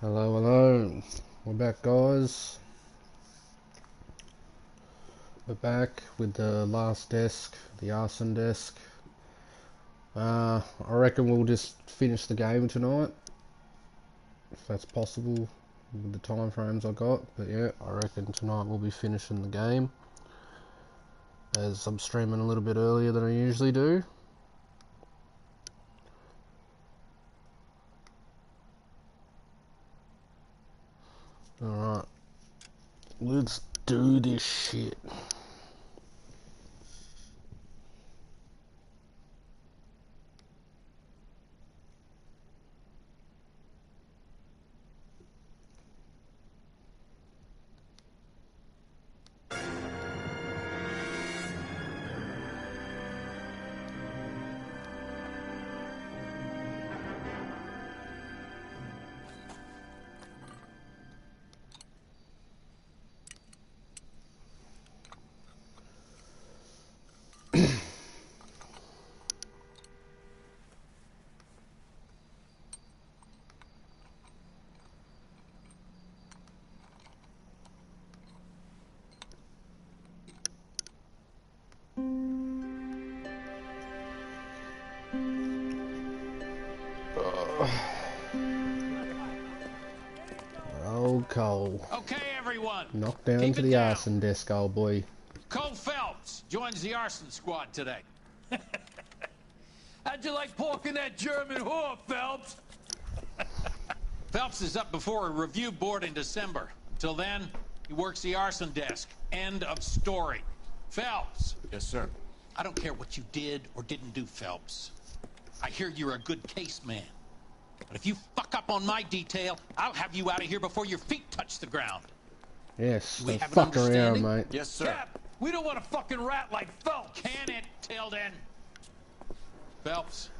Hello, hello. We're back, guys. We're back with the last desk, the arson desk. I reckon we'll just finish the game tonight, if that's possible with the time frames I got. But yeah, I reckon tonight we'll be finishing the game, as I'm streaming a little bit earlier than I usually do. Alright, let's do this shit. Oh, Cole. Okay, everyone. Knock down Keep to it the down. arson desk, old boy. Cole Phelps joins the arson squad today. How'd you like porking that German whore, Phelps? Phelps is up before a review board in December. Until then, he works the arson desk. End of story. Phelps. Yes, sir. I don't care what you did or didn't do, Phelps. I hear you're a good case man. But if you fuck up on my detail, I'll have you out of here before your feet touch the ground. Yes, We don't have an fuck around, understanding? mate. Yes, sir. Cap, we don't want a fucking rat like Phelps. Can it, Tilden? Phelps,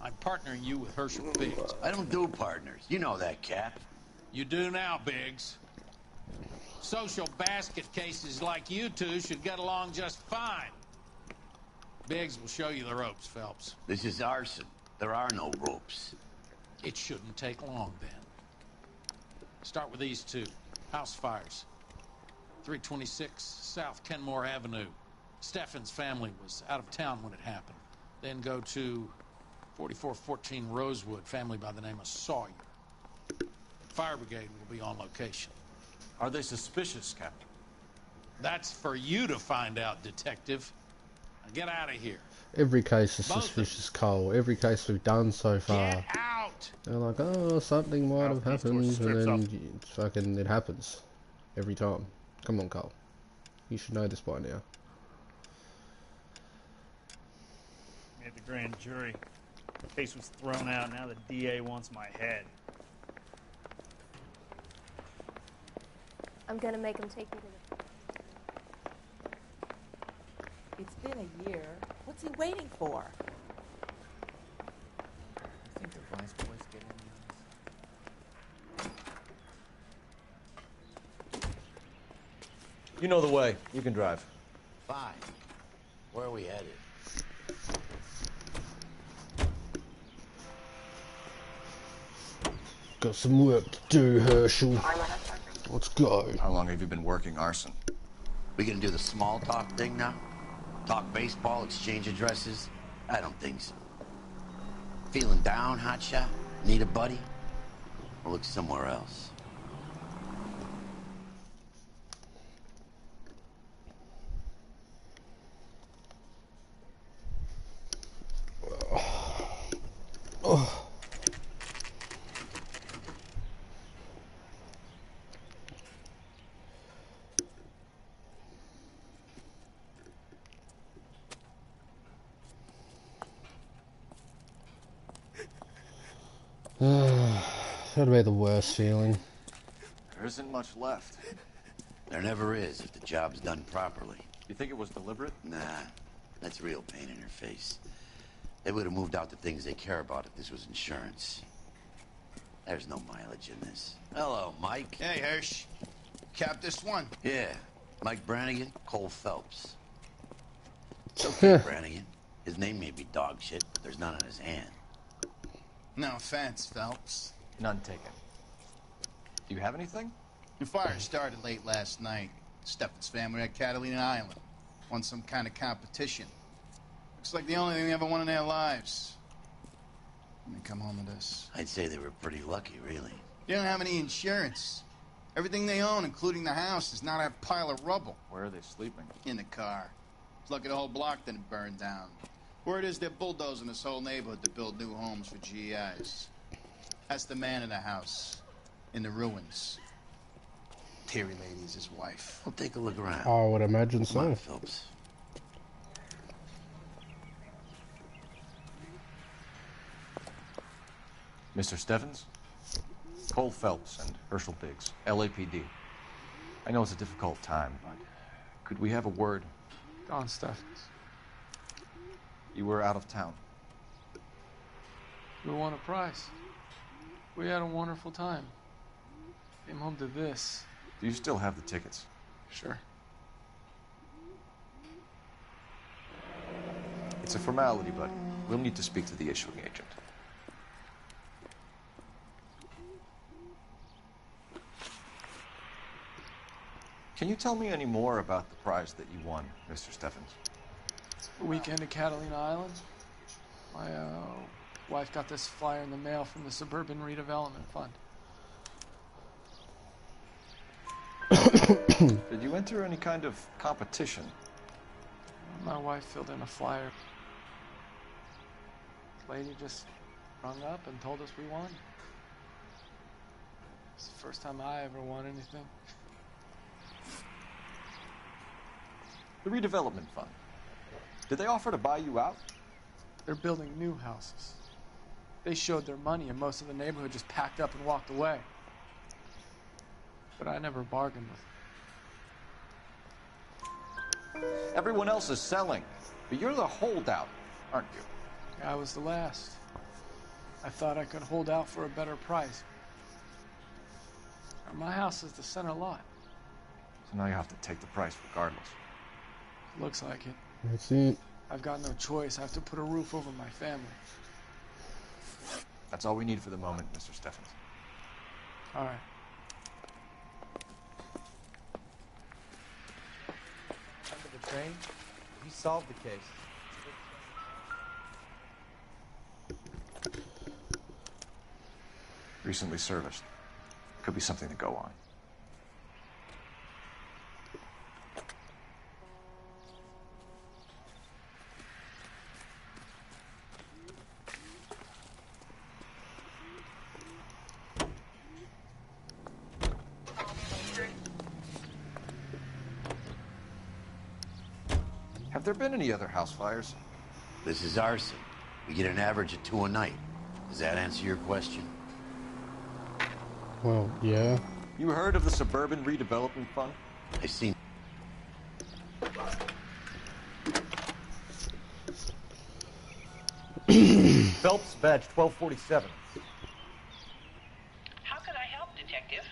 I'm partnering you with Herschel Biggs. I don't do partners. You know that, Cap. You do now, Biggs. Social basket cases like you two should get along just fine. Biggs will show you the ropes, Phelps. This is arson. There are no ropes. It shouldn't take long, then. Start with these two. House fires. 326 South Kenmore Avenue. Steffen's family was out of town when it happened. Then go to 4414 Rosewood, family by the name of Sawyer. Fire brigade will be on location. Are they suspicious, Captain? That's for you to find out, Detective. Now get out of here. Every case is Both of suspicious, Cole. Every case we've done so far. Get out! They're like, oh, something might have Mouthpiece happened, strips and then off. fucking it happens. Every time. Come on, Cole. You should know this by now. At the grand jury. The case was thrown out, now the DA wants my head. I'm gonna make him take me to It's been a year. What's he waiting for? You think the vice boys get in on this? You know the way. You can drive. Fine. Where are we headed? Got some work to do, Herschel. Let's go. How long have you been working arson? We gonna do the small talk thing now? Talk baseball, exchange addresses? I don't think so. Feeling down, hotshot? Need a buddy? Or look somewhere else? Oh. That'd be the worst feeling. There isn't much left. There never is if the job's done properly. You think it was deliberate? Nah, that's real pain in her face. They would have moved out the things they care about if this was insurance. There's no mileage in this. Hello, Mike. Hey, Hirsch. Cap this one. Yeah, Mike Brannigan, Cole Phelps. It's okay, Brannigan. His name may be dog shit, but there's none on his hand. No offense, Phelps. None taken. Do you have anything? The fire started late last night. Steffen's family at Catalina Island. Won some kind of competition. Looks like the only thing they ever won in their lives. And they come home to this. I'd say they were pretty lucky, really. They don't have any insurance. Everything they own, including the house, is not a pile of rubble. Where are they sleeping? In the car. It's lucky the whole block didn't burn down. Word is they're bulldozing this whole neighborhood to build new homes for GIs. That's the man in the house. In the ruins. Terry Lady is his wife. We'll take a look around. I would imagine Come on, so. Phelps. Mr. Steffens? Cole Phelps and Herschel Biggs, LAPD. I know it's a difficult time, but could we have a word? Don Steffens. You were out of town. We won a prize. We had a wonderful time. Came home to this. Do you still have the tickets? Sure. It's a formality, but we'll need to speak to the issuing agent. Can you tell me any more about the prize that you won, Mr. Steffens? A weekend at Catalina Island. My wife got this flyer in the mail from the Suburban Redevelopment Fund. Did you enter any kind of competition? My wife filled in a flyer. Lady just rung up and told us we won. It's the first time I ever won anything. The redevelopment fund. Did they offer to buy you out? They're building new houses. They showed their money and most of the neighborhood just packed up and walked away. But I never bargained with them. Everyone else is selling, but you're the holdout, aren't you? I was the last. I thought I could hold out for a better price. My house is the center lot. So now you have to take the price regardless. Looks like it. That's it. I've got no choice. I have to put a roof over my family. That's all we need for the moment, Mr. Steffens. All right. Under the train, he solved the case. Recently serviced. Could be something to go on. Have there been any other house fires? This is arson. We get an average of 2 a night. Does that answer your question? Well, yeah. You heard of the Suburban Redevelopment Fund? I seen. Phelps, badge 1247. How could I help, Detective?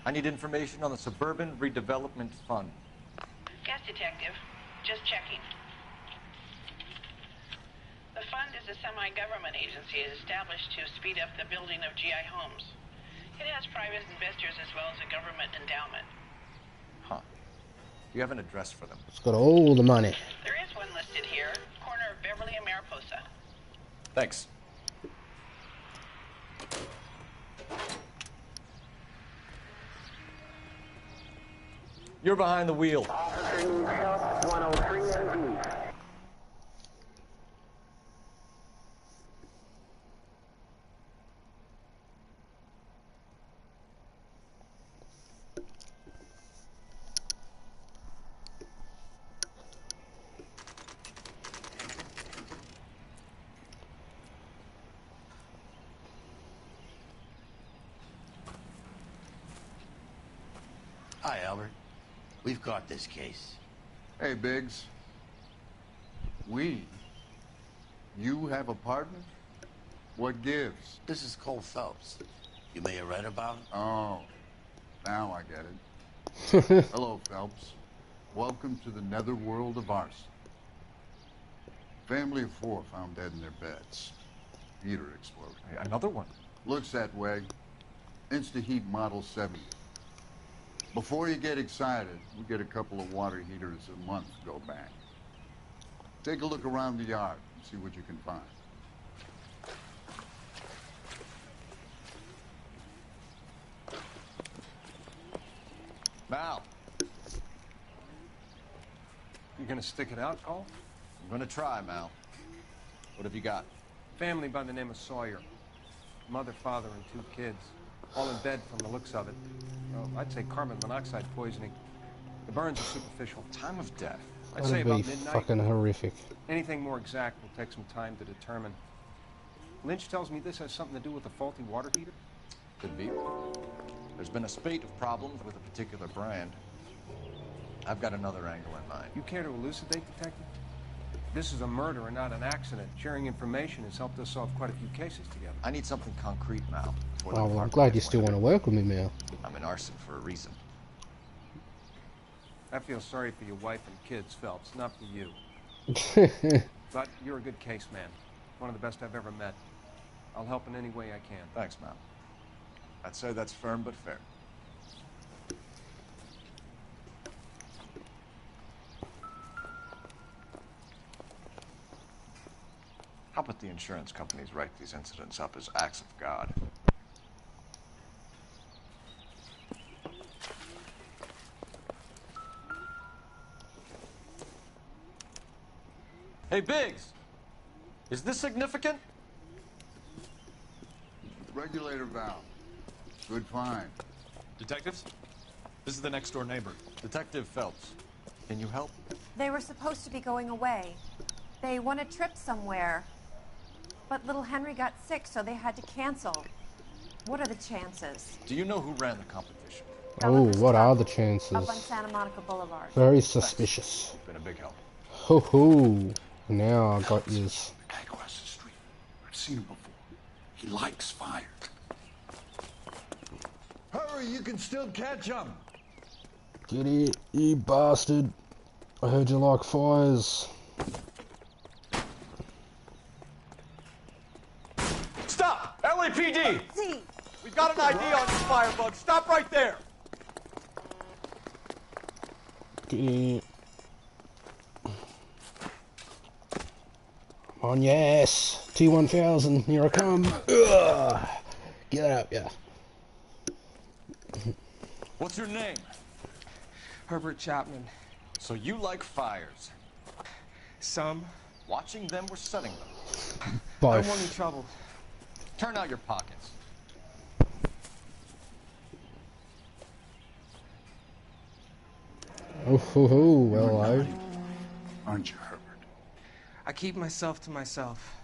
I need information on the Suburban Redevelopment Fund. Yes, Detective. Just checking. The fund is a semi-government agency established to speed up the building of GI homes. It has private investors as well as a government endowment. Huh. Do you have an address for them? It's got all the money. There is one listed here, corner of Beverly and Mariposa. Thanks. You're behind the wheel. Officer needs help, 103 MD. Hi, Albert. We've caught this case. Hey, Biggs. We? You have a partner? What gives? This is Cole Phelps. You may have read about him. Oh, now I get it. Hello, Phelps. Welcome to the netherworld of arson. Family of 4 found dead in their beds. Heater exploded. Hey, another one. Looks that way. Insta-Heat Model 70. Before you get excited, we get a couple of water heaters a month to go back. Take a look around the yard and see what you can find. Mal, You gonna stick it out, Cole? I'm gonna try, Mal. What have you got? Family by the name of Sawyer. Mother, father, and 2 kids. All in bed from the looks of it. Well, I'd say carbon monoxide poisoning. The burns are superficial. Time of death. I'd say That'd about be midnight. fucking horrific. Anything more exact will take some time to determine. Lynch tells me this has something to do with the faulty water heater. Could be. There's been a spate of problems with a particular brand. I've got another angle in mind. You care to elucidate, Detective? This is a murder and not an accident. Sharing information has helped us solve quite a few cases together. I need something concrete, Mal. Oh, well, I'm glad you still want to work with me, Mal. I'm in arson for a reason. I feel sorry for your wife and kids, Phelps, not for you. But you're a good case man. One of the best I've ever met. I'll help in any way I can. Thanks, Mal. I'd say that's firm but fair. How about the insurance companies write these incidents up as acts of God? Hey, Biggs! Is this significant? Regulator valve. Good find. Detectives? This is the next door neighbor. Detective Phelps. Can you help? They were supposed to be going away. They won a trip somewhere. But little Henry got sick, so they had to cancel. What are the chances? Do you know who ran the competition? Oh, what are the chances? Up on Santa Monica Boulevard. Very suspicious. Been a big help. Ho ho! Now I got yours. The guy across the street. I've seen him before. He likes fire. Hurry, you can still catch him. Get it, you bastard. I heard you like fires. Stop! LAPD! We've got an ID on you, Firebug. Stop right there! Get it. On your ass. T1000, here I come. Ugh. Get up, yeah. What's your name? Herbert Chapman. So you like fires? Some. Watching them or setting them? I want in trouble. Turn out your pockets. Oh ho ho, well I... Aren't you, Herbert? I keep myself to myself.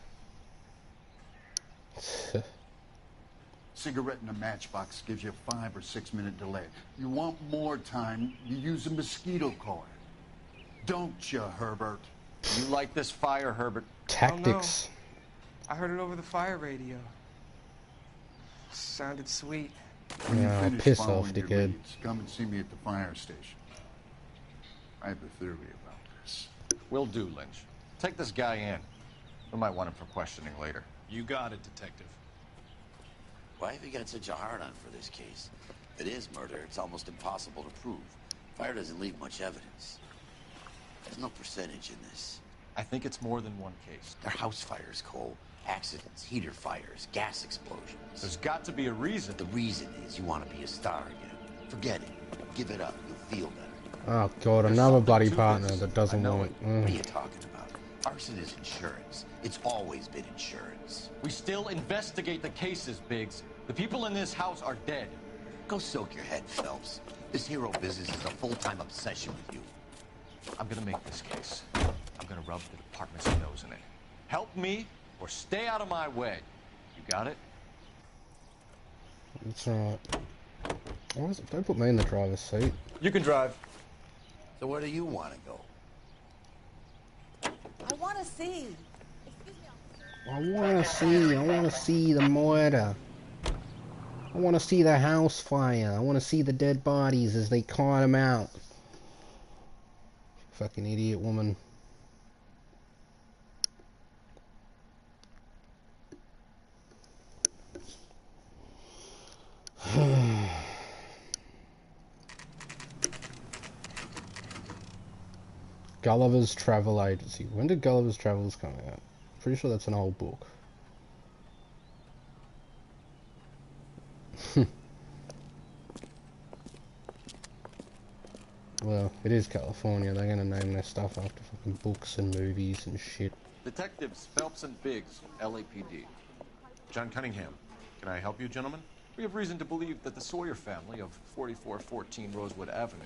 Cigarette in a matchbox gives you a 5 or 6 minute delay. You want more time, you use a mosquito coil. Don't you, Herbert? You like this fire, Herbert? Tactics. Oh, no. I heard it over the fire radio. Sounded sweet. When you Yeah, finish piss following off, your dickhead. leads, come and see me at the fire station. I have a theory about this. Will do, Lynch. Take this guy in. We might want him for questioning later. You got it, Detective. Why have you got such a hard-on for this case? If it is murder, it's almost impossible to prove. Fire doesn't leave much evidence. There's no percentage in this. I think it's more than one case. They're house fires, Cole. Accidents, heater fires, gas explosions. There's got to be a reason. The reason is you want to be a star again. Forget it. Give it up. You'll feel better. Oh god, another bloody partner that doesn't want it. What are you talking about? Arson is insurance. It's always been insurance. We still investigate the cases, Biggs. The people in this house are dead. Go soak your head, Phelps. This hero business is a full-time obsession with you. I'm gonna make this case. I'm gonna rub the department's nose in it. Help me or stay out of my way. You got it? That's right. Don't put me in the driver's seat. You can drive. So where do you want to go? I want to see. I want to see the murder. I want to see the house fire. I want to see the dead bodies as they cart them out. Fucking idiot woman. Gulliver's Travel Agency. When did Gulliver's Travels come out? Pretty sure that's an old book. Well, it is California. They're gonna name their stuff after fucking books and movies and shit. Detectives Phelps and Biggs, LAPD. John Cunningham. Can I help you, gentlemen? We have reason to believe that the Sawyer family of 4414 Rosewood Avenue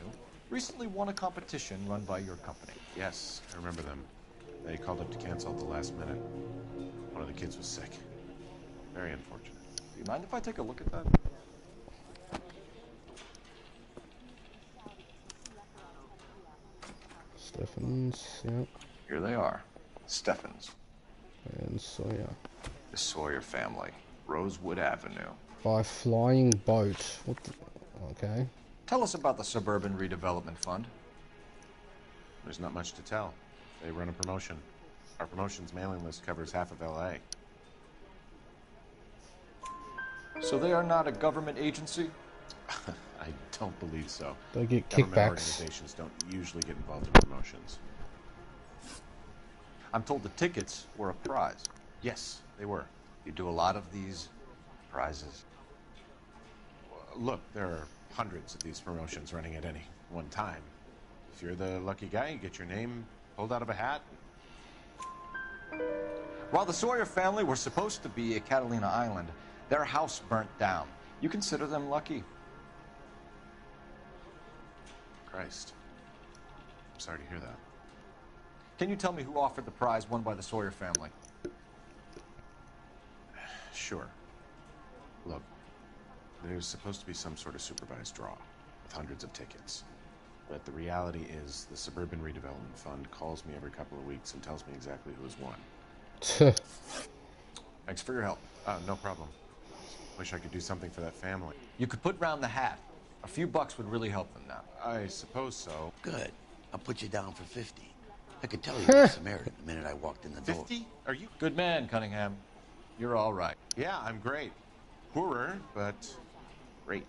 recently won a competition run by your company. Yes, I remember them. They called up to cancel at the last minute. One of the kids was sick. Very unfortunate. Do you mind if I take a look at that? Stephens, yep. Here they are. Stephens. And Sawyer. The Sawyer family. Rosewood Avenue. By flying boat. What the... Okay. Tell us about the Suburban Redevelopment Fund. There's not much to tell. They run a promotion. Our promotion's mailing list covers half of LA. So they are not a government agency? I don't believe so. They get Government kickbacks. organizations don't usually get involved in promotions. I'm told the tickets were a prize. Yes, they were. You do a lot of these prizes. Look, there are hundreds of these promotions running at any one time. If you're the lucky guy, you get your name pulled out of a hat. While the Sawyer family were supposed to be at Catalina Island, their house burnt down. You consider them lucky? Christ. I'm sorry to hear that. Can you tell me who offered the prize won by the Sawyer family? Sure. Look, there's supposed to be some sort of supervised draw with hundreds of tickets. But the reality is the Suburban Redevelopment Fund calls me every couple of weeks and tells me exactly who has won. Thanks for your help. No problem. Wish I could do something for that family. You could put round the hat. A few bucks would really help them now. I suppose so. Good. I'll put you down for 50. I could tell you were a Samaritan the minute I walked in the door. 50? Are you? Good man, Cunningham. You're all right. Yeah, I'm great. Poorer, but great.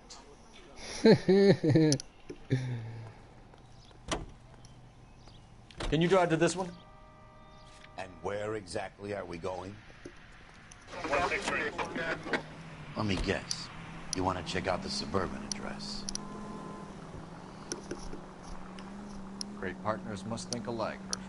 Can you drive to this one? And where exactly are we going? 163. Let me guess. You want to check out the Suburban address? Great partners must think alike, Herschel.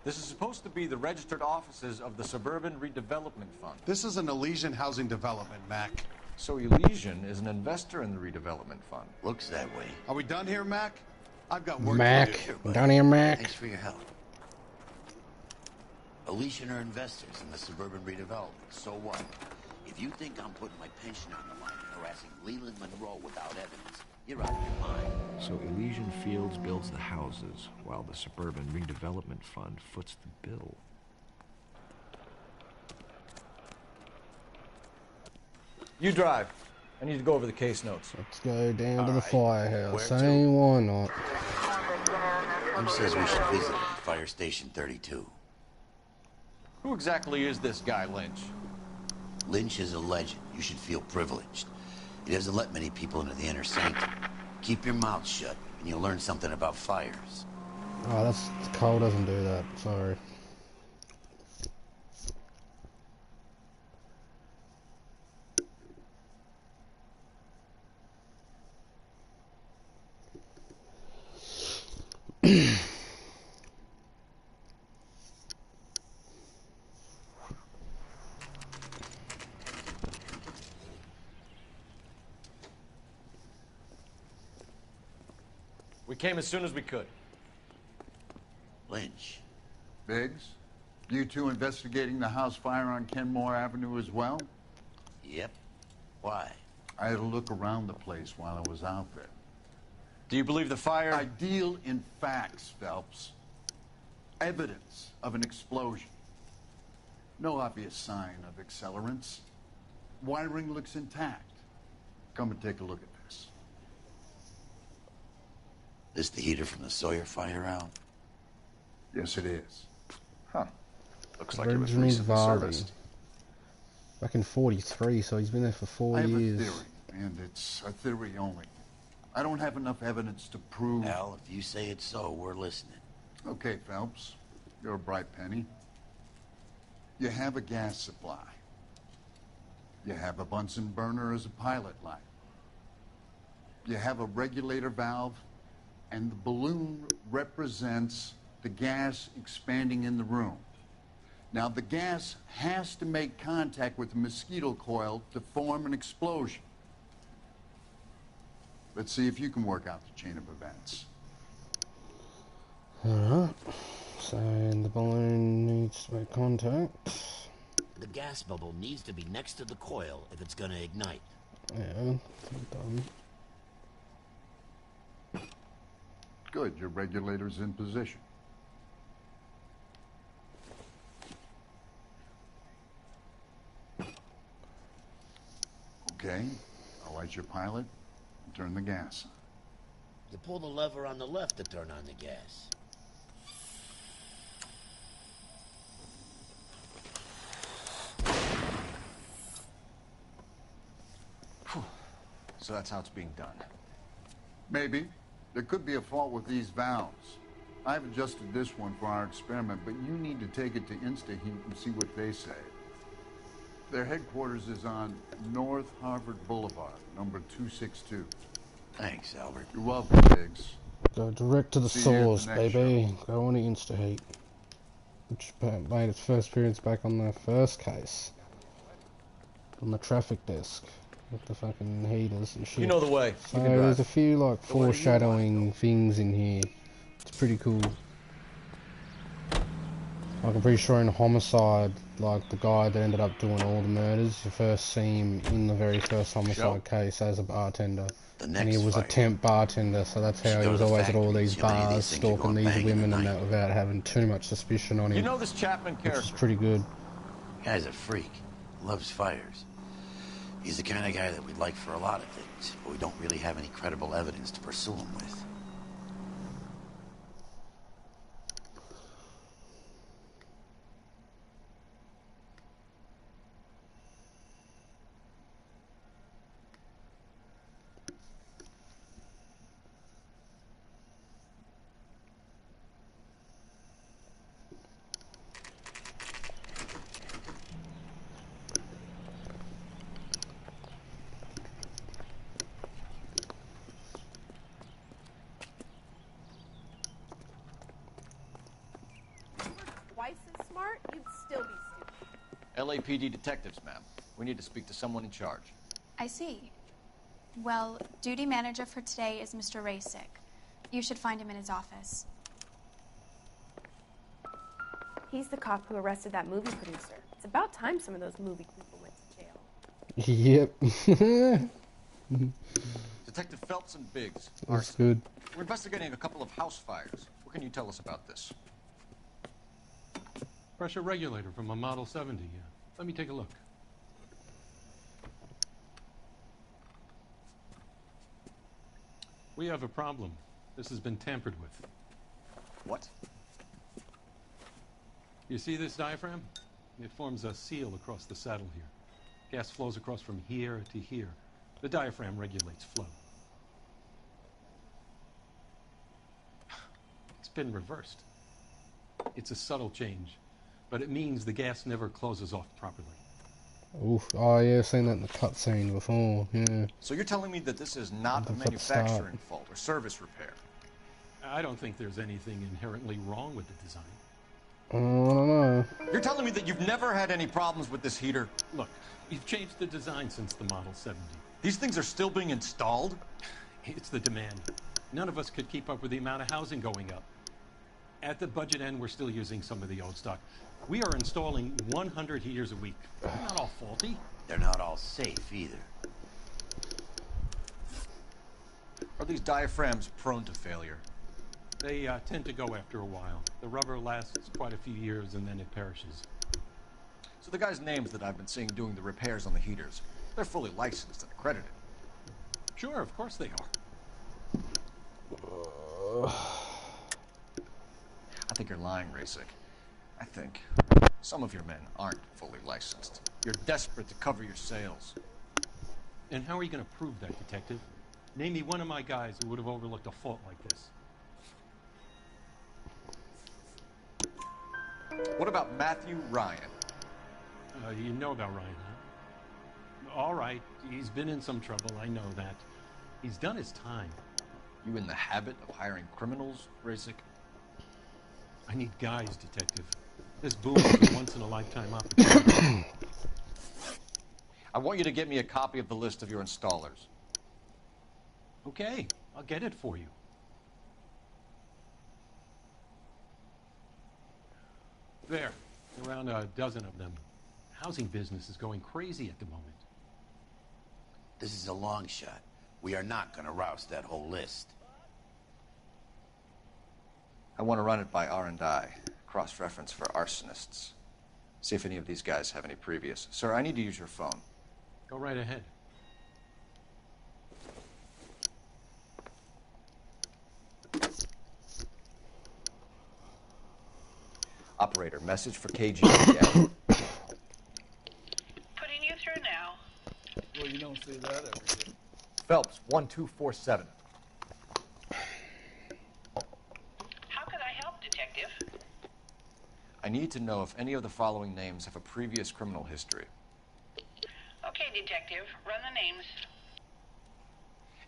This is supposed to be the registered offices of the Suburban Redevelopment Fund. This is an Elysian housing development, Mac. So Elysian is an investor in the redevelopment fund. Looks that way. Are we done here, Mac? I've got work Mac. to do. Down here, Mac. Thanks for your help. Elysian are investors in the Suburban Redevelopment. So what? If you think I'm putting my pension on the line and harassing Leland Monroe without evidence, you're out of your mind. So Elysian Fields builds the houses, while the Suburban Redevelopment Fund foots the bill. You drive. I need to go over the case notes. Let's go down to the firehouse. Where Hey, why not? Who says we should visit Fire Station 32? Who exactly is this guy, Lynch? Lynch is a legend. You should feel privileged. He doesn't let many people into the inner sanctum. Keep your mouth shut, and you'll learn something about fires. Oh, that's... Cole doesn't do that. Sorry. We came as soon as we could. Lynch. Biggs, you two investigating the house fire on Kenmore Avenue as well? Yep. Why? I had a look around the place while I was out there. Do you believe the fire? I deal in facts, Phelps. Evidence of an explosion. No obvious sign of accelerants. Wiring looks intact. Come and take a look at this. This the heater from the Sawyer fire, Al? Yes, it is. Huh. Looks like it was Originally recently Varley. serviced. Back in 43, so he's been there for 4 I have years. a theory, and it's a theory only. I don't have enough evidence to prove... Al, if you say it's so, we're listening. Okay, Phelps. You're a bright penny. You have a gas supply. You have a Bunsen burner as a pilot light. You have a regulator valve, and the balloon represents the gas expanding in the room. Now, the gas has to make contact with the mosquito coil to form an explosion. Let's see if you can work out the chain of events. Alright. So the balloon needs to make contact. The gas bubble needs to be next to the coil if it's gonna ignite. Yeah, done. Good, your regulator's in position. Okay, I'll light your pilot and turn the gas on. You pull the lever on the left to turn on the gas. So that's how it's being done. Maybe. There could be a fault with these valves. I've adjusted this one for our experiment, but you need to take it to InstaHeat and see what they say. Their headquarters is on North Harvard Boulevard, number 262. Thanks, Albert. You're welcome, Biggs. Go direct to the See you at the source, next baby. Go on to InstaHeat. Which made its first appearance back on the first case. On the traffic desk. With the fucking heaters and shit. You know the way. So You can drive. there's a few like foreshadowing things in here. It's pretty cool. Like I'm pretty sure in Homicide, like the guy that ended up doing all the murders, you first see him in the very first homicide case as a bartender. And he was a temp bartender, so that's how he was always at all these bars, stalking these women and that without having too much suspicion on him. You know this Chapman character? Which is pretty good. Guy's a freak. Loves fires. He's the kind of guy that we'd like for a lot of things, but we don't really have any credible evidence to pursue him with. Twice as smart, you'd still be stupid. LAPD detectives, ma'am. We need to speak to someone in charge. I see. Well, duty manager for today is Mr. Rasick. You should find him in his office. He's the cop who arrested that movie producer. It's about time some of those movie people went to jail. Yep. Detective Phelps and Biggs. That's good. We're investigating a couple of house fires. What can you tell us about this? Pressure regulator from a Model 70. Let me take a look. We have a problem. This has been tampered with. What? You see this diaphragm? It forms a seal across the saddle here. Gas flows across from here to here. The diaphragm regulates flow. It's been reversed. It's a subtle change, but it means the gas never closes off properly. Oof. Oh yeah, I've seen that in the cutscene before. Yeah. So you're telling me that this is not a That's at the start. manufacturing fault or service repair? I don't think there's anything inherently wrong with the design. I don't know. You're telling me that you've never had any problems with this heater? Look, we've changed the design since the Model 70. These things are still being installed? It's the demand. None of us could keep up with the amount of housing going up. At the budget end, we're still using some of the old stock. We are installing 100 heaters a week. They're not all faulty. They're not all safe either. Are these diaphragms prone to failure? They tend to go after a while. The rubber lasts quite a few years and then it perishes. So the guys' names that I've been seeing doing the repairs on the heaters, they're fully licensed and accredited. Sure, of course they are. I think you're lying, Rasik. I think some of your men aren't fully licensed. You're desperate to cover your sales. And how are you going to prove that, Detective? Name me one of my guys who would have overlooked a fault like this. What about Matthew Ryan? You know about Ryan, huh? All right, he's been in some trouble, I know that. He's done his time. You in the habit of hiring criminals, Rasik? I need guys, Detective. This boom is a once-in-a-lifetime opportunity. I want you to get me a copy of the list of your installers. Okay, I'll get it for you. There, around a dozen of them. Housing business is going crazy at the moment. This is a long shot. We are not going to rouse that whole list. I want to run it by R&I, cross-reference for arsonists. See if any of these guys have any previous. Sir, I need to use your phone. Go right ahead. Operator, message for KGPA. Putting you through now. Well, you don't see that every day. Phelps, 1247. How could I help, Detective? I need to know if any of the following names have a previous criminal history. Okay, Detective, run the names.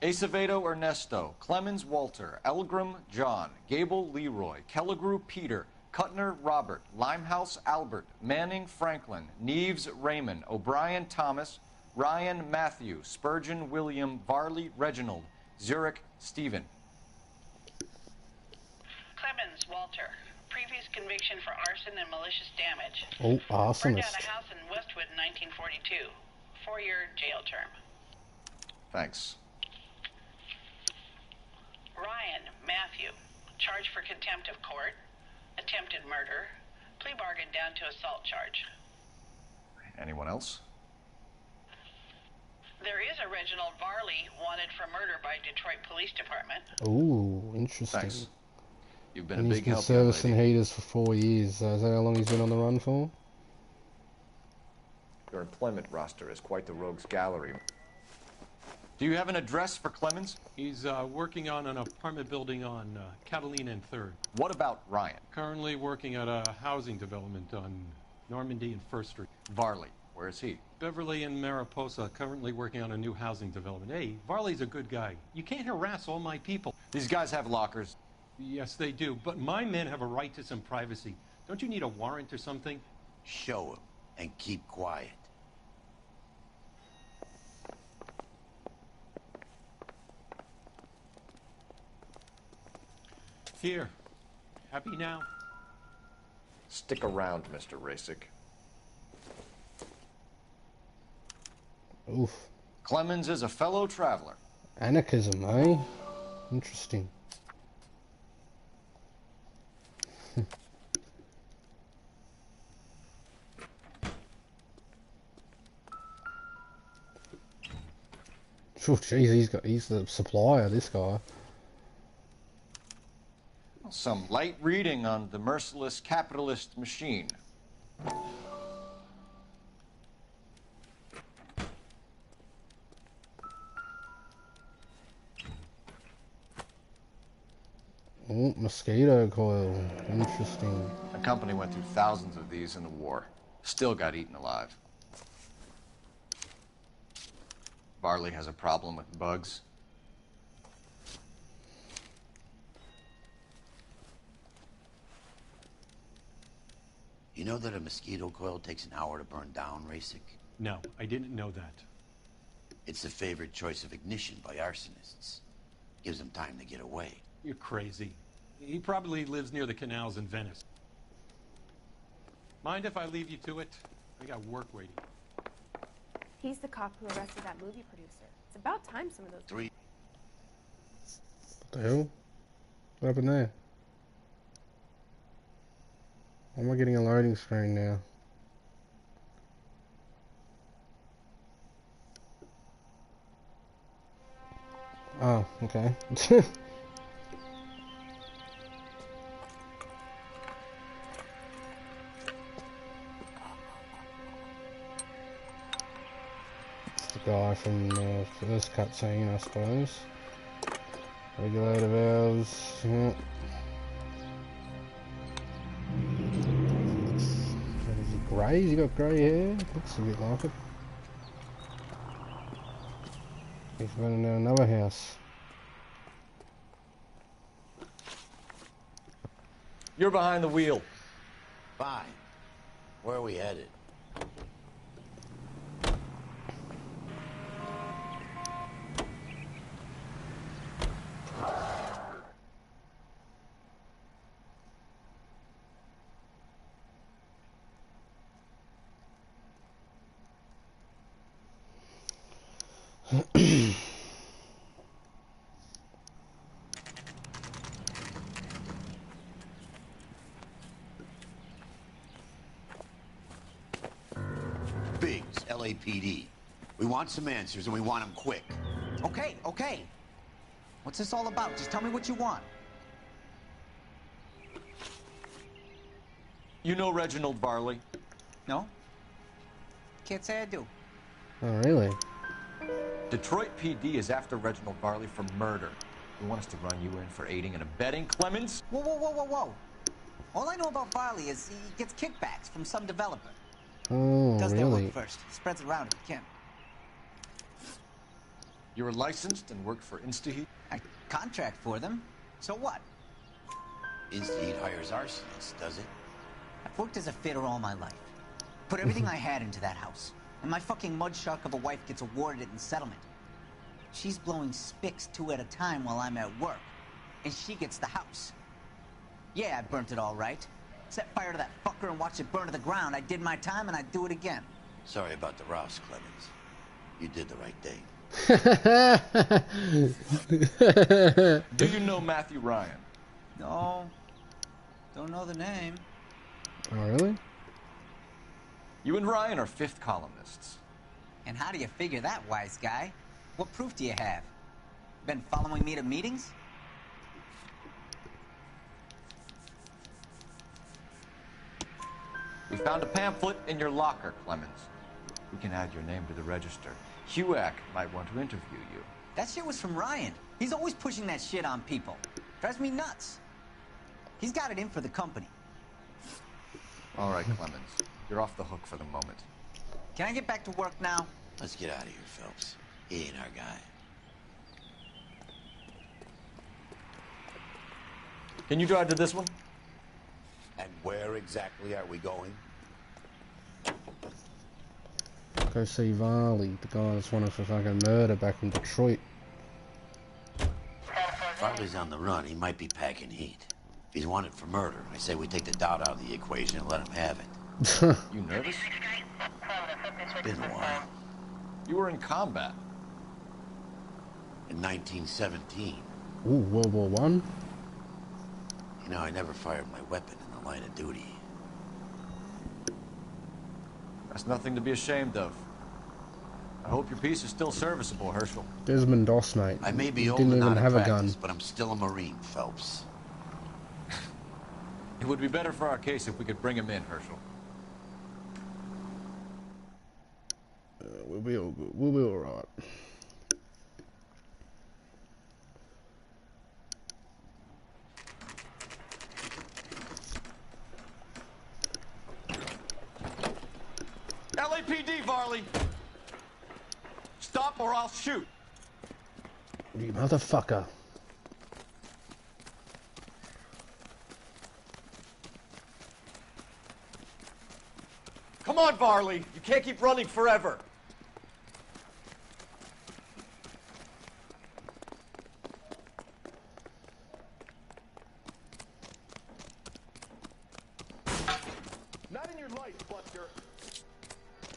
Acevedo Ernesto, Clemens Walter, Elgram John, Gable Leroy, Kelligrew Peter, Kuttner Robert, Limehouse Albert, Manning Franklin, Neves Raymond, O'Brien Thomas, Ryan Matthew, Spurgeon William, Varley Reginald, Zurich Stephen. Clemens Walter. Previous conviction for arson and malicious damage. Oh, Burned down arsonist. a house in Westwood in 1942. 4-year jail term. Thanks. Ryan Matthew. Charged for contempt of court. Attempted murder. Plea bargain down to assault charge. Anyone else? There is a Reginald Varley wanted for murder by Detroit Police Department. Ooh, interesting. Thanks. You've been And a he's big been help, young servicing lady. heaters for 4 years. Is that how long he's been on the run for? Your employment roster is quite the rogues gallery. Do you have an address for Clemens? He's working on an apartment building on Catalina and 3rd. What about Ryan? Currently working at a housing development on Normandy and 1st Street. Varley, where is he? Beverly and Mariposa, currently working on a new housing development. Hey, Varley's a good guy. You can't harass all my people. These guys have lockers. Yes, they do, but my men have a right to some privacy. Don't you need a warrant or something? Show him and keep quiet. Here. Happy now? Stick around, Mr. Rasik. Oof. Clemens is a fellow traveler. Anarchism, eh? Interesting. Oh, jeez, he's the supplier, this guy. Some light reading on the merciless capitalist machine. Oh, mosquito coil. Interesting. The company went through thousands of these in the war. Still got eaten alive. Varley has a problem with bugs. You know that a mosquito coil takes an hour to burn down, Rasik? No, I didn't know that. It's the favorite choice of ignition by arsonists. Gives them time to get away. You're crazy. He probably lives near the canals in Venice. Mind if I leave you to it? I got work waiting. He's the cop who arrested that movie producer. It's about time some of those... What the hell? What happened there? Why am I getting a loading screen now? Oh, okay. It's the guy from the first cutscene, I suppose. Regulator valves. Yeah. Is he grey? Has he got grey hair? Looks a bit like it. He's running to another house. You're behind the wheel. Fine. Where are we headed? Biggs, LAPD. We want some answers, and we want them quick. Okay, okay. What's this all about? Just tell me what you want. You know Reginald Varley? No? Can't say I do. Oh, really? Detroit PD is after Reginald Varley for murder. They want us to run you in for aiding and abetting Clemens? Whoa, whoa, whoa, whoa, whoa. All I know about Varley is he gets kickbacks from some developer. Oh, Does their really? work first. Spreads it around if he can. You were licensed and worked for InstaHeat? I contract for them. So what? InstaHeat hires arsonists, does it? I've worked as a fitter all my life. Put everything I had into that house. And my fucking mudshark of a wife gets awarded it in settlement. She's blowing spics 2 at a time while I'm at work. And she gets the house. Yeah, I burnt it all right. Set fire to that fucker and watched it burn to the ground. I did my time and I'd do it again. Sorry about the Rouse, Clemens. You did the right thing. Do you know Matthew Ryan? No. Don't know the name. Oh, really? You and Ryan are fifth columnists. And how do you figure that, wise guy? What proof do you have? Been following me to meetings? We found a pamphlet in your locker, Clemens. We can add your name to the register. HUAC might want to interview you. That shit was from Ryan. He's always pushing that shit on people. Drives me nuts. He's got it in for the company. All right, Clemens. You're off the hook for the moment. Can I get back to work now? Let's get out of here, Phelps. He ain't our guy. Can you drive to this one? And where exactly are we going? Go see Varley, the guy that's wanted for fucking murder back in Detroit. Varley's on the run. He might be packing heat. If he's wanted for murder, I say we take the doubt out of the equation and let him have it. You nervous? It's been a while. You were in combat. In 1917. Ooh, World War One. You know, I never fired my weapon in the line of duty. That's nothing to be ashamed of. I hope your piece is still serviceable, Herschel. Desmond Doss, mate. I may be He old didn't and even out of have a practice, gun. but I'm still a Marine, Phelps. It would be better for our case if we could bring him in, Herschel. We'll be all good. We'll be all right. LAPD, Varley! Stop or I'll shoot! You motherfucker. Come on, Varley. You can't keep running forever. Not in your life, Buster.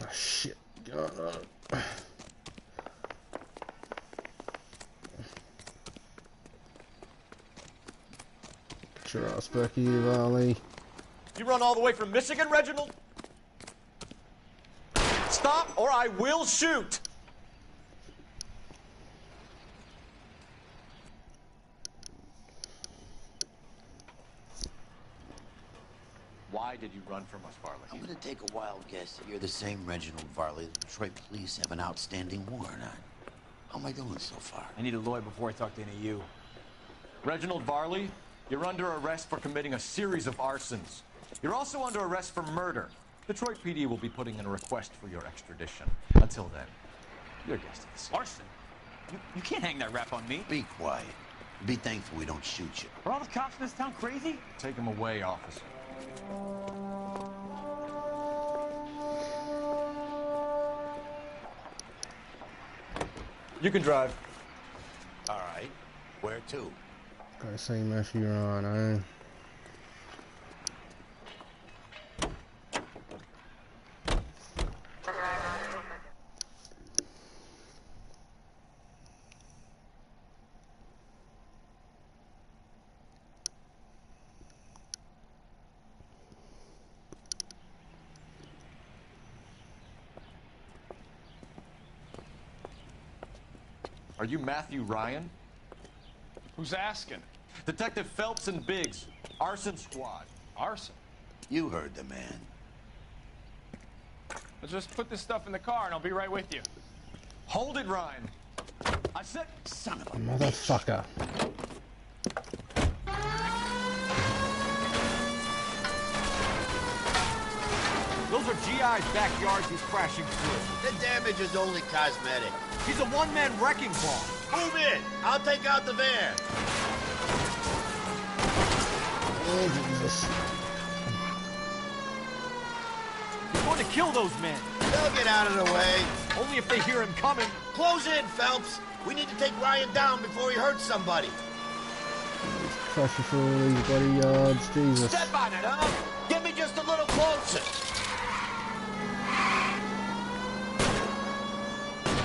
Oh, shit. God. Get your ass back here, Varley. You run all the way from Michigan, Reginald? Stop or I will shoot! Why did you run from us, Varley? I'm gonna take a wild guess that you're the same Reginald Varley the Detroit police have an outstanding warrant on. How am I doing so far? I need a lawyer before I talk to any of you. Reginald Varley, you're under arrest for committing a series of arsons. You're also under arrest for murder. Detroit PD will be putting in a request for your extradition. Until then, you're a guest of the scene. Arson? You can't hang that rap on me. Be quiet. Be thankful we don't shoot you. Are all the cops in this town crazy? Take him away, officer. You can drive. All right. Where to? Gotta say, Matthew, you're on, eh? Are you Matthew Ryan? Who's asking? Detective Phelps and Biggs, arson squad. Arson? You heard the man. Let's just put this stuff in the car and I'll be right with you. Hold it, Ryan. I said, son of a motherfucker. Those are GI's backyards he's crashing through. The damage is only cosmetic. He's a one-man wrecking ball. Move in. I'll take out the van. Oh, Jesus. He's going to kill those men. They'll get out of the way. Only if they hear him coming. Close in, Phelps. We need to take Ryan down before he hurts somebody. Crashing through all these bloody yards, Jesus. Step on it, huh? Get me just a little closer.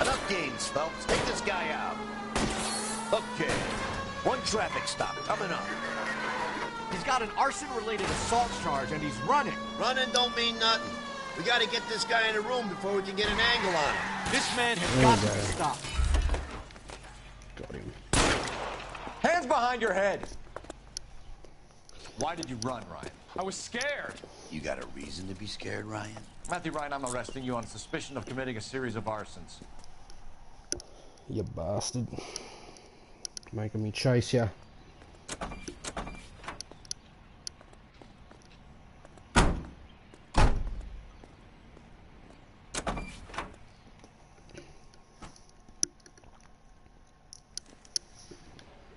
Enough games, Phelps. Take this guy out. Okay. One traffic stop coming up. He's got an arson-related assault charge and he's running. Running don't mean nothing. We gotta get this guy in a room before we can get an angle on him. This man has got to be stopped. Got him. hands behind your head. Why did you run, Ryan? I was scared. You got a reason to be scared, Ryan? Matthew Ryan, I'm arresting you on suspicion of committing a series of arsons. You bastard. Making me chase ya.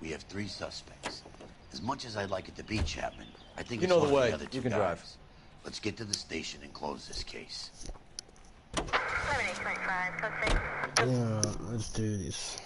We have 3 suspects. As much as I'd like it to be Chapman, I think you it's know one the way. of the other 2 you can guys. drive. Let's get to the station and close this case. Yeah, let's do this.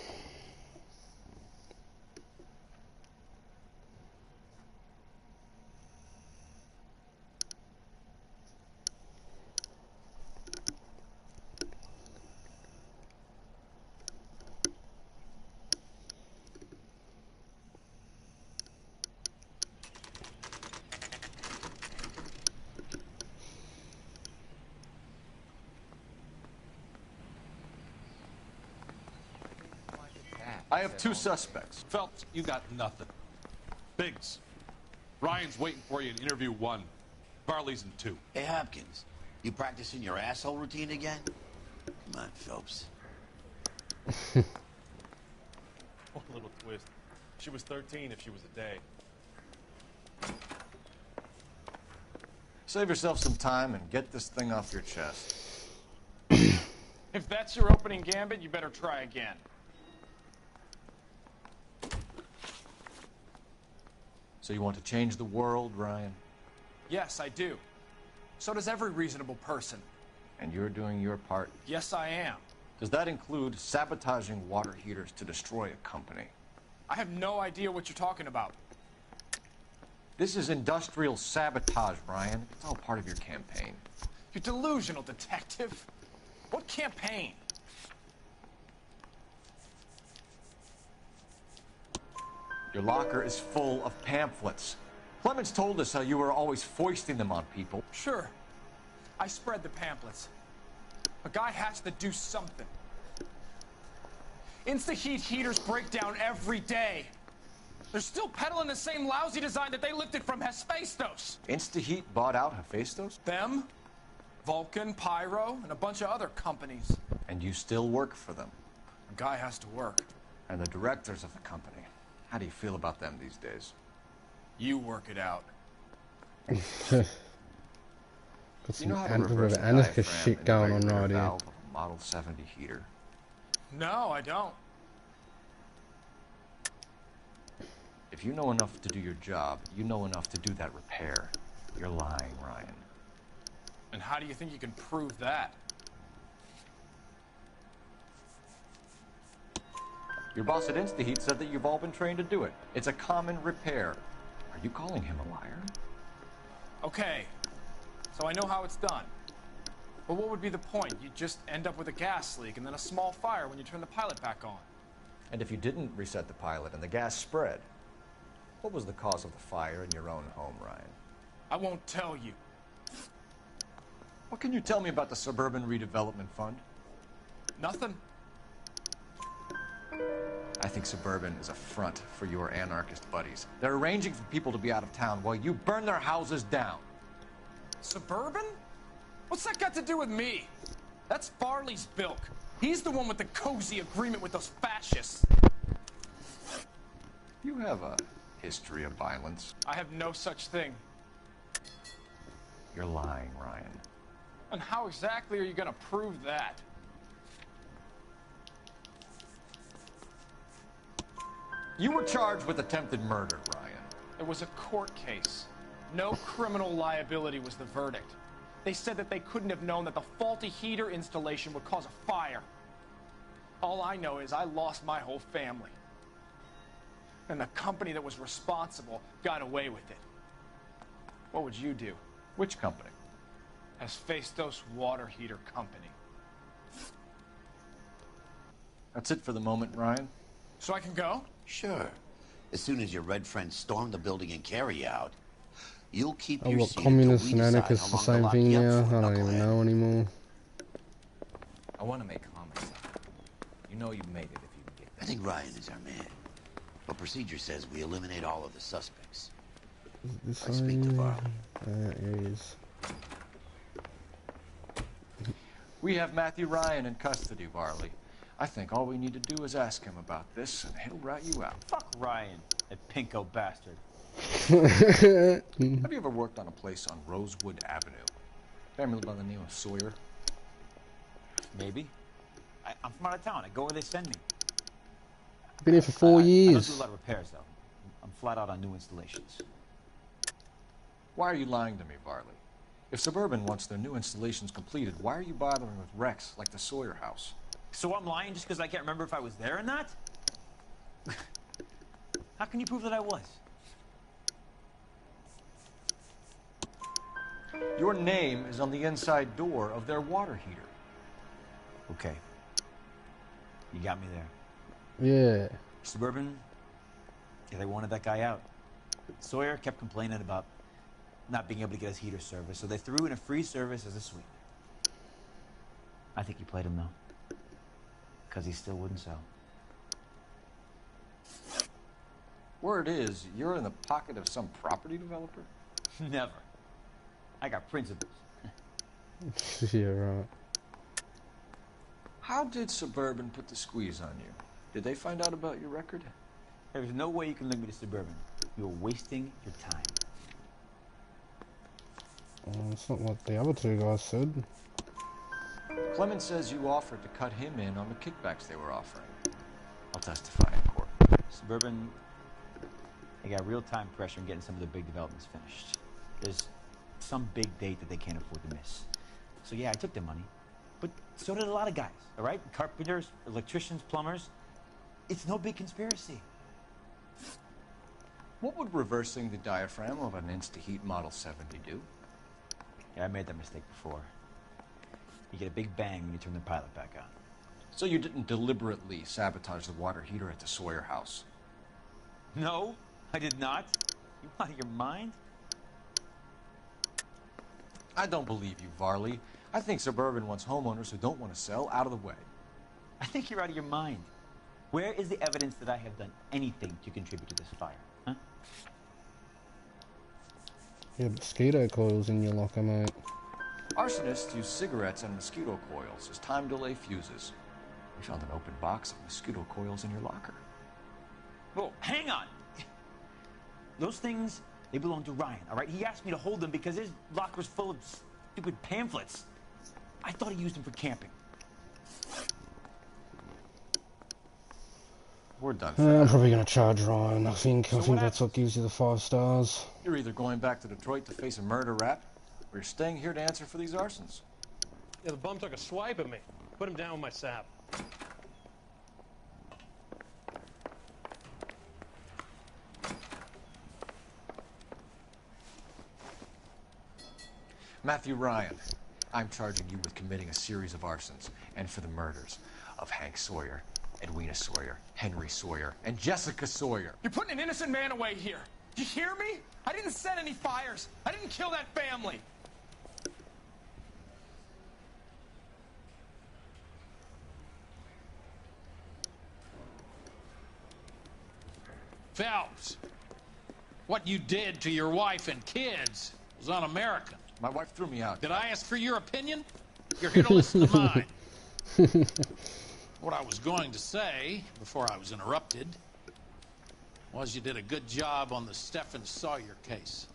I have 2 suspects. Phelps, you got nothing. Biggs, Ryan's waiting for you in interview 1. Varley's in 2. Hey, Hopkins, you practicing your asshole routine again? Come on, Phelps. One little twist. She was 13 if she was a day. Save yourself some time and get this thing off your chest. If that's your opening gambit, you better try again. So you want to change the world, Ryan? Yes, I do. So does every reasonable person. And you're doing your part? Yes, I am. Does that include sabotaging water heaters to destroy a company? I have no idea what you're talking about. This is industrial sabotage, Ryan. It's all part of your campaign. You're delusional, detective. What campaign? Your locker is full of pamphlets. Clemens told us how you were always foisting them on people. Sure. I spread the pamphlets. A guy has to do something. Insta-heat heaters break down every day. They're still peddling the same lousy design that they lifted from Hephaestus. InstaHeat bought out Hephaestus? Them, Vulcan, Pyro, and a bunch of other companies. And you still work for them? A guy has to work. And the directors of the company. How do you feel about them these days? You work it out. Got You know some how to reverse a anarchist diaphragm shit in going the on regular right here. valve of a Model 70 heater? No, I don't. If you know enough to do your job, you know enough to do that repair. You're lying, Ryan. And how do you think you can prove that? Your boss at InstaHeat said that you've all been trained to do it. It's a common repair. Are you calling him a liar? Okay, so I know how it's done. But what would be the point? You just end up with a gas leak and then a small fire when you turn the pilot back on. And if you didn't reset the pilot and the gas spread, what was the cause of the fire in your own home, Ryan? I won't tell you. What can you tell me about the Suburban Redevelopment Fund? Nothing. I think Suburban is a front for your anarchist buddies. They're arranging for people to be out of town while you burn their houses down. Suburban? What's that got to do with me? That's Farley's bilk. He's the one with the cozy agreement with those fascists. You have a history of violence. I have no such thing. You're lying, Ryan. And how exactly are you gonna prove that? You were charged with attempted murder, Ryan. It was a court case. No criminal liability was the verdict. They said that they couldn't have known that the faulty heater installation would cause a fire. All I know is I lost my whole family. And the company that was responsible got away with it. What would you do? Which company? Hephaestus Water Heater Company. That's it for the moment, Ryan. So I can go? Sure. As soon as your red friends storm the building and carry out, you'll keep Oh, your what, seat communists until we and decide anarchists how the long to same lock thing you now? up for, I don't even knucklehead. know anymore. I want to make homicide. You know you made it if you can get I think Ryan is our man. But procedure says we eliminate all of the suspects. This I speak to Varley. There he is. We have Matthew Ryan in custody, Varley. I think all we need to do is ask him about this, and he'll rat you out. Fuck Ryan, that pinko bastard. Have you ever worked on a place on Rosewood Avenue? Family by the name of Sawyer? Maybe. I'm from out of town. I go where they send me. Been here for 4 I don't years. do a lot of repairs, though. I'm flat out on new installations. Why are you lying to me, Varley? If Suburban wants their new installations completed, why are you bothering with wrecks like the Sawyer house? So I'm lying just because I can't remember if I was there or not? How can you prove that I was? Your name is on the inside door of their water heater. Okay. You got me there. Yeah. Suburban, yeah, they wanted that guy out. Sawyer kept complaining about not being able to get his heater service, so they threw in a free service as a sweetener. I think he played him, though. Because he still wouldn't sell. Word is, you're in the pocket of some property developer? Never. I got principles. Yeah, right. How did Suburban put the squeeze on you? Did they find out about your record? There's no way you can link me to Suburban. You're wasting your time. It's not what the other two guys said. Clemens says you offered to cut him in on the kickbacks they were offering. I'll testify in court. Suburban, they got real-time pressure on getting some of their big developments finished. There's some big date that they can't afford to miss. So yeah, I took their money. But so did a lot of guys, all right? Carpenters, electricians, plumbers. It's no big conspiracy. What would reversing the diaphragm of an InstaHeat Model 70 do? Yeah, I made that mistake before. You get a big bang when you turn the pilot back on. So you didn't deliberately sabotage the water heater at the Sawyer house? No, I did not. You out of your mind? I don't believe you, Varley. I think Suburban wants homeowners who don't want to sell out of the way. I think you're out of your mind. Where is the evidence that I have done anything to contribute to this fire? Huh? Yeah, mosquito coils in your locker, mate. Arsonists use cigarettes and mosquito coils as time delay fuses. We found an open box of mosquito coils in your locker. Whoa, hang on! Those things, they belong to Ryan, all right? He asked me to hold them because his locker's full of stupid pamphlets. I thought he used them for camping. We're done. I'm probably going to charge Ryan. I think that's what gives you the 5 stars. You're either going back to Detroit to face a murder rap, or you're staying here to answer for these arsons. Yeah, the bum took a swipe at me. Put him down with my sap. Matthew Ryan, I'm charging you with committing a series of arsons and for the murders of Hank Sawyer, Edwina Sawyer, Henry Sawyer, and Jessica Sawyer. You're putting an innocent man away here. You hear me? I didn't set any fires. I didn't kill that family. Phelps, what you did to your wife and kids was un-American. My wife threw me out. Did I ask for your opinion? You're here to listen to mine. What I was going to say, before I was interrupted, was you did a good job on the Stephen Sawyer case.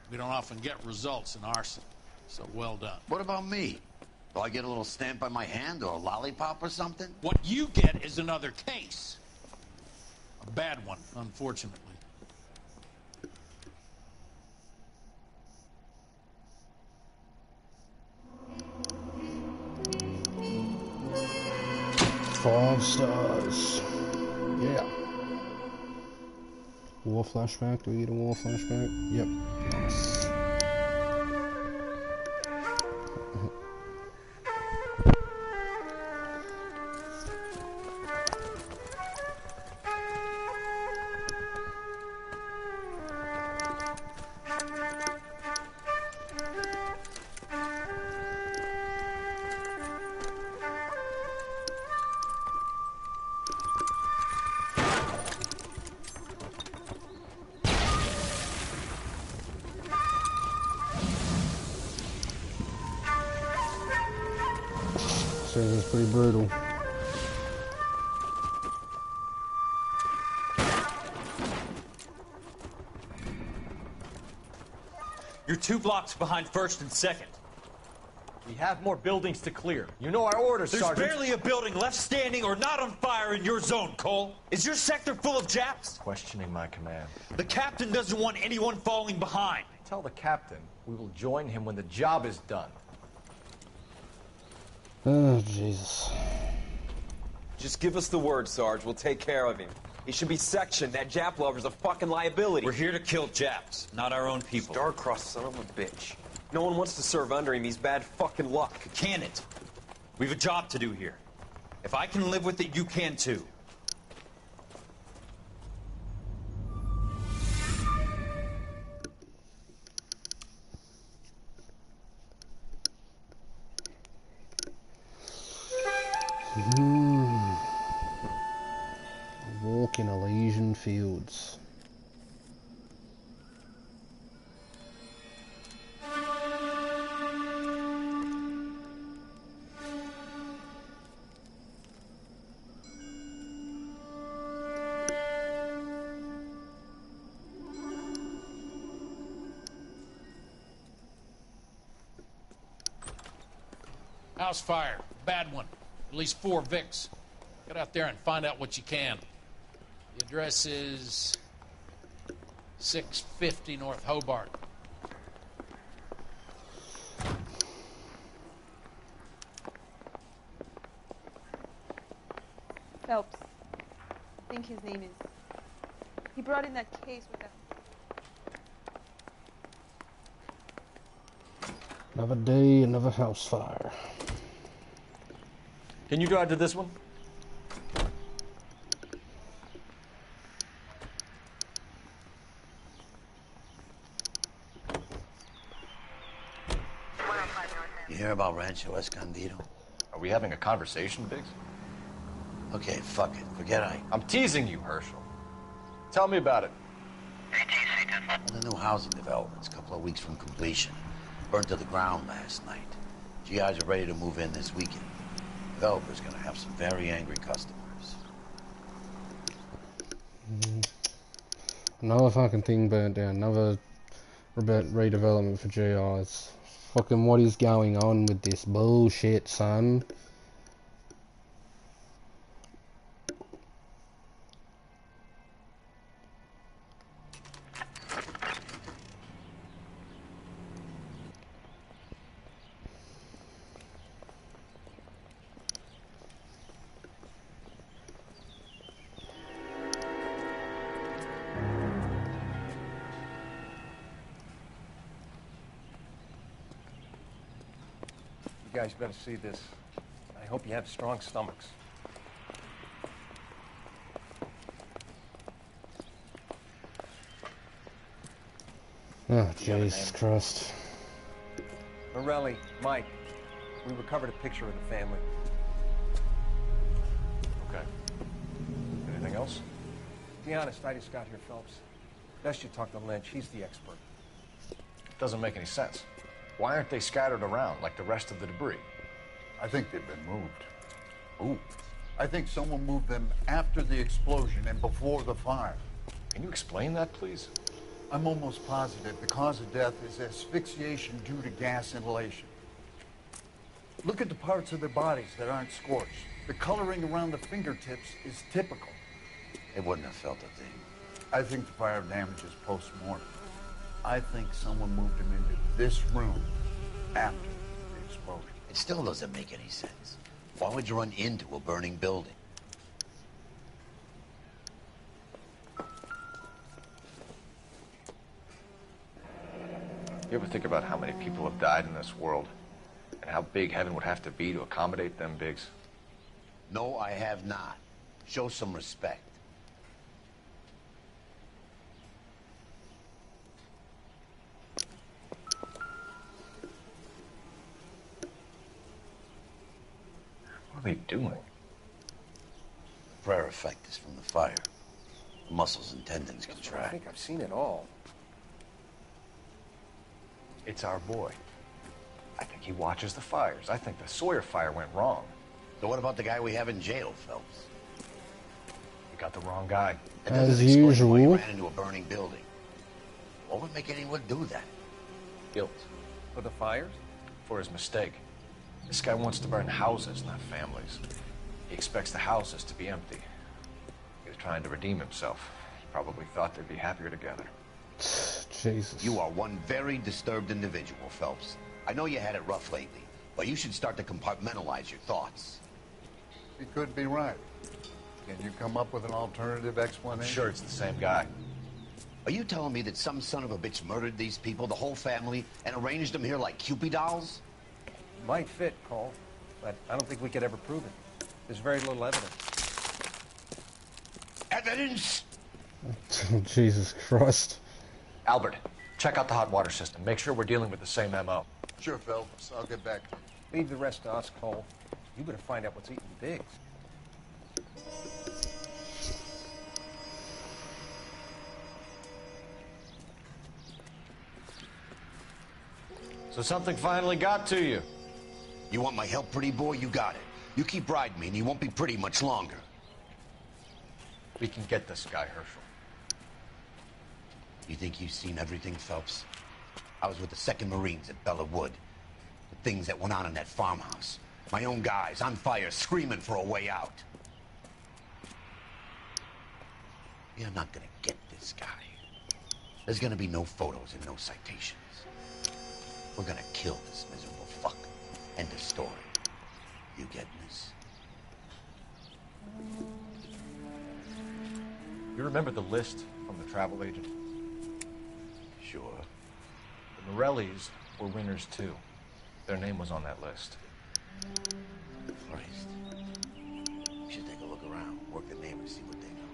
We don't often get results in arson, so well done. What about me? Do I get a little stamp on my hand or a lollipop or something? What you get is another case. A bad one, unfortunately. Five stars. Yeah. War flashback. Do we get a war flashback? Yep. Nice. It's pretty brutal. You're 2 blocks behind 1st and 2nd. We have more buildings to clear. You know our orders, There's Sergeant. barely a building left standing or not on fire in your zone, Cole. Is your sector full of Japs? Questioning my command. The captain doesn't want anyone falling behind. Tell the captain we will join him when the job is done. Oh, Jesus. Just give us the word, Sarge. We'll take care of him. He should be sectioned. That Jap lover's a fucking liability. We're here to kill Japs, not our own people. Star-crossed son of a bitch. No one wants to serve under him. He's bad fucking luck. Can it? We've a job to do here. If I can live with it, you can too. Walk in Elysian Fields. House fire. Bad one. At least 4 Vicks. Get out there and find out what you can. The address is 650 North Hobart. Phelps. I think his name is. He brought in that case with that. Another day, another house fire. Can you drive to this one? You hear about Rancho Escondido? Are we having a conversation, Biggs? Okay, fuck it. Forget I'm teasing you, Herschel. Tell me about it. The new housing development's a couple of weeks from completion. Burnt to the ground last night. GIs are ready to move in this weekend. Developer's gonna have some very angry customers. Another fucking thing burnt down. Another redevelopment for GIs. Fucking what is going on with this bullshit, son? You guys better see this. I hope you have strong stomachs. Oh, Jesus Christ. Morelli, Mike, we recovered a picture of the family. Okay. Anything else? To be honest, I just got here, Phelps. Best you talk to Lynch. He's the expert. Doesn't make any sense. Why aren't they scattered around like the rest of the debris? I think they've been moved. Ooh. I think someone moved them after the explosion and before the fire. Can you explain that, please? I'm almost positive the cause of death is asphyxiation due to gas inhalation. Look at the parts of their bodies that aren't scorched. The coloring around the fingertips is typical. They wouldn't have felt a thing. I think the fire damage is post-mortem. I think someone moved him into this room after the explosion. It still doesn't make any sense. Why would you run into a burning building? You ever think about how many people have died in this world? And how big heaven would have to be to accommodate them bigs? No, I have not. Show some respect. What are they doing? Prayer effect is from the fire. Muscles and tendons contract. I think I've seen it all. It's our boy. I think he watches the fires. I think the Sawyer fire went wrong. So what about the guy we have in jail, Phelps? We got the wrong guy. It doesn't explain why he ran into a burning building. What would make anyone do that? Guilt. For the fires? For his mistake. This guy wants to burn houses, not families. He expects the houses to be empty. He was trying to redeem himself. He probably thought they'd be happier together. Jesus. You are one very disturbed individual, Phelps. I know you had it rough lately, but you should start to compartmentalize your thoughts. He could be right. Can you come up with an alternative explanation? I'm sure it's the same guy. Are you telling me that some son of a bitch murdered these people, the whole family, and arranged them here like Cupid dolls? Might fit, Cole, but I don't think we could ever prove it. There's very little evidence. Evidence? Jesus Christ. Albert, check out the hot water system. Make sure we're dealing with the same MO. Sure, Phelps. I'll get back. Leave the rest to us, Cole. You better find out what's eating Biggs. So something finally got to you. You want my help, pretty boy? You got it. You keep riding me and you won't be pretty much longer. We can get this guy, Herschel. You think you've seen everything, Phelps? I was with the 2nd Marines at Bella Wood. The things that went on in that farmhouse. My own guys on fire, screaming for a way out. You're not gonna get this guy. There's gonna be no photos and no citations. We're gonna kill this miserable fuck. End of story. You getting this? You remember the list from the travel agent? Sure. The Morellis were winners too. Their name was on that list. Christ. We should take a look around, work the neighbors, see what they know.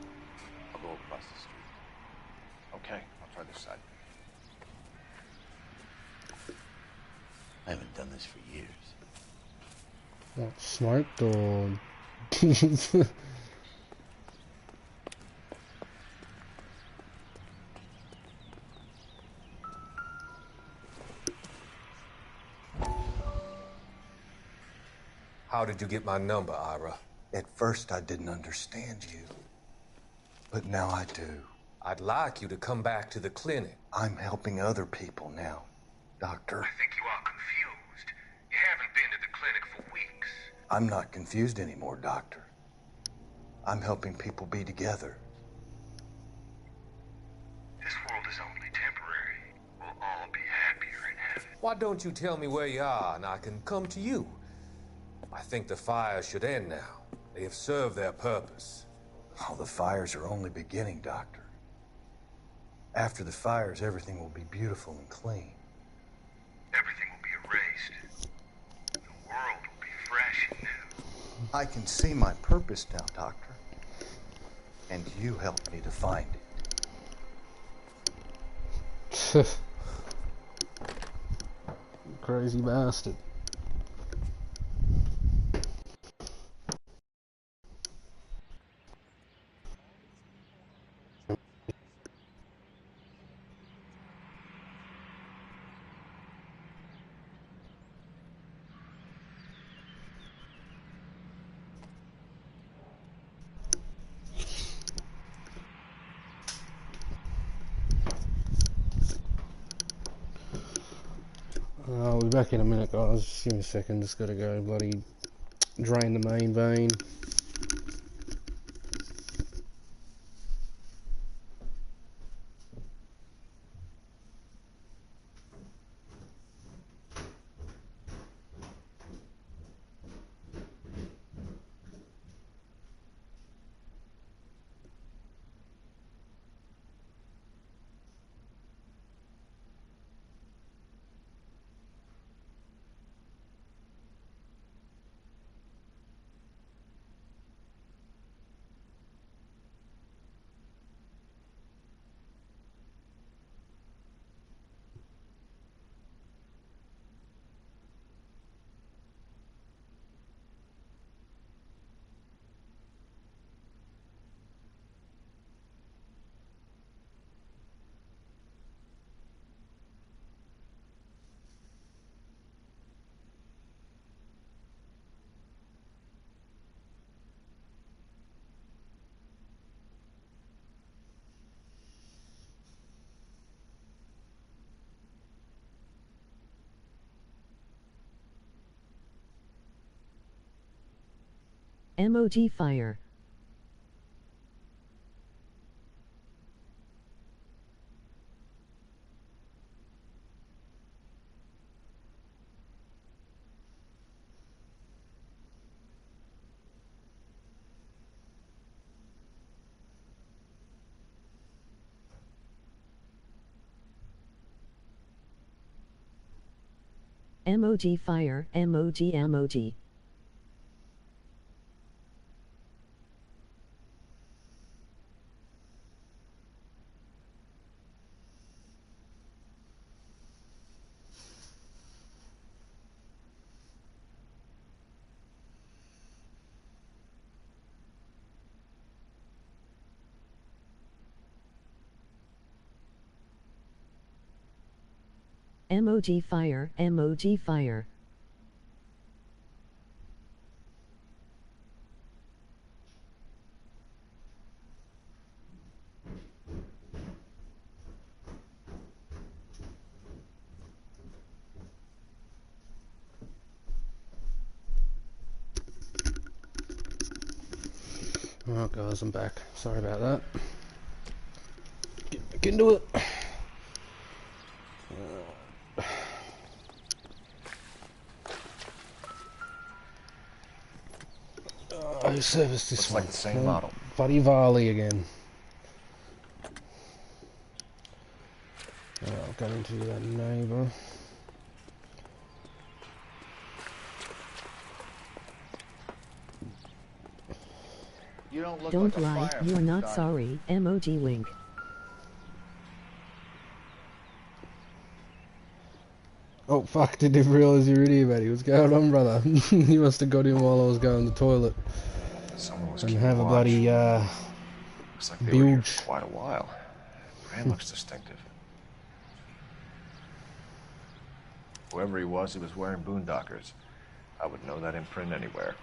I'll go across the street. Okay, I'll try this side. I haven't done this for years. What, smoked or How did you get my number, Ira? At first, I didn't understand you. But now I do. I'd like you to come back to the clinic. I'm helping other people now, Doctor. I think you are confused. You haven't been to the clinic for weeks. I'm not confused anymore, Doctor. I'm helping people be together. This world is only temporary. We'll all be happier in heaven. Why don't you tell me where you are and I can come to you? I think the fires should end now. They have served their purpose. Oh, the fires are only beginning, Doctor. After the fires, everything will be beautiful and clean. Everything will be erased. The world will be fresh and new. I can see my purpose now, Doctor. And you helped me to find it. Crazy bastard. I'll be back in a minute, guys. Just give me a second. Just gotta go bloody drain the main vein. MOG fire. MOG fire, MOG MOG. MOG fire, MOG fire. Alright guys, I'm back. Sorry about that. Get back into it. I serviced this Looks one. like the same model. Buddy Varley again. I'll go into that neighbour. You don't look Don't like a lie, fire you are not doctor. sorry. MOG wink. Oh fuck, didn't even realise you were in here, buddy. What's going on, brother? You must have got in while I was going to the toilet. Someone was and keeping have a watch. bloody Looks like they were here bilge. for quite a while. Brand looks distinctive. Whoever he was wearing boondockers. I would know that imprint anywhere.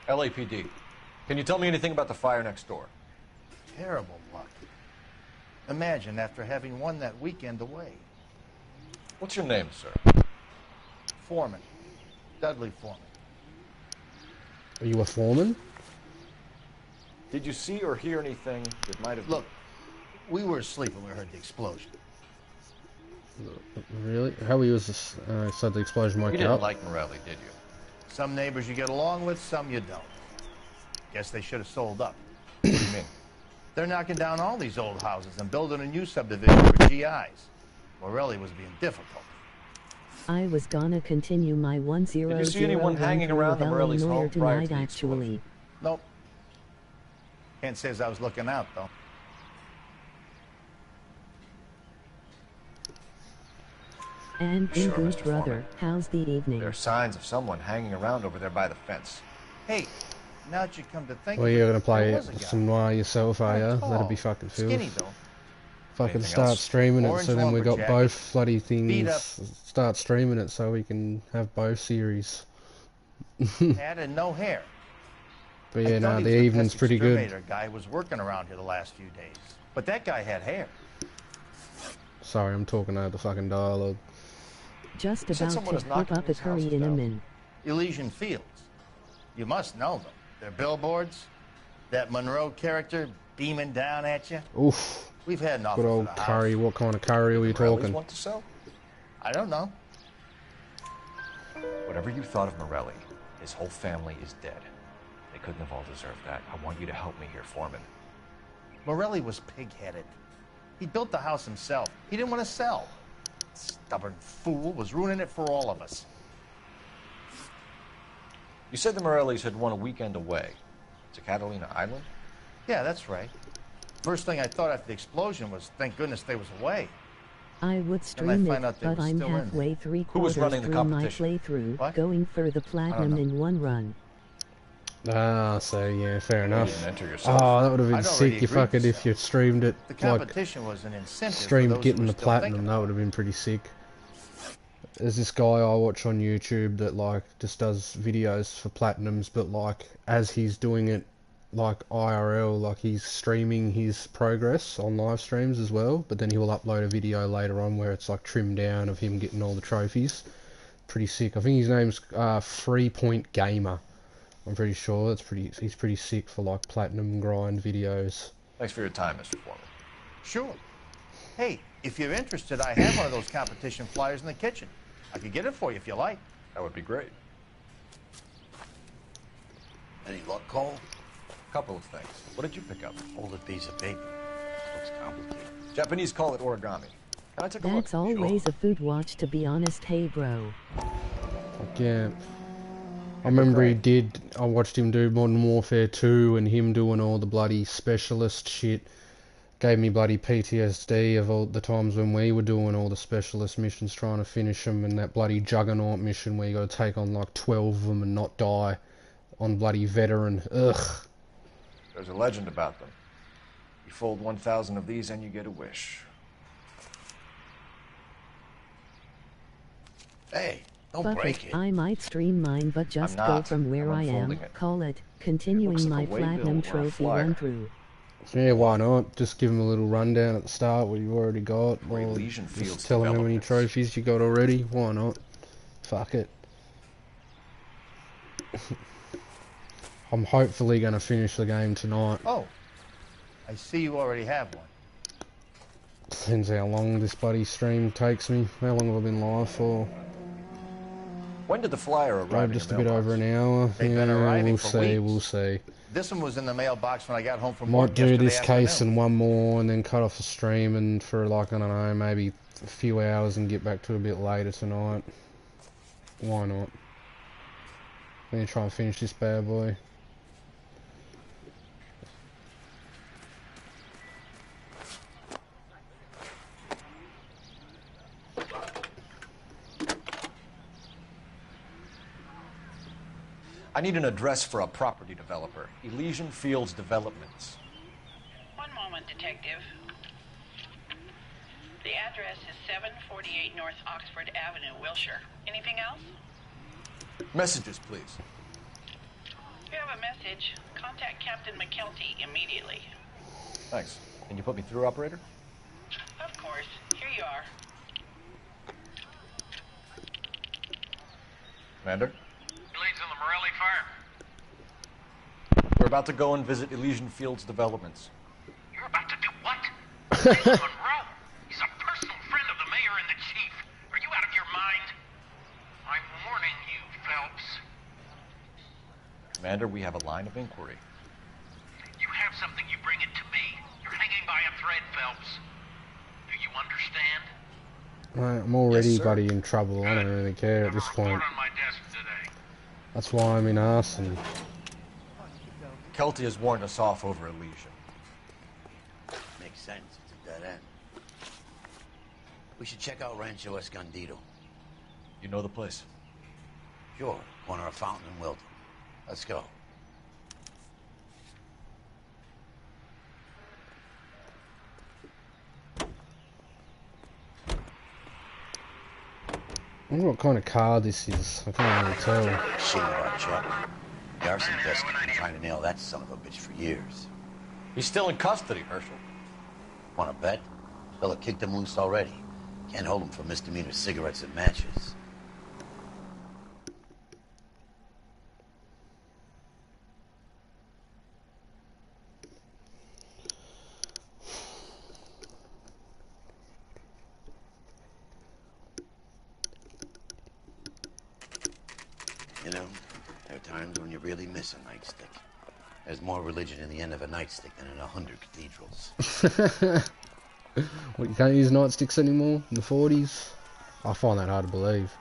LAPD, can you tell me anything about the fire next door? Terrible luck. Imagine after having won that weekend away. What's your name, sir? Foreman. Dudley Foreman. Are you a foreman? Did you see or hear anything that might have... Look, we were asleep when we heard the explosion. Really? How were you said the explosion woke You you didn't up? like Morelli, did you? Some neighbors you get along with, some you don't. Guess they should have sold up. What do you mean? They're knocking down all these old houses and building a new subdivision for GIs. Morelli was being difficult. I was gonna continue my 1-0-0 Did you see anyone hanging around the Morelli's home Noire prior to tonight, the actually. Nope. Can't say as I was looking out, though. And Sure, Ingo's Mr. brother, Foreman. how's the evening? There are signs of someone hanging around over there by the fence. Hey, now that you come to think Well, of it, you're gonna play there was a guy. some Noire yourself, are you? Tall, That'd be fucking skinny, filth. though. Fucking Anything start else? streaming it, Orange so then we got lumberjack. both bloody Beat up. things. Start streaming it so we can have both series. Had and no hair. But I yeah, thought no, he the was evening's pest pretty good. exterminator guy who was working around here the last few days. But that guy had hair. Sorry, I'm talking out the fucking dialogue. Just said about someone to was whip knocking up a these curry houses in a down. min. Elysian Fields. You must know them. Their billboards, that Monroe character beaming down at you. Oof. We've had an offer Good for old the house. curry. What kind of curry are we Morelli's talking? want to sell? I don't know. Whatever you thought of Morelli, his whole family is dead. They couldn't have all deserved that. I want you to help me here, Foreman. Morelli was pig-headed. He built the house himself. He didn't want to sell. Stubborn fool was ruining it for all of us. You said the Morellis had won a weekend away to Catalina Island? Yeah, that's right. First thing I thought after the explosion was, thank goodness they was away. I would Then I stream find it, out they but were I'm still in. halfway Who was three-quarters running the through my competition? playthrough, What? going for the platinum know. in one run. Ah, so yeah, fair You enough. didn't enter yourself. Oh, that would have been I'd already sick. You agreed to fucking if sell. you streamed it The like competition was an incentive for streamed those who getting were the still platinum. thinking That would have been pretty sick. There's this guy I watch on YouTube that like just does videos for platinums, but like as he's doing it like IRL, like he's streaming his progress on live streams as well, but then he will upload a video later on where it's like trimmed down of him getting all the trophies. Pretty sick. I think his name's 3 Point Gamer. I'm pretty sure he's pretty sick for like platinum grind videos. Thanks for your time, Mr. Foreman. Sure. Hey, if you're interested, I have one of those competition flyers in the kitchen. I could get it for you if you like. That would be great. Any luck, Cole? Couple of things. What did you pick up? Old piece of paper. Looks complicated. Japanese call it origami. Can I take a look? That's always a food watch, to be honest. Hey, bro. Yeah. I remember I watched him do Modern Warfare 2 and him doing all the bloody specialist shit. Gave me bloody PTSD of all the times when we were doing all the specialist missions trying to finish them, and that bloody Juggernaut mission where you got to take on like 12 of them and not die on bloody veteran. Ugh. There's a legend about them. You fold 1,000 of these and you get a wish. Hey, don't Fuck break it. it. I might stream mine, but just go not. from where I'm I am. unfolding it. Call it continuing like my a waybill platinum or a trophy flyer. run through. Yeah, why not? Just give him a little rundown at the start what you've already got. Or Or Elysian Fields just tell him how many developments. trophies you got already. Why not? Fuck it. I'm hopefully going to finish the game tonight. Oh, I see you already have one. Depends how long this bloody stream takes me. How long have I been live for? When did the flyer arrive? Just a bit over an hour. They've been Yeah, arriving we'll for see, weeks. we'll see. This one was in the mailbox when I got home from Might work do yesterday this case afternoon. and one more and then cut off the stream and for like, I don't know, maybe a few hours and get back to it a bit later tonight. Why not? Let me try and finish this bad boy. I need an address for a property developer. Elysian Fields Developments. One moment, Detective. The address is 748 North Oxford Avenue, Wilshire. Anything else? Messages, please. You have a message. Contact Captain McKelty immediately. Thanks. Can you put me through, operator? Of course. Here you are. Commander? Leads on the Morelli fire. We're about to go and visit Elysian Fields Developments. You're about to do what? Leland Monroe. He's a personal friend of the mayor and the chief. Are you out of your mind? I'm warning you, Phelps. Commander, we have a line of inquiry. You have something, you bring it to me. You're hanging by a thread, Phelps. Do you understand? Right, I'm already Yes, sir. bloody in trouble. I don't really care at this point. On my desk today. That's why I'm in arson. Kelty has warned us off over Elysian. Makes sense. It's a dead end. We should check out Rancho Escondido. You know the place? Sure. Corner of Fountain and Wilton. Let's go. I wonder what kind of car this is. I can't really tell. Seen our truck. The arson desk has been trying to nail that son of a bitch for years. He's still in custody, Herschel. Want to bet? Fella kicked him loose already. Can't hold him for misdemeanor cigarettes and matches. You know, there are times when you really miss a nightstick. There's more religion in the end of a nightstick than in 100 cathedrals. What, you can't use nightsticks anymore in the 40s? I find that hard to believe.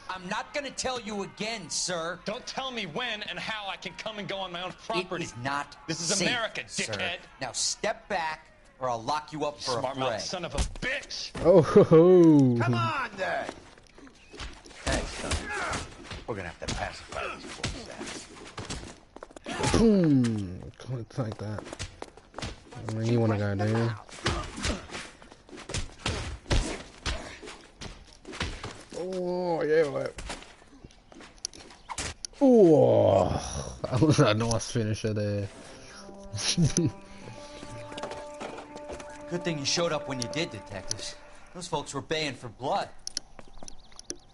I'm not gonna tell you again, sir. Don't tell me when and how I can come and go on my own property. It is not This is safe, America, sir. dickhead. Now step back, or I'll lock you up for a Smart fray. mouth son of a bitch. Oh, ho, ho. Come on, then! Thanks, son. We're gonna have to pacify these folks' ass. Boom. Can't take that. I mean, you want to go down. Oh, yeah, right. Oh, that was a nice finisher there. Good thing you showed up when you did, detectives. Those folks were baying for blood.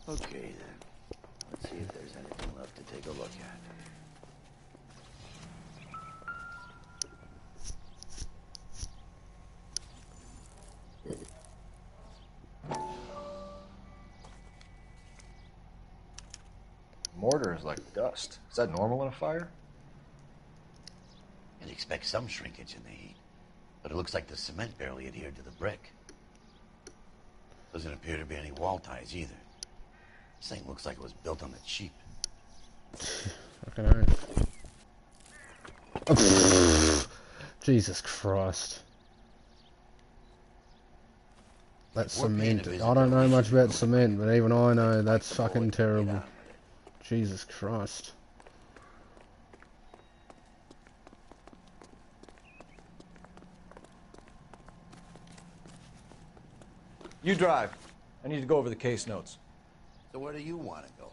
Okay, then. Let's see if there's anything left to take a look at. Mortar is like dust. Is that normal in a fire? You'd expect some shrinkage in the heat, but it looks like the cement barely adhered to the brick. Doesn't appear to be any wall ties either. This thing looks like it was built on the cheap. Fucking hell. Jesus Christ. That's cement. I don't know much about cement, but even I know that's fucking terrible. Jesus Christ. You drive. I need to go over the case notes. So where do you want to go?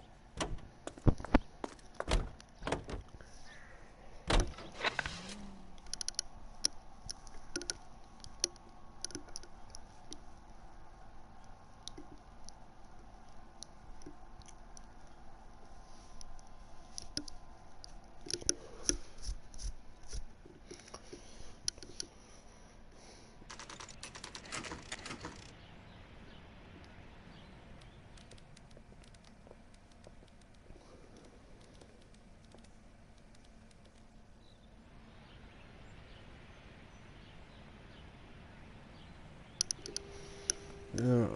Yeah.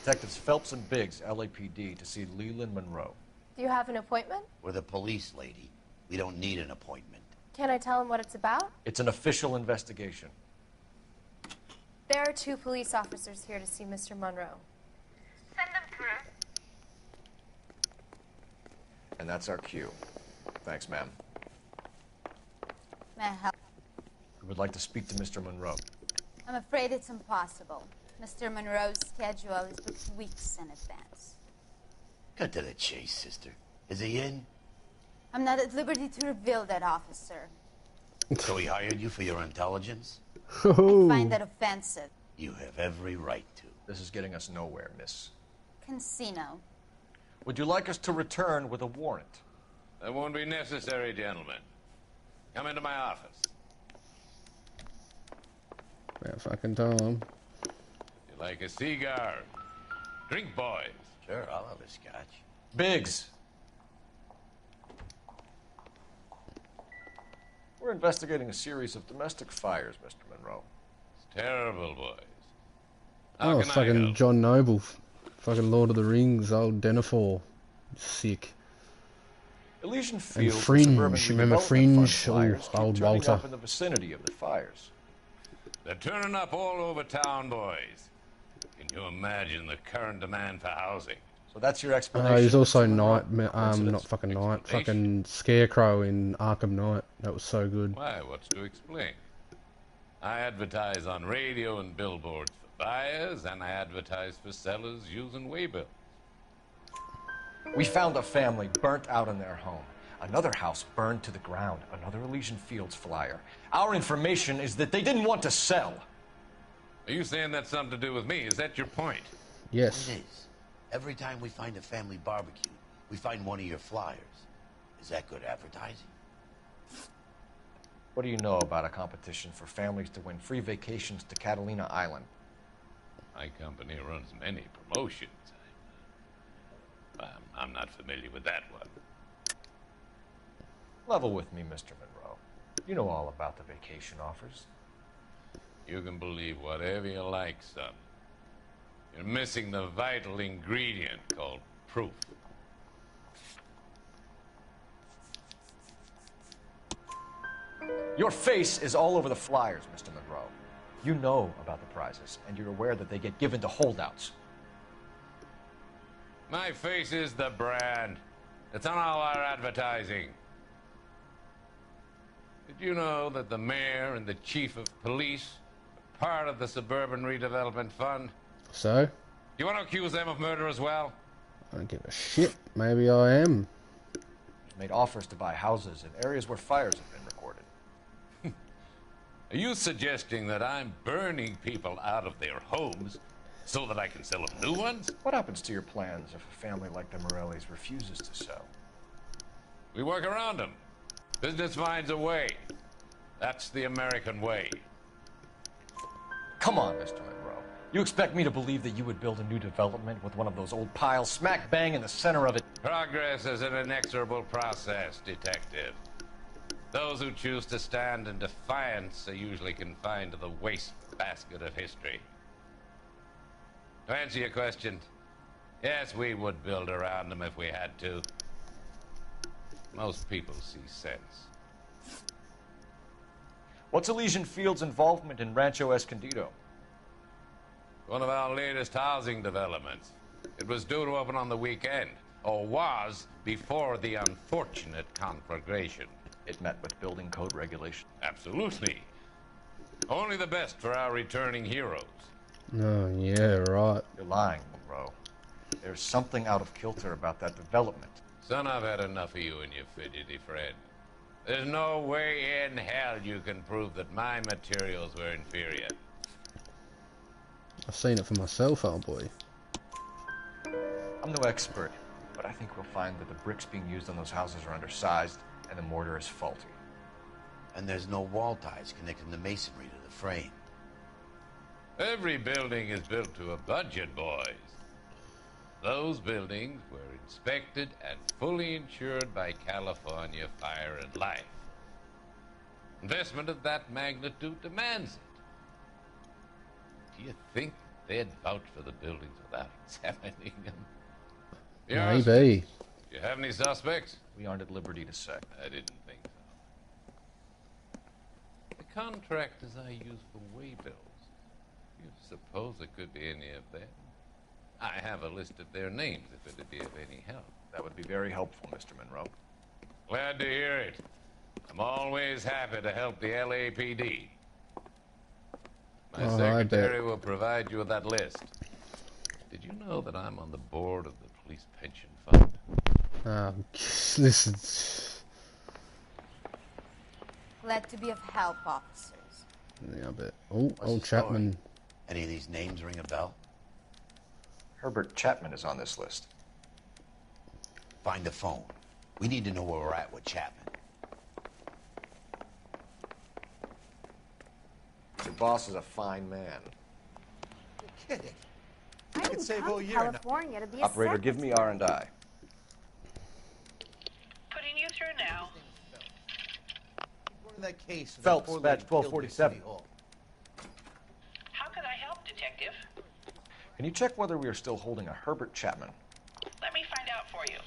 Detectives Phelps and Biggs, LAPD, to see Leland Monroe. Do you have an appointment? We're the police, lady. We don't need an appointment. Can I tell him what it's about? It's an official investigation. There are 2 police officers here to see Mr. Monroe. that's our cue. Thanks, ma'am. May I help? We would like to speak to Mr. Monroe. I'm afraid it's impossible. Mr. Monroe's schedule is booked weeks in advance. Cut to the chase, sister. Is he in? I'm not at liberty to reveal that, officer. So he hired you for your intelligence? I find that offensive. You have every right to. This is getting us nowhere, miss. Casino. Would you like us to return with a warrant? That won't be necessary, gentlemen. Come into my office. About fucking time. You like a cigar? Drink, boys. Sure, I'll have a scotch. Biggs! We're investigating a series of domestic fires, Mr. Monroe. It's terrible, boys. Oh, fucking John Noble. Fucking Lord of the Rings, old Denethor. Sick. Elysian And Fields and Fringe, suburban remember redevelopment Fringe? fund fires Oh, keep old turning Walter. up in the vicinity of the fires. They're turning up all over town, boys. Can you imagine the current demand for housing? So that's your explanation? He's also Mr. Monroe? not fucking Knight, fucking Scarecrow in Arkham Knight. That was so good. Why, what's to explain? I advertise on radio and billboards for buyers, and I advertise for sellers using waybills. We found a family burnt out in their home. Another house burned to the ground. Another Elysian Fields flyer. Our information is that they didn't want to sell. Are you saying that's something to do with me? Is that your point? Yes. It is. Every time we find a family barbecue, we find one of your flyers. Is that good advertising? What do you know about a competition for families to win free vacations to Catalina Island? My company runs many promotions. I'm not familiar with that one. Level with me, Mr. Monroe. You know all about the vacation offers. You can believe whatever you like, son. You're missing the vital ingredient called proof. Your face is all over the flyers, Mr. Monroe. You know about the prizes, and you're aware that they get given to holdouts. My face is the brand. It's on all our advertising. Did you know that the mayor and the chief of police are part of the Suburban Redevelopment Fund? So? You want to accuse them of murder as well? I don't give a shit. Maybe I am. He's made offers to buy houses in areas where fires have been recorded. Are you suggesting that I'm burning people out of their homes so that I can sell them new ones? What happens to your plans if a family like the Morellis refuses to sell? We work around them. Business finds a way. That's the American way. Come on, Mr. Monroe. You expect me to believe that you would build a new development with one of those old piles smack bang in the center of it? Progress is an inexorable process, detective. Those who choose to stand in defiance are usually confined to the waste basket of history. To answer your question, yes, we would build around them if we had to. Most people see sense. What's Elysian Fields' involvement in Rancho Escondido? One of our latest housing developments. It was due to open on the weekend, or was before the unfortunate conflagration. It met with building code regulation. Absolutely. Only the best for our returning heroes. Oh, yeah, right. You're lying, Monroe. There's something out of kilter about that development. Son, I've had enough of you and your fidgety friend. There's no way in hell you can prove that my materials were inferior. I've seen it for myself, old boy. I'm no expert, but I think we'll find that the bricks being used on those houses are undersized and the mortar is faulty. And there's no wall ties connecting the masonry to the frame. Every building is built to a budget, boys. Those buildings were inspected and fully insured by California Fire and Life. Investment of that magnitude demands it. Do you think they'd vouch for the buildings without examining them? Maybe. Do you have any suspects? We aren't at liberty to say. I didn't think so. The contractors I use for waybills, you suppose it could be any of them? I have a list of their names if it'd be of any help. That would be very helpful, Mr. Monroe. Glad to hear it. I'm always happy to help the LAPD. My secretary will provide you with that list. Did you know that I'm on the board of the police pension fund? Listen. Glad to be of help, officers. Yeah, I bet. Oh, old Chapman. Any of these names ring a bell? Herbert Chapman is on this list. Find the phone. We need to know where we're at with Chapman. Your boss is a fine man. You're kidding. I could didn't save come all to year. California to be a Operator, sex give me R&I. Putting you through now. In that case, Phelps, poor badge lady killed in 1247. City Hall. How can I help, Detective? Can you check whether we are still holding a Herbert Chapman? Let me find out for you.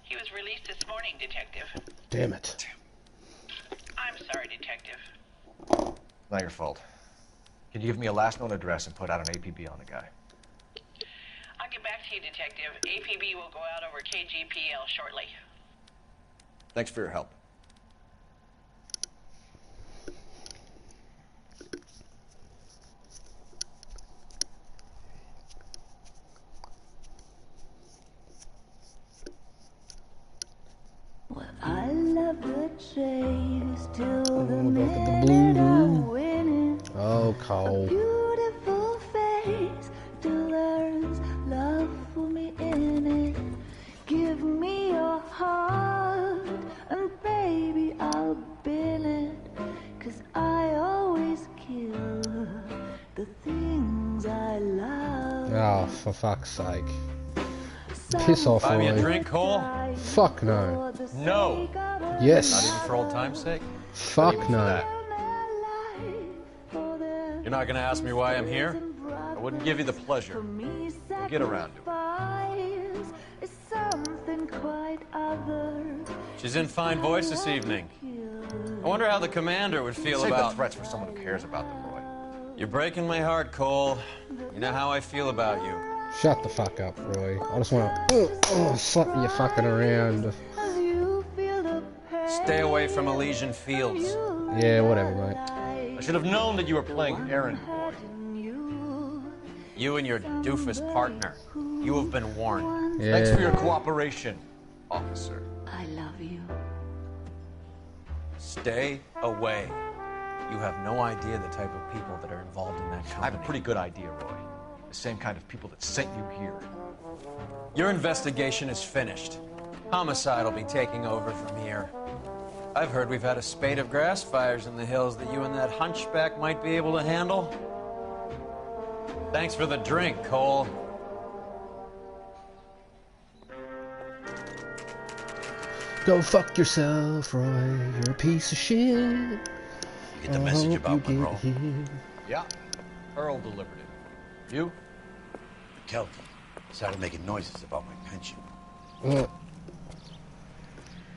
He was released this morning, Detective. Damn it. I'm sorry, Detective. Not your fault. Can you give me a last known address and put out an APB on the guy? I'll get back to you, Detective. APB will go out over KGPL shortly. Thanks for your help. I love the chase till the Back at the minute blue I'm room. winning. Oh, A Cole. beautiful face till there's love for me in it. Give me your heart and baby I'll bin it. 'Cause I always kill the things I love. Oh, for fuck's sake. Piss off, Buy me a Roy. drink, Cole? Fuck no. No. Yes. Not even for old time's sake? Fuck Even for no. that. You're not gonna ask me why I'm here? I wouldn't give you the pleasure. We'll get around to it. Is something quite other. She's in fine voice this evening. I wonder how the commander would feel Save the about... threats for someone who cares about them, Roy. You're breaking my heart, Cole. You know how I feel about you. Shut the fuck up, Roy. I just want to slap you fucking around. Stay away from Elysian Fields. Yeah, whatever, mate. I should have known that you were playing errand boy. You and your doofus partner. You have been warned. Yeah. Thanks for your cooperation, officer. I love you. Stay away. You have no idea the type of people that are involved in that company. I have a pretty good idea, Roy. The same kind of people that sent you here. Your investigation is finished. Homicide will be taking over from here. I've heard we've had a spate of grass fires in the hills that you and that hunchback might be able to handle. Thanks for the drink, Cole. Go fuck yourself, Roy. You're a piece of shit. You get the message about Monroe? Yeah. Earl delivered it. You? Kelty started making noises about my pension.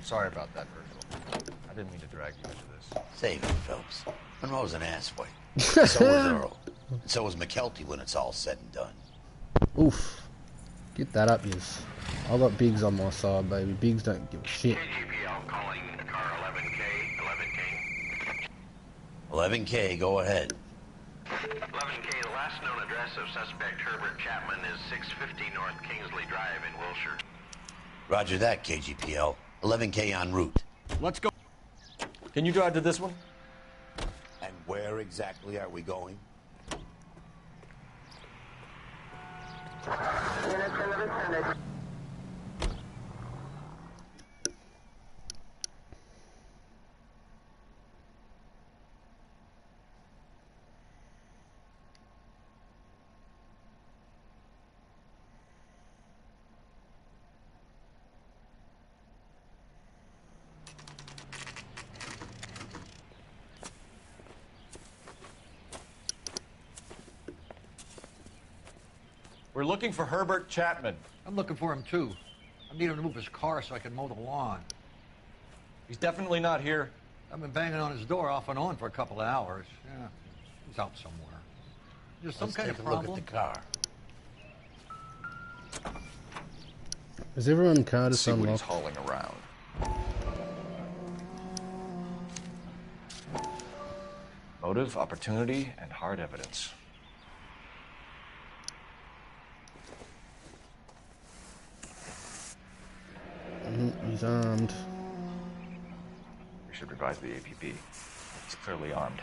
Sorry about that, Virgil. I didn't mean to drag you into this. Save it, Phelps. Monroe's an asswipe. So was Earl. And so was McKelty when it's all said and done. Oof. Get that up, yes. I got Biggs on my side, baby. Biggs don't give a shit. KGPL calling car 11K, 11K. 11K, go ahead. 11K, the last known address of suspect Herbert Chapman is 650 North Kingsley Drive in Wilshire. Roger that, KGPL. 11K en route. Let's go. Can you drive to this one? And where exactly are we going? We're looking for Herbert Chapman. I'm looking for him, too. I need him to move his car so I can mow the lawn. He's definitely not here. I've been banging on his door off and on for a couple of hours. Yeah, he's out somewhere. There's some Let's kind take of a look problem. at the car. Is everyone car Let's just see what he's unlocked? hauling around. Motive, opportunity, and hard evidence. He's armed. We should revise the APB. He's clearly armed.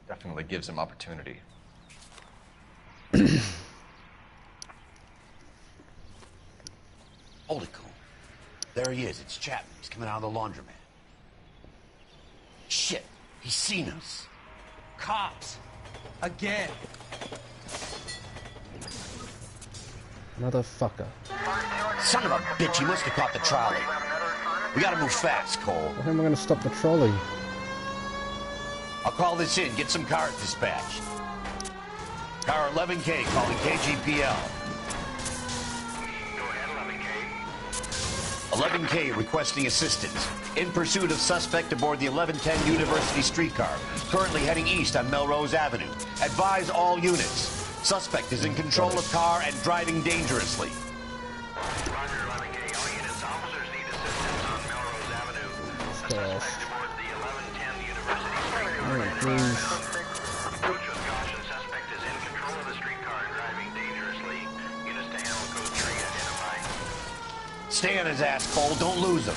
Definitely gives him opportunity. Hold it, Cole. There he is. It's Chapman. He's coming out of the laundromat. Shit. He's seen us. Cops. Again. Motherfucker. Son of a bitch. He must have caught the trolley. We gotta move fast, Cole. How am I going to stop the trolley? I'll call this in. Get some cars dispatched. Car 11K calling KGPL. 11K requesting assistance. In pursuit of suspect aboard the 1110 University streetcar. Currently heading east on Melrose Avenue. Advise all units. Suspect is in control of car and driving dangerously. Stay on his ass, Cole. Don't lose him.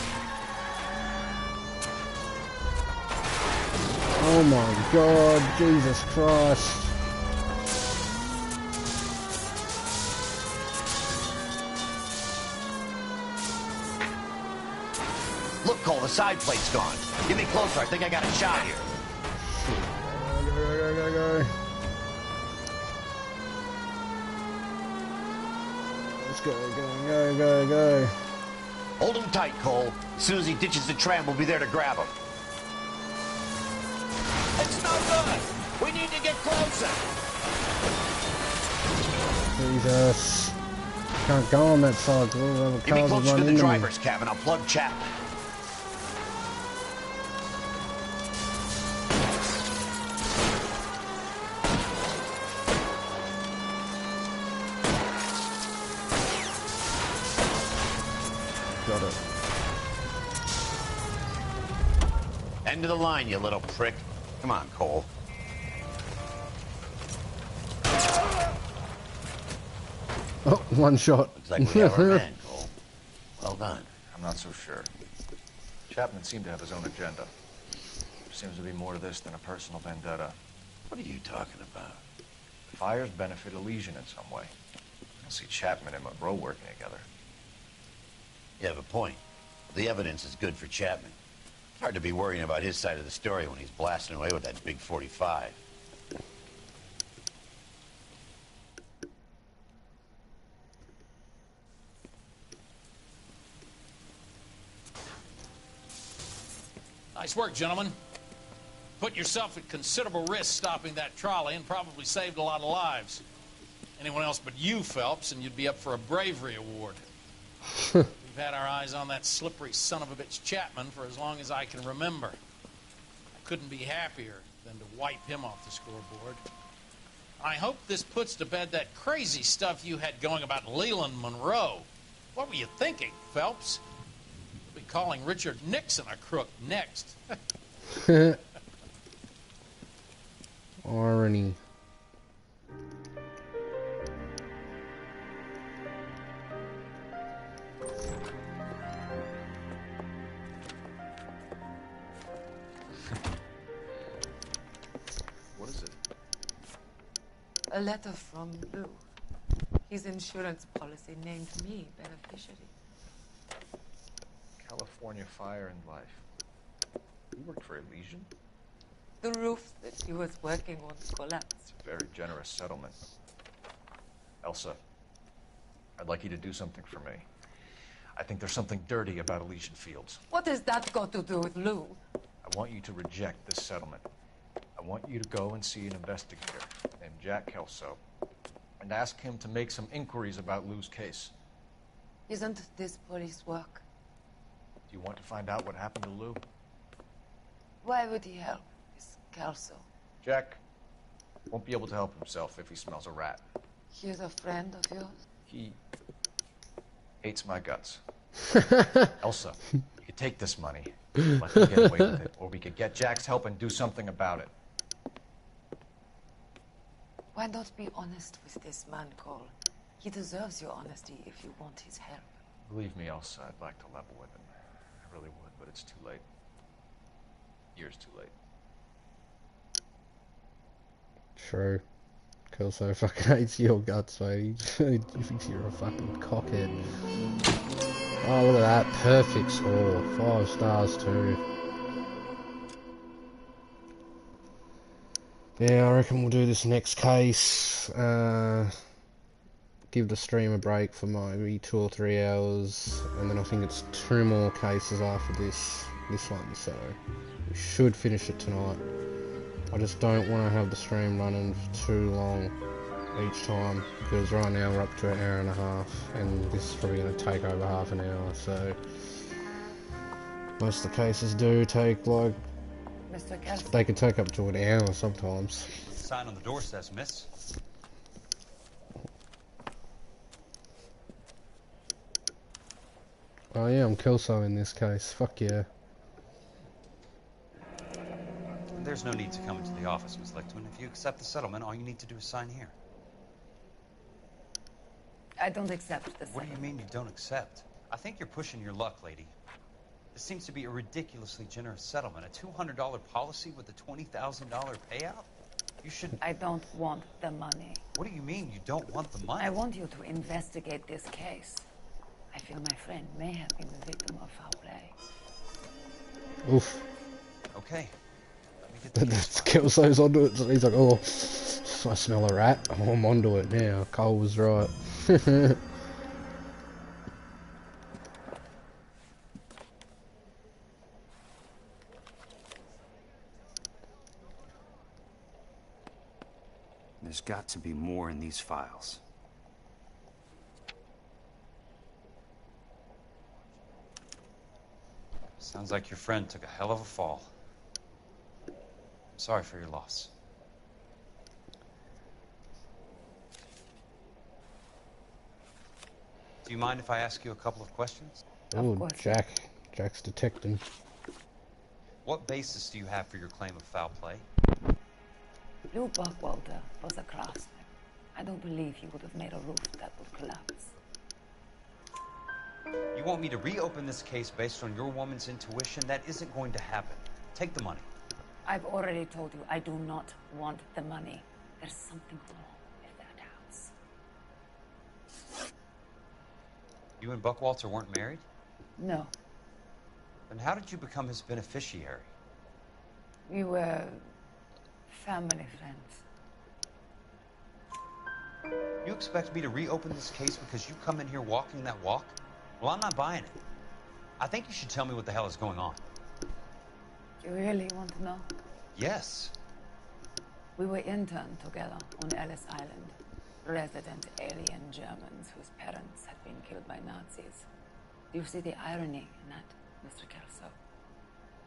Oh my god, Jesus Christ. Look, Cole, the side plate's gone. Get me closer. I think I got a shot here. Go. Let's go. Hold him tight, Cole. As soon as he ditches the tram, we'll be there to grab him. It's no good. We need to get closer. Jesus. Can't go on that side. The Get me cars will closer run to the into me. driver's cabin. I'll plug Chapman. Got it. End of the line, you little prick. Come on, Cole. Oh, one shot. Looks like we have our man, Cole. Well done. I'm not so sure. Chapman seemed to have his own agenda. There seems to be more to this than a personal vendetta. What are you talking about? The fires benefit Elysian in some way. I don't see Chapman and Monroe working together. You have a point. The evidence is good for Chapman. It's hard to be worrying about his side of the story when he's blasting away with that big 45. Nice work, gentlemen. Put yourself at considerable risk stopping that trolley and probably saved a lot of lives. Anyone else but you, Phelps, and you'd be up for a bravery award. We've had our eyes on that slippery son of a bitch Chapman for as long as I can remember. I couldn't be happier than to wipe him off the scoreboard. I hope this puts to bed that crazy stuff you had going about Leland Monroe. What were you thinking, Phelps? We'll be calling Richard Nixon a crook next. Irony. What is it? A letter from Lou. His insurance policy named me beneficiary. California Fire and Life. You worked for Elysian? The roof that he was working on collapsed. It's a very generous settlement. Elsa, I'd like you to do something for me. I think there's something dirty about Elysian Fields. What has that got to do with Lou? I want you to reject this settlement. I want you to go and see an investigator named Jack Kelso and ask him to make some inquiries about Lou's case. Isn't this police work? Do you want to find out what happened to Lou? Why would he help? Miss Kelso. Jack won't be able to help himself if he smells a rat. He's a friend of yours? He hates my guts. Elsa, you could take this money, let him get away with it, or we could get Jack's help and do something about it. Why not be honest with this man, Cole? He deserves your honesty if you want his help. Believe me, Elsa, I'd like to level with him. I really would, but it's too late. Years too late. True. Kelso fucking hates your guts, mate. He thinks you're a fucking cockhead. Oh, look at that. Perfect score. 5 stars too. Yeah, I reckon we'll do this next case. Give the stream a break for maybe 2 or 3 hours, and then I think it's 2 more cases after this one, so we should finish it tonight. I just don't want to have the stream running for too long each time, because right now we're up to an hour and a half, and this is probably going to take over half an hour, so most of the cases do take like, Mr. Kelso. they can take up to an hour sometimes. Sign on the door says, miss. Oh yeah, I'm Kelso in this case. Fuck yeah. There's no need to come into the office, Miss Lichtman. If you accept the settlement, all you need to do is sign here. I don't accept this. What do you mean you don't accept? I think you're pushing your luck, lady. This seems to be a ridiculously generous settlement. A $200 policy with a $20,000 payout? You should... I don't want the money. What do you mean you don't want the money? I want you to investigate this case. I feel my friend may have been the victim of foul play. Oof. Okay. Kelso's onto it, so he's like, oh, I smell a rat. Oh, I'm onto it now. Cole was right. There's got to be more in these files. Sounds like your friend took a hell of a fall. I'm sorry for your loss. Do you mind if I ask you a couple of questions? Oh, Jack's detecting. What basis do you have for your claim of foul play? Lou Buckwalter was a craftsman. I don't believe he would have made a roof that would collapse. You want me to reopen this case based on your woman's intuition? That isn't going to happen. Take the money. I've already told you I do not want the money. There's something wrong with that house. You and Buckwalter weren't married? No. Then how did you become his beneficiary? We were family friends. You expect me to reopen this case because you come in here walking that walk? Well, I'm not buying it. I think you should tell me what the hell is going on. You really want to know? Yes. We were interned together on Ellis Island. Resident alien Germans whose parents had been killed by Nazis. Do you see the irony in that, Mr. Kelso?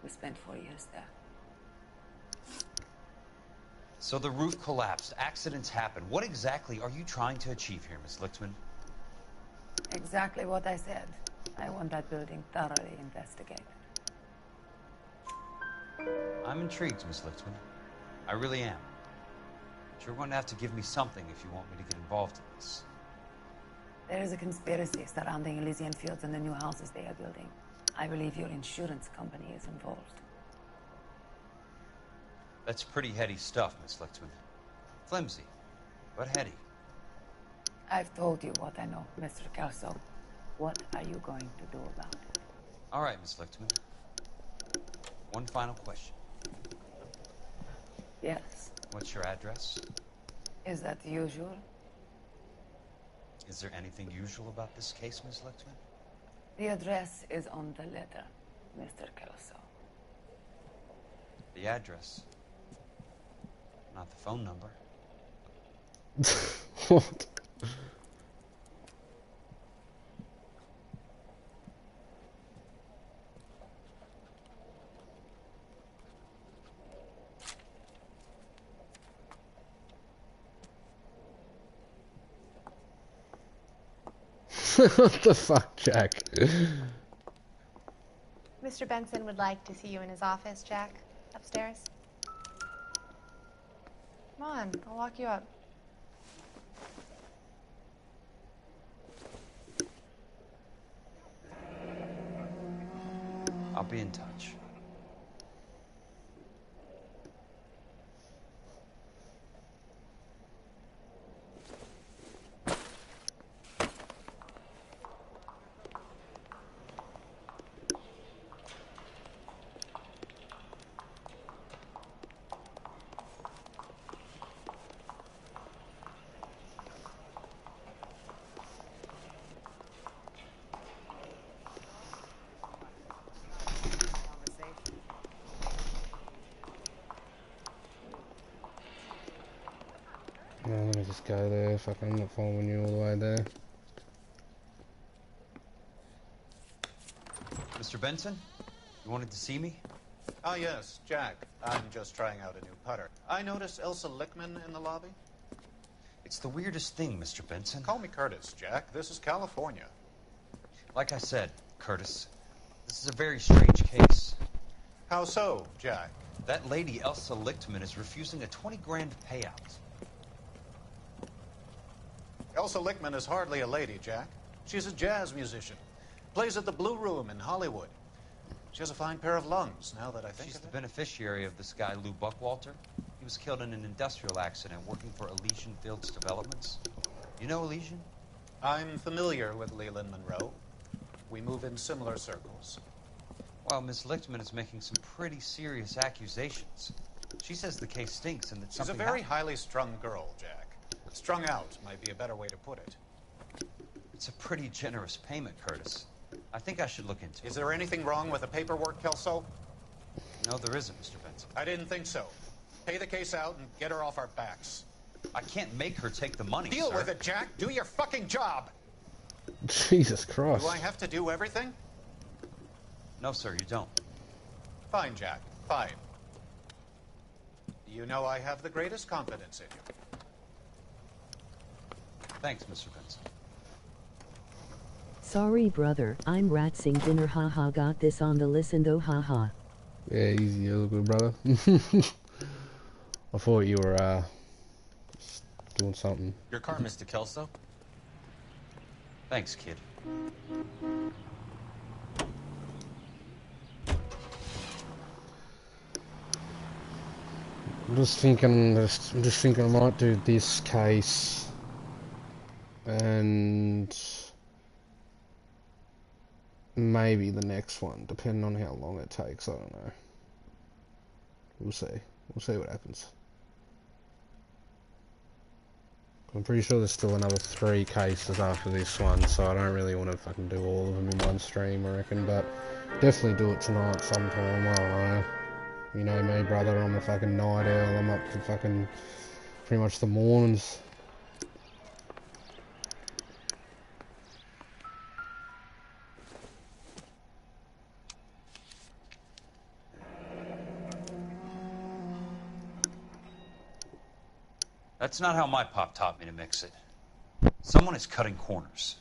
We spent 4 years there. So the roof collapsed. Accidents happen. What exactly are you trying to achieve here, Miss Lichtman? Exactly what I said. I want that building thoroughly investigated. I'm intrigued, Miss Lichtman. I really am. But you're going to have to give me something if you want me to get involved in this. There is a conspiracy surrounding Elysian Fields and the new houses they are building. I believe your insurance company is involved. That's pretty heady stuff, Miss Lichtman. Flimsy, but heady. I've told you what I know, Mr. Kelso. What are you going to do about it? All right, Miss Lichtman. One final question. Yes. What's your address? Is that usual? Is there anything usual about this case, Miss Lichtman? The address is on the letter, Mr. Kelso. The address. Not the phone number. What? What the fuck, Jack? Mr. Benson would like to see you in his office, Jack. Upstairs. Come on, I'll walk you up. I'll be in touch. No, let me just go there. Fuck, I'm not following you all the way there. Mr. Benson? You wanted to see me? Ah, yes, Jack. I'm just trying out a new putter. I noticed Elsa Lickman in the lobby. It's the weirdest thing, Mr. Benson. Call me Curtis, Jack. This is California. Like I said, Curtis, this is a very strange case. How so, Jack? That lady, Elsa Lichtman, is refusing a 20 grand payout. Elsa Lickman is hardly a lady, Jack. She's a jazz musician. Plays at the Blue Room in Hollywood. She has a fine pair of lungs, now that I think She's of the it. beneficiary of this guy, Lou Buckwalter. He was killed in an industrial accident working for Elysian Fields Developments. You know Elysian? I'm familiar with Leland Monroe. We move in similar circles. Well, Miss Lichtman is making some pretty serious accusations. She says the case stinks and that She's a something very happened. highly strung girl, Jack. Strung out might be a better way to put it. It's a pretty generous payment, Curtis. I think I should look into it. Is there anything wrong with the paperwork, Kelso? No, there isn't, Mr. Benson. I didn't think so. Pay the case out and get her off our backs. I can't make her take the money, Deal sir. with it, Jack. Do your fucking job. Jesus Christ. Do I have to do everything? No, sir, you don't. Fine, Jack. Fine. You know I have the greatest confidence in you. Thanks, Mr. Benson. Sorry, brother. I'm ratsing dinner. Haha. Got this on the listen though. Haha. Yeah, easy. You're good, brother. I thought you were just doing something. Your car, Mr. Kelso. Thanks, kid. I'm just thinking I might do this case and maybe the next one, depending on how long it takes. I don't know. We'll see. We'll see what happens. I'm pretty sure there's still another 3 cases after this one, so I don't really want to fucking do all of them in one stream, I reckon, but definitely do it tonight sometime. I don't know. You know me, brother, I'm a fucking night owl. I'm up to fucking pretty much the mornings. That's not how my pop taught me to mix it. Someone is cutting corners.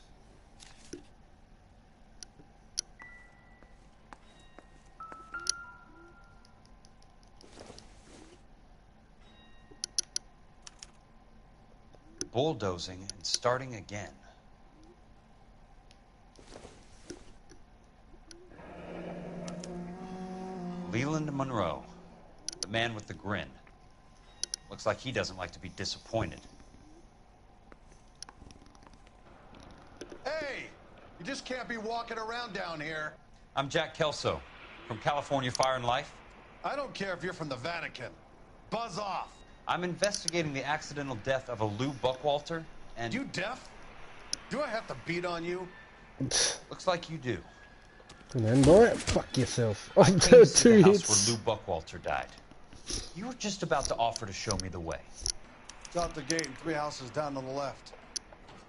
Bulldozing and starting again. Leland Monroe, the man with the grin. Looks like he doesn't like to be disappointed. Hey! You just can't be walking around down here. I'm Jack Kelso, from California Fire and Life. I don't care if you're from the Vatican. Buzz off. I'm investigating the accidental death of a Lou Buckwalter, and... You deaf? Do I have to beat on you? Looks like you do. And then, boy, fuck yourself. I came to see 2 the hits. house where Lou Buckwalter died. You were just about to offer to show me the way. It's out the gate and 3 houses down on the left.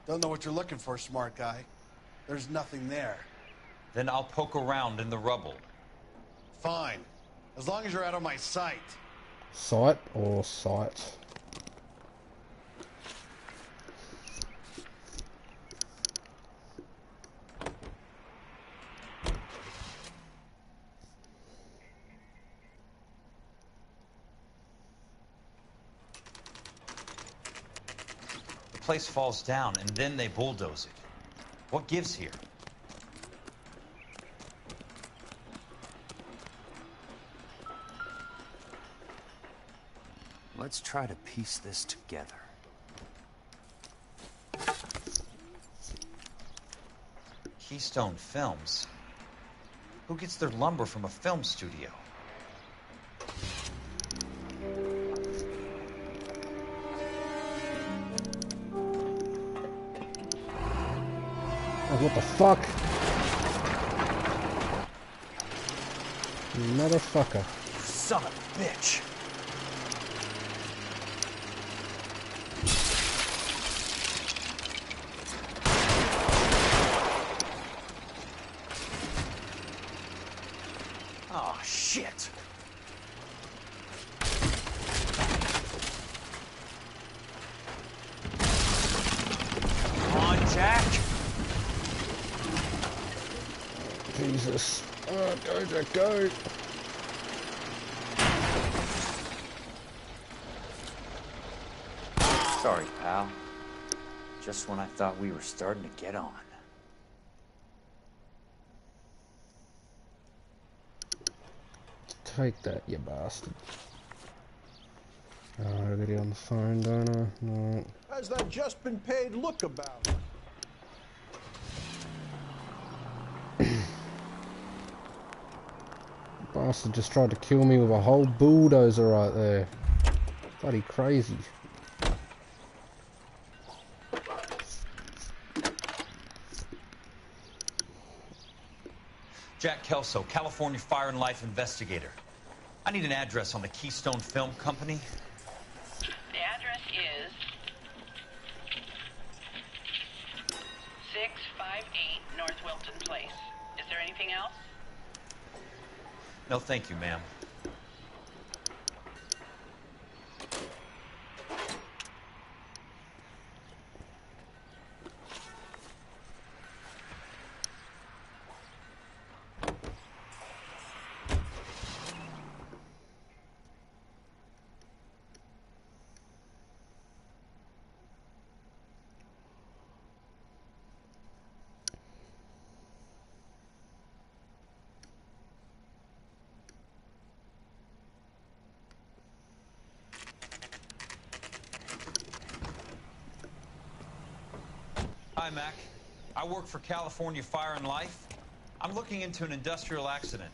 Don't know what you're looking for, smart guy. There's nothing there. Then I'll poke around in the rubble. Fine. As long as you're out of my sight. Sight or sight? place falls down and then they bulldoze it. What gives here? Let's try to piece this together. Keystone Films? Who gets their lumber from a film studio? Oh, what the fuck? Motherfucker. Son of a bitch. Oh, shit. Come on, Jack. Jesus. Oh, go, Jack, go. Sorry, pal. Just when I thought we were starting to get on. Take that, you bastard. Oh, I gotta get on the phone, don't I? No. Has that just been paid look about? Bastard just tried to kill me with a whole bulldozer right there. Bloody crazy. Jack Kelso, California Fire and Life investigator. I need an address on the Keystone Film Company. The address is 658 North Wilton Place. Is there anything else? No, thank you, ma'am. Hi, Mac. I work for California Fire and Life. I'm looking into an industrial accident.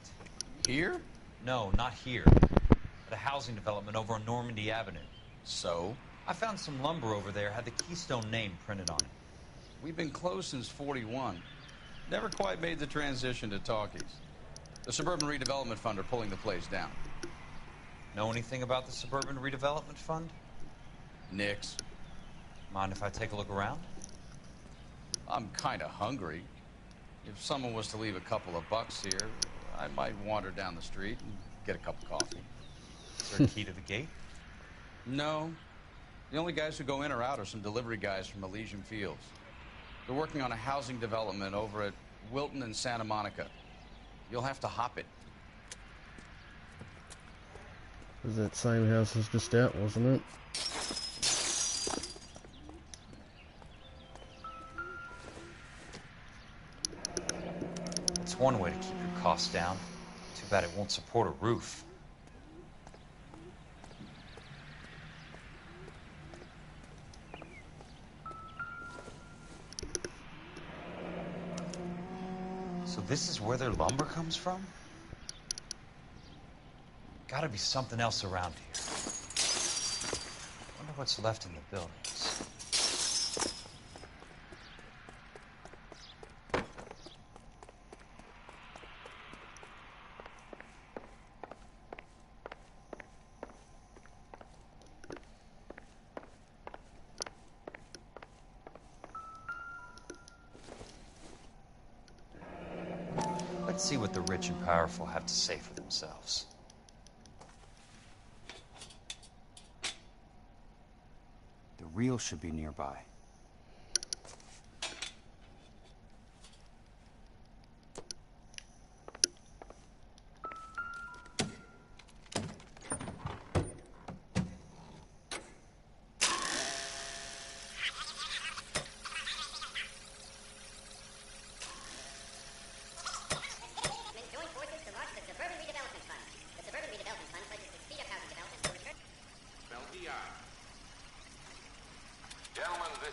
Here? No, not here. At a housing development over on Normandy Avenue. So? I found some lumber over there, had the Keystone name printed on it. We've been closed since '41. Never quite made the transition to talkies. The Suburban Redevelopment Fund are pulling the place down. Know anything about the Suburban Redevelopment Fund? Nix. Mind if I take a look around? I'm kind of hungry. If someone was to leave a couple of bucks here, I might wander down the street and get a cup of coffee. Is there a key to the gate? No. The only guys who go in or out are some delivery guys from Elysian Fields. They're working on a housing development over at Wilton and Santa Monica. You'll have to hop it. It was that same house as just out, wasn't it? It's one way to keep your costs down. Too bad it won't support a roof. So this is where their lumber comes from? Gotta be something else around here. Wonder what's left in the buildings. Let's see what the rich and powerful have to say for themselves. The reel should be nearby.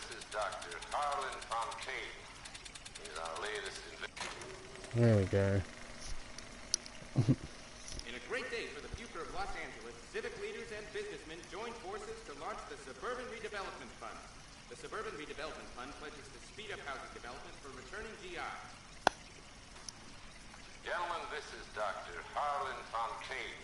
this is Dr. Harlan Fontaine. He's our latest investigation. There we go. In a great day for the future of Los Angeles, civic leaders and businessmen joined forces to launch the Suburban Redevelopment Fund. The Suburban Redevelopment Fund pledges to speed up housing development for returning GIs. Gentlemen, this is Dr. Harlan Fontaine.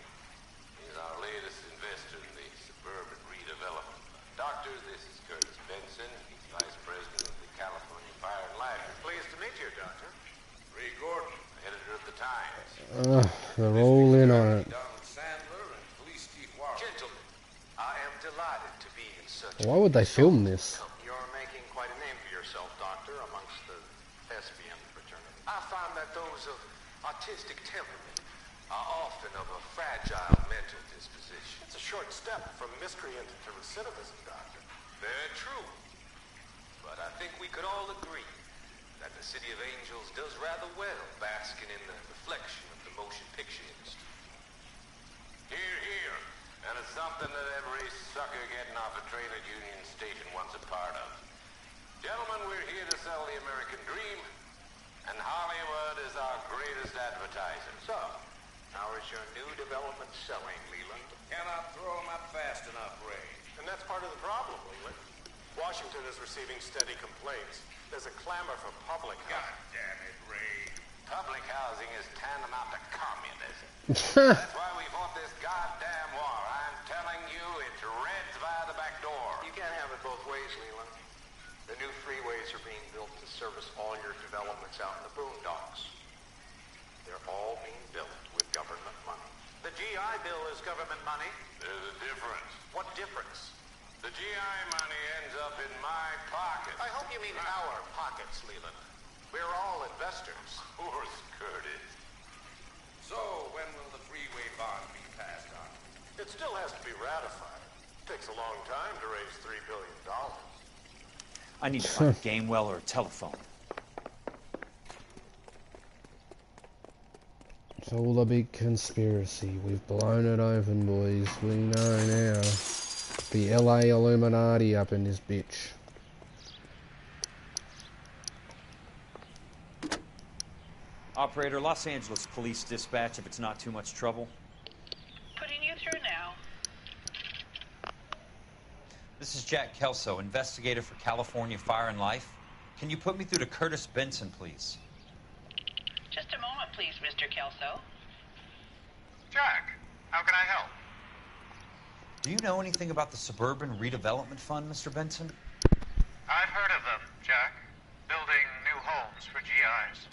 He's our latest investor in the Suburban Redevelopment Fund. Doctor, this is Curtis Benson. He's Vice President of the California Fire and Life. Pleased to meet you, Doctor. Ray Gordon, editor of the Times. They're all in on it. Donald Sandler and Police Chief Warren. Gentlemen, I am delighted to be in such Why would they film this? You're making quite a name for yourself, Doctor, amongst the thespian fraternity. I find that those of artistic temperament are often of a fragile mental disposition. It's a short step from miscreant to recidivism, Doctor. Very true. But I think we could all agree that the City of Angels does rather well basking in the reflection of the motion picture industry. Hear, hear. And it's something that every sucker getting off a train at Union Station wants a part of. Gentlemen, we're here to sell the American dream, and Hollywood is our greatest advertiser. So, how is your new development selling, Leland? Cannot throw them up fast enough, Ray. And that's part of the problem, Leland. Washington is receiving steady complaints. There's a clamor for public God housing. damn it, Ray. Public housing is tantamount to communism. That's why we fought this goddamn war. I'm telling you, it's Reds via the back door. You can't have it both ways, Leland. The new freeways are being built to service all your developments out in the boondocks. They're all being built with government money. The GI Bill is government money. There's a difference. What difference? The GI money ends up in my pocket. I hope you mean our pockets, Leland. We're all investors. Of course, Curtis. So, when will the freeway bond be passed on? It still has to be ratified. It takes a long time to raise $3 billion. I need to find a game well or a telephone. It's all a big conspiracy. We've blown it open, boys. We know now. The LA Illuminati up in this bitch. Operator, Los Angeles Police Dispatch, if it's not too much trouble. Putting you through now. This is Jack Kelso, investigator for California Fire and Life. Can you put me through to Curtis Benson, please? Just a moment, please, Mr. Kelso. Jack, how can I help? Do you know anything about the Suburban Redevelopment Fund, Mr. Benson? I've heard of them, Jack. Building new homes for GIs.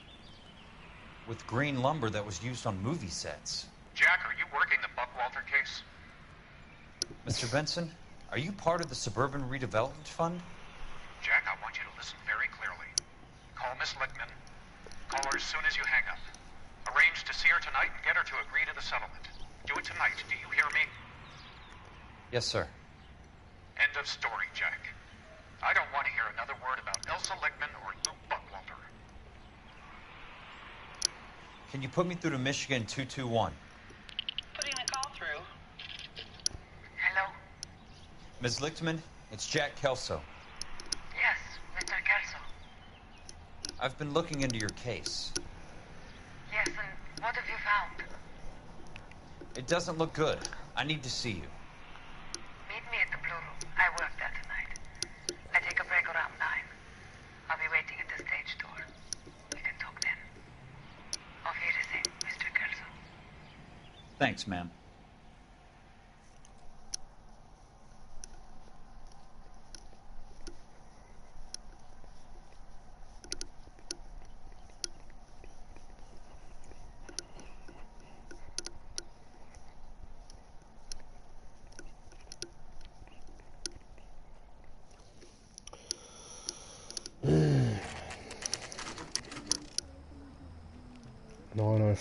With green lumber that was used on movie sets. Jack, are you working the Buckwalter case? Mr. Benson, are you part of the Suburban Redevelopment Fund? Jack, I want you to listen very clearly. Call Miss Lickman. Call her as soon as you hang up. Arrange to see her tonight and get her to agree to the settlement. Do it tonight, do you hear me? Yes, sir. End of story, Jack. I don't want to hear another word about Elsa Lickman or Luke Buckwalter. Can you put me through to Michigan 221? Putting the call through. Hello? Ms. Lichtman, it's Jack Kelso. Yes, Mr. Kelso. I've been looking into your case. Yes, and what have you found? It doesn't look good. I need to see you. Meet me at the Blue Room. I work there tonight. I take a break around 9. I'll be waiting at the stage door. We can talk then. Auf Wiedersehen, Mr. Kelso. Thanks, ma'am.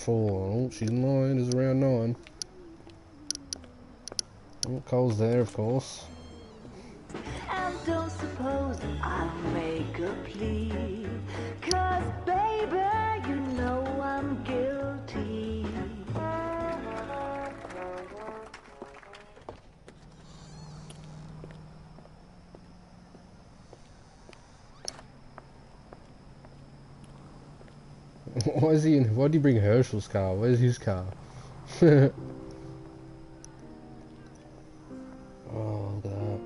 Oh, she's 9. It's around 9. Oh, Cole's there, of course. And don't suppose that I'll make a plea, 'cause baby, you know I'm guilty. Why is he in? Why did he bring Herschel's car? Where's his car? Oh, look at that.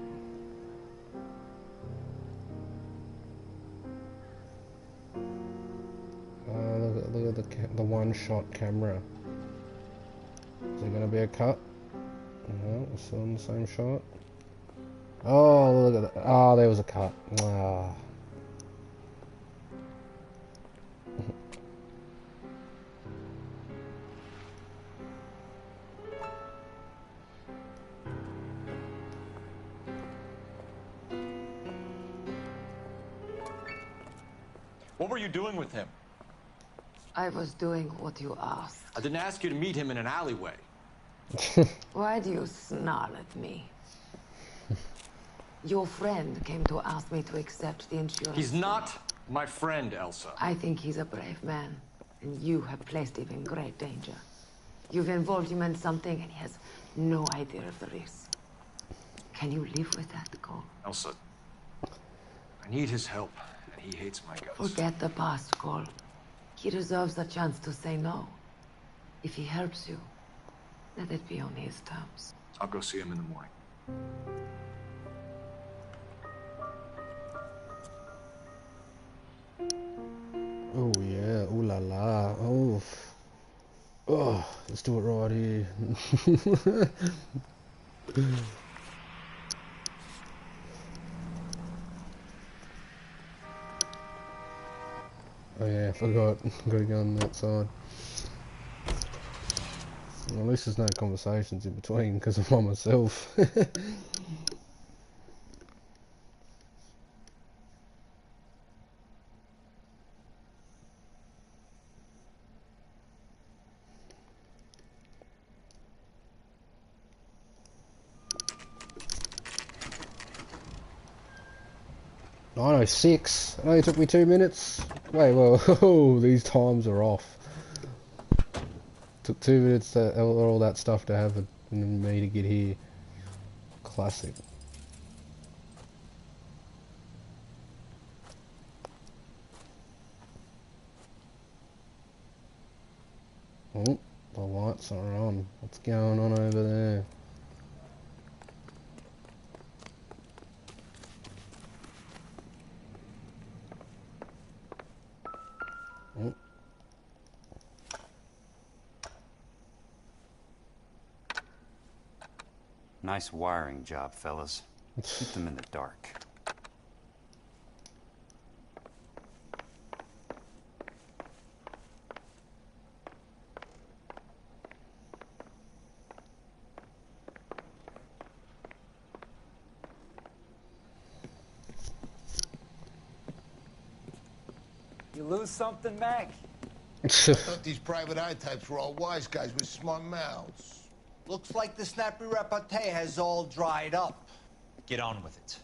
Oh, look at the one-shot camera. Is there gonna be a cut? No, we're still in the same shot. Oh, look at that. Oh, there was a cut. Ah. What were you doing with him? I was doing what you asked. I didn't ask you to meet him in an alleyway. Why do you snarl at me? Your friend came to ask me to accept the insurance. He's not my friend, Elsa. I think he's a brave man, and you have placed him in great danger. You've involved him in something, and he has no idea of the risk. Can you live with that, Cole? Elsa, I need his help, and he hates my guts. Forget the past, Cole. He deserves a chance to say no. If he helps you, let it be on his terms. I'll go see him in the morning. Oh yeah, ooh la la, oh. Oh, let's do it right here. Oh yeah, I forgot. Gotta go on that side. Well, at least there's no conversations in between because I'm by myself. Oh, 6. It only took me 2 minutes. Wait, well, oh, these times are off. Took 2 minutes to all that stuff to happen and me to get here. Classic. Oh, the lights are on. What's going on over there? Oh. Nice wiring job, fellas. Keep them in the dark. You lose something, Mac? I thought these private eye types were all wise guys with smart mouths. Looks like the snappy repartee has all dried up. Get on with it.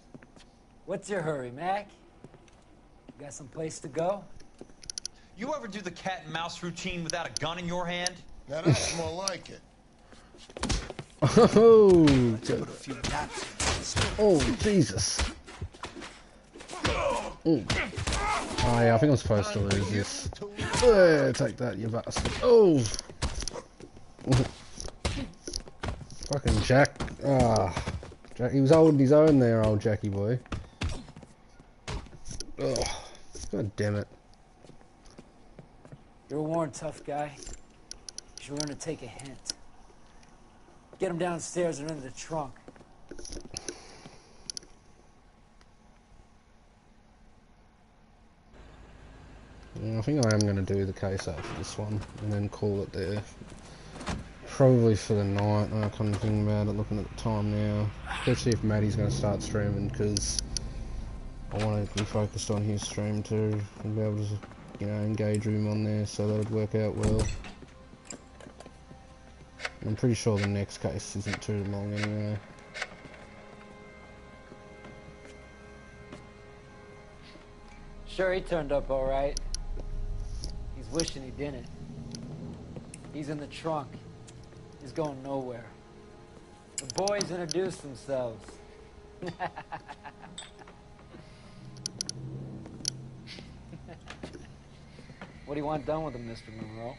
What's your hurry, Mac? You got some place to go? You ever do the cat and mouse routine without a gun in your hand? Now that's more like it. Oh, oh Jesus. Oh. Oh yeah, I think I'm supposed to lose this. Take that, you bastard. Oh! Fucking Jack. Ah. Jack, he was holding his own there, old Jackie boy. Oh. God damn it. You're a worn tough guy. You should learn to take a hint. Get him downstairs and into the trunk. I think I am going to do the case after this one, and then call it there. Probably for the night. I can't think about it looking at the time now. Especially if Maddie's going to start streaming, because I want to be focused on his stream too, and be able to, you know, engage him on there, so that would work out well. I'm pretty sure the next case isn't too long anyway. Sure, he turned up all right. He's wishing he didn't. He's in the trunk. He's going nowhere. The boys introduced themselves. What do you want done with him, Mr. Monroe?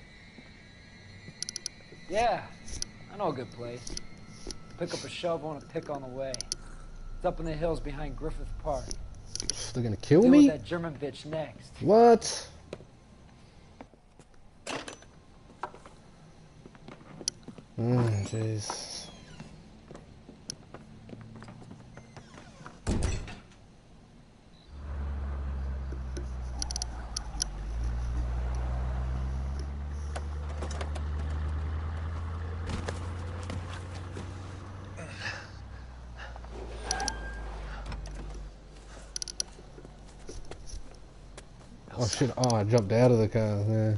Yeah, I know a good place. Pick up a shovel and a pick on the way. It's up in the hills behind Griffith Park. They're gonna kill Deal me? with that German bitch next. What? Jeez. Oh shit, oh I jumped out of the car, yeah.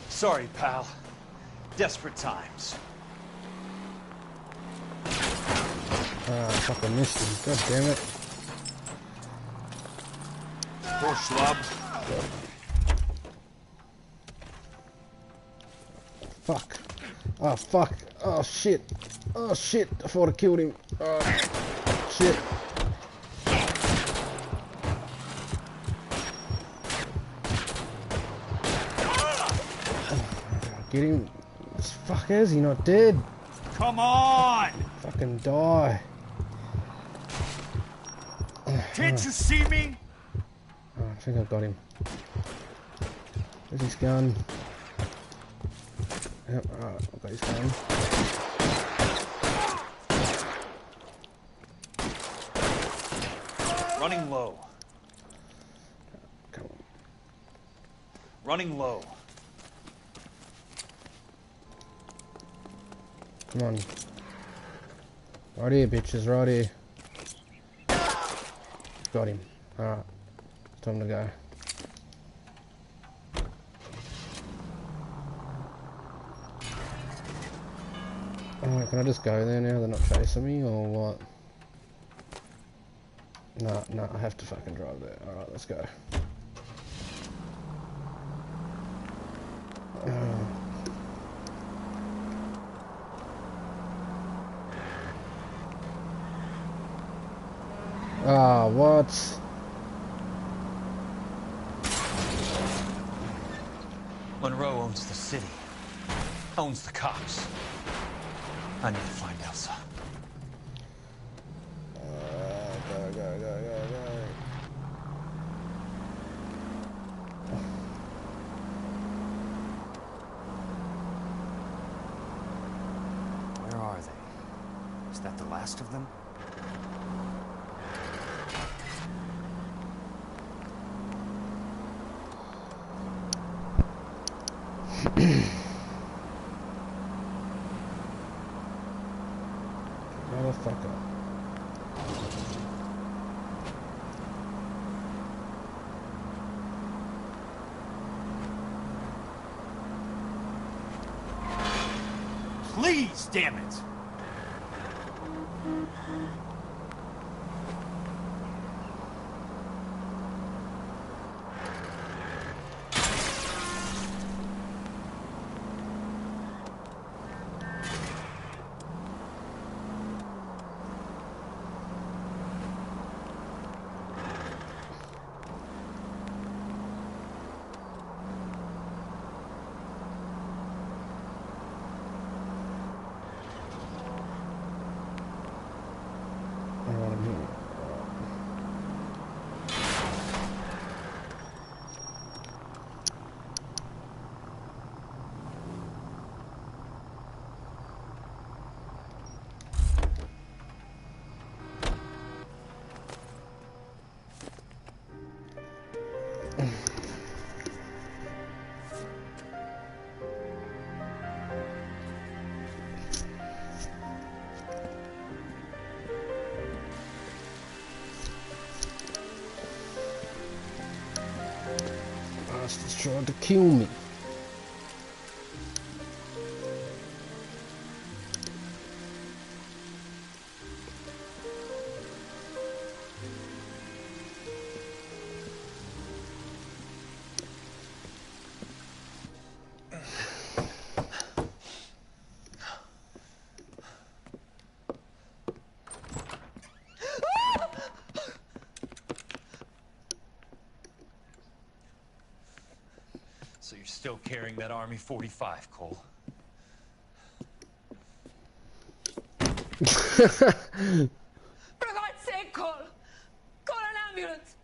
Sorry, pal. Desperate times. Ah, I fucking missed him, god damn it. Poor schlub. Fuck. Oh fuck. Oh shit. Oh shit. I thought I killed him. Oh shit. Get him. Fuck, is he not dead? Come on! Fucking die. Can't you see me? Oh, I think I've got him. Where's his gun? Yep, alright, I've got his gun. Running low. Come on. Running low. Come on. Right here, bitches, right here. Got him. Alright. Time to go. Alright, can I just go there now? They're not chasing me, or what? No, I have to fucking drive there. Alright, let's go. Ah, what? Monroe owns the city. Owns the cops. I need to find Elsa. Go. Where are they? Is that the last of them? Motherfucker. Please, damn it! Bastards tried to kill me. Still carrying that Army 45, Cole. For God's sake, Cole! Call an ambulance!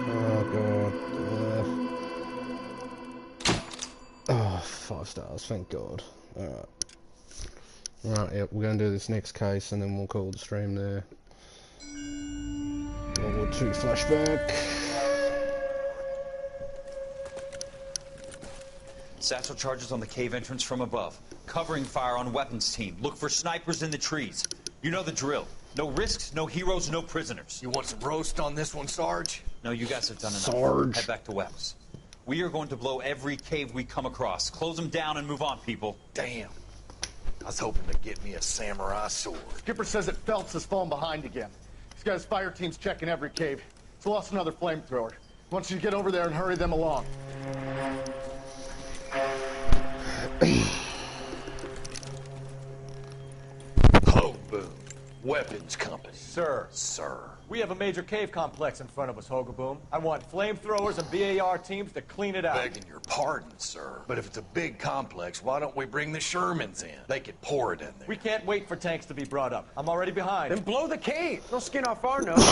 Oh god. Oh, 5 stars, thank god. Alright. Right, yep, we're gonna do this next case and then we'll call the stream there. World War II flashback. Satchel charges on the cave entrance from above. Covering fire on weapons team. Look for snipers in the trees. You know the drill. No risks, no heroes, no prisoners. You want some roast on this one, Sarge? No, you guys have done enough. Sarge. Head back to Webs. We are going to blow every cave we come across. Close them down and move on, people. Damn. I was hoping to get me a samurai sword. Skipper says that Phelps has fallen behind again. He's got his fire teams checking every cave. He's lost another flamethrower. He wants you to get over there and hurry them along. Ho, boom. Weapons company. Sir. Sir. We have a major cave complex in front of us, Hogaboom. I want flamethrowers and BAR teams to clean it out. Begging your pardon, sir. But if it's a big complex, why don't we bring the Shermans in? They could pour it in there. We can't wait for tanks to be brought up. I'm already behind. Then blow the cave. They'll skin off our nose.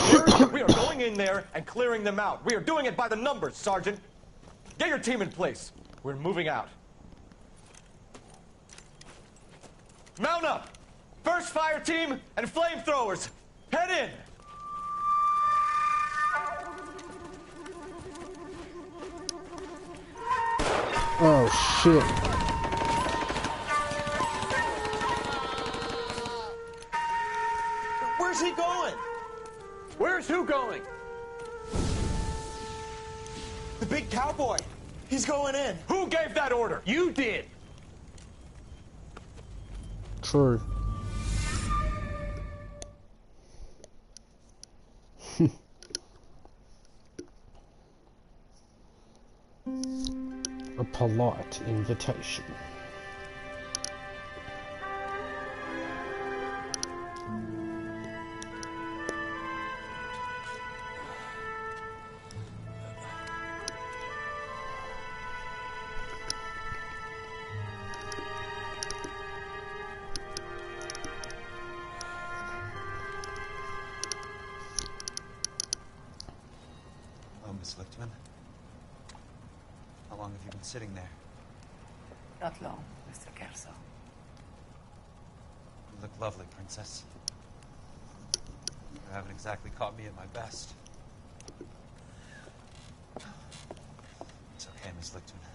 We are going in there and clearing them out. We are doing it by the numbers, Sergeant. Get your team in place. We're moving out. Mount up! First fire team and flamethrowers. Head in! Oh shit. Where's he going? Where's who going? The big cowboy. He's going in. Who gave that order? You did. True. A polite invitation. Hello, Miss Lichtman. How long have you been sitting there? Not long, Mr. Kelso. You look lovely, Princess. You haven't exactly caught me at my best. It's okay, Miss Lichtman.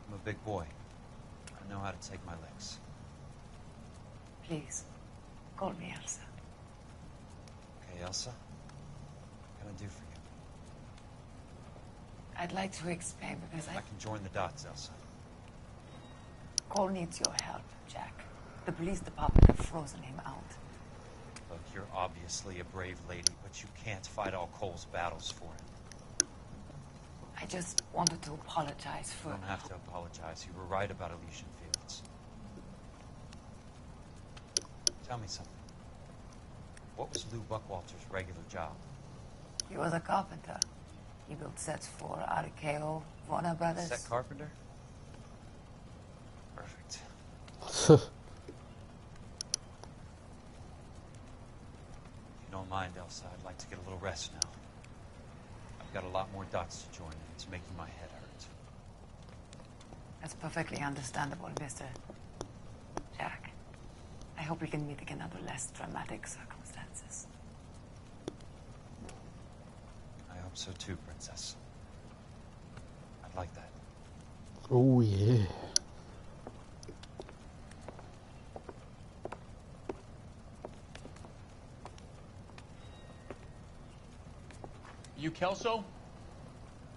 I'm a big boy. I know how to take my licks. Please, call me Elsa. Okay, Elsa? What can I do for you? I'd like to explain because I can join the dots, Elsa. Cole needs your help, Jack. The police department have frozen him out. Look, you're obviously a brave lady, but you can't fight all Cole's battles for him. I just wanted to apologize for... You don't have to apologize. You were right about Elysian Fields. Tell me something. What was Lou Buckwalter's regular job? He was a carpenter. He built sets for RKO, Warner Brothers. Set carpenter? Perfect. If you don't mind, Elsa, I'd like to get a little rest now. I've got a lot more dots to join, and it's making my head hurt. That's perfectly understandable, Mr. Jack. I hope we can meet again under less dramatic circumstances. I hope so too, Princess. I'd like that. Oh yeah. You Kelso?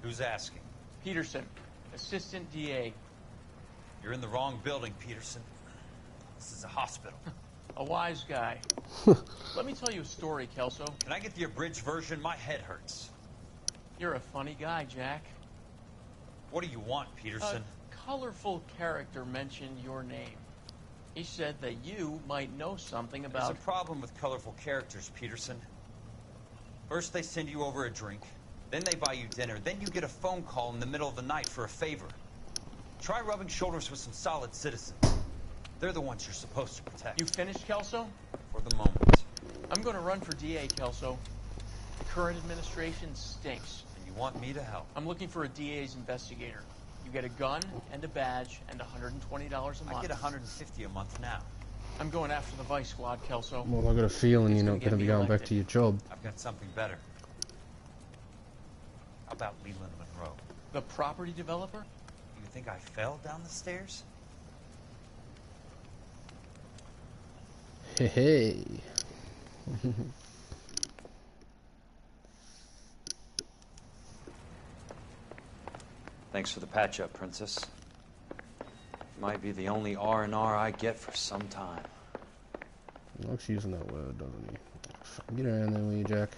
Who's asking? Peterson, assistant DA. You're in the wrong building, Peterson. This is a hospital. A wise guy. Let me tell you a story, Kelso. Can I get the abridged version? My head hurts. You're a funny guy, Jack. What do you want, Peterson? A colorful character mentioned your name. He said that you might know something There's about... a problem with colorful characters, Peterson. First they send you over a drink, then they buy you dinner, then you get a phone call in the middle of the night for a favor. Try rubbing shoulders with some solid citizens. They're the ones you're supposed to protect. You finished, Kelso? For the moment. I'm going to run for DA, Kelso. The current administration stinks. And you want me to help? I'm looking for a DA's investigator. You get a gun and a badge and $120 a month. I get $150 a month now. I'm going after the Vice Squad, Kelso. Well, I got a feeling you're not going to be going back to your job. I've got something better. How about Leland Monroe? The property developer? You think I fell down the stairs? Hey, hey. Thanks for the patch-up, Princess. Might be the only R&R I get for some time. He likes using that word, doesn't he? Get around there, will you, Jack?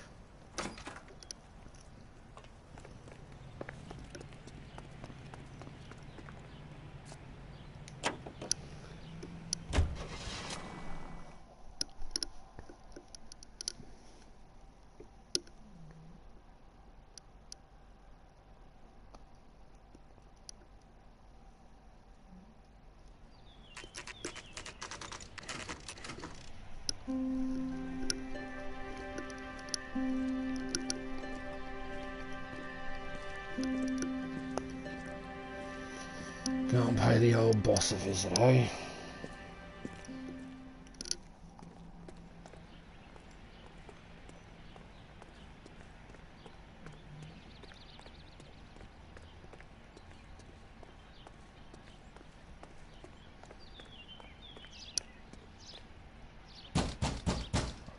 Go and pay the old boss a visit, eh?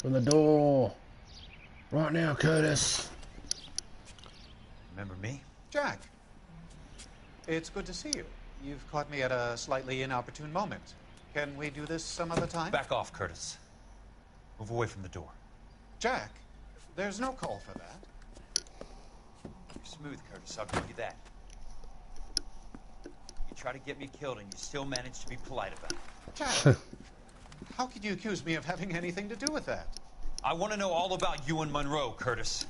Open the door! Right now, Curtis! Remember me? Jack, it's good to see you. You've caught me at a slightly inopportune moment. Can we do this some other time? Back off, Curtis. Move away from the door. Jack, there's no call for that. You're smooth, Curtis, I'll give you that. You try to get me killed and you still manage to be polite about it. Jack, how could you accuse me of having anything to do with that? I want to know all about you and Monroe, Curtis.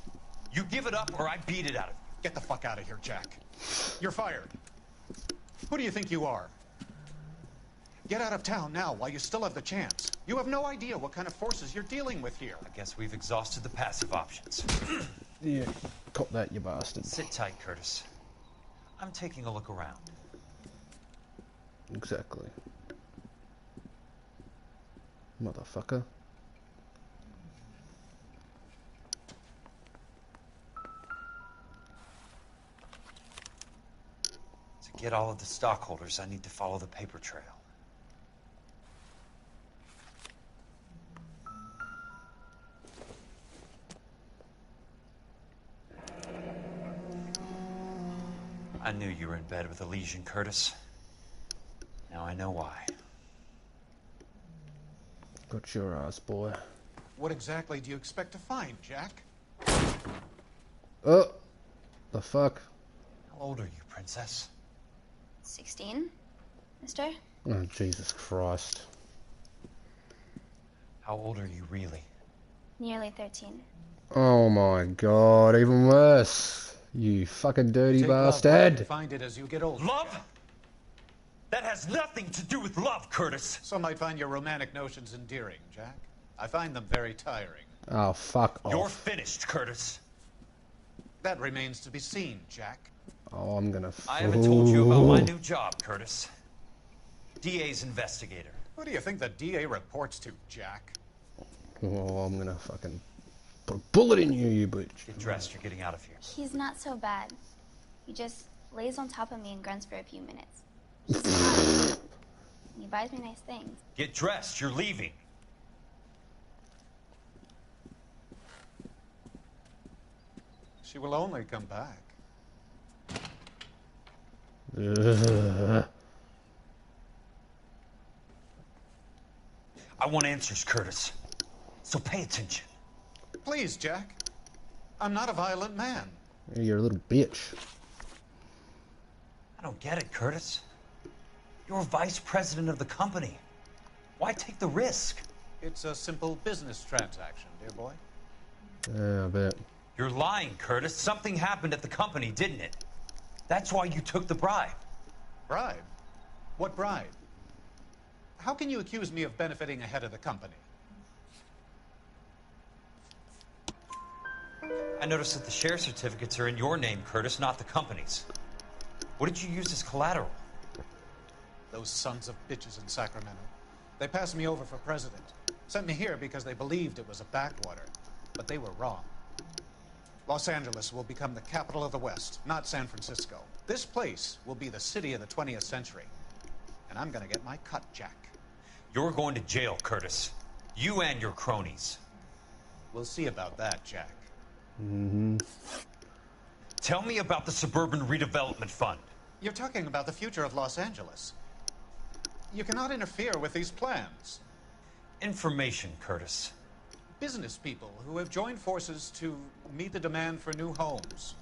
You give it up or I beat it out of you. Get the fuck out of here, Jack. You're fired. Who do you think you are? Get out of town now while you still have the chance. You have no idea what kind of forces you're dealing with here. I guess we've exhausted the passive options. Yeah, cop that, you bastard. Sit tight, Curtis. I'm taking a look around. Exactly. Motherfucker. To get all of the stockholders, I need to follow the paper trail. I knew you were in bed with Elysian, Curtis. Now I know why. Got your ass, boy. What exactly do you expect to find, Jack? Oh! The fuck? How old are you, Princess? 16, mister? Oh, Jesus Christ. How old are you really? Nearly 13. Oh my god, even worse. You fucking dirty Take love, bastard. find it as you get older. Love? That has nothing to do with love, Curtis. Some might find your romantic notions endearing, Jack. I find them very tiring. Oh, fuck off. You're finished, Curtis. That remains to be seen, Jack. Oh, I'm gonna... I haven't told you about my new job, Curtis. DA's investigator. Who do you think the DA reports to, Jack? Oh, I'm gonna fucking put a bullet in you, you bitch. Get dressed, you're getting out of here. He's not so bad. He just lays on top of me and grunts for a few minutes. He's smart. And he buys me nice things. Get dressed, you're leaving. She will only come back. I want answers, Curtis. So pay attention. Please, Jack. I'm not a violent man. You're a little bitch. I don't get it, Curtis. You're vice president of the company. Why take the risk? It's a simple business transaction, dear boy. Yeah, I bet. You're lying, Curtis. Something happened at the company, didn't it? That's why you took the bribe. Bribe? What bribe? How can you accuse me of benefiting ahead of the company? I noticed that the share certificates are in your name, Curtis, not the company's. What did you use as collateral? Those sons of bitches in Sacramento. They passed me over for president. Sent me here because they believed it was a backwater. But they were wrong. Los Angeles will become the capital of the West, not San Francisco. This place will be the city of the 20th century. And I'm gonna get my cut, Jack. You're going to jail, Curtis. You and your cronies. We'll see about that, Jack. Mm-hmm. Tell me about the Suburban Redevelopment Fund. You're talking about the future of Los Angeles. You cannot interfere with these plans. Information, Curtis. Business people who have joined forces to meet the demand for new homes.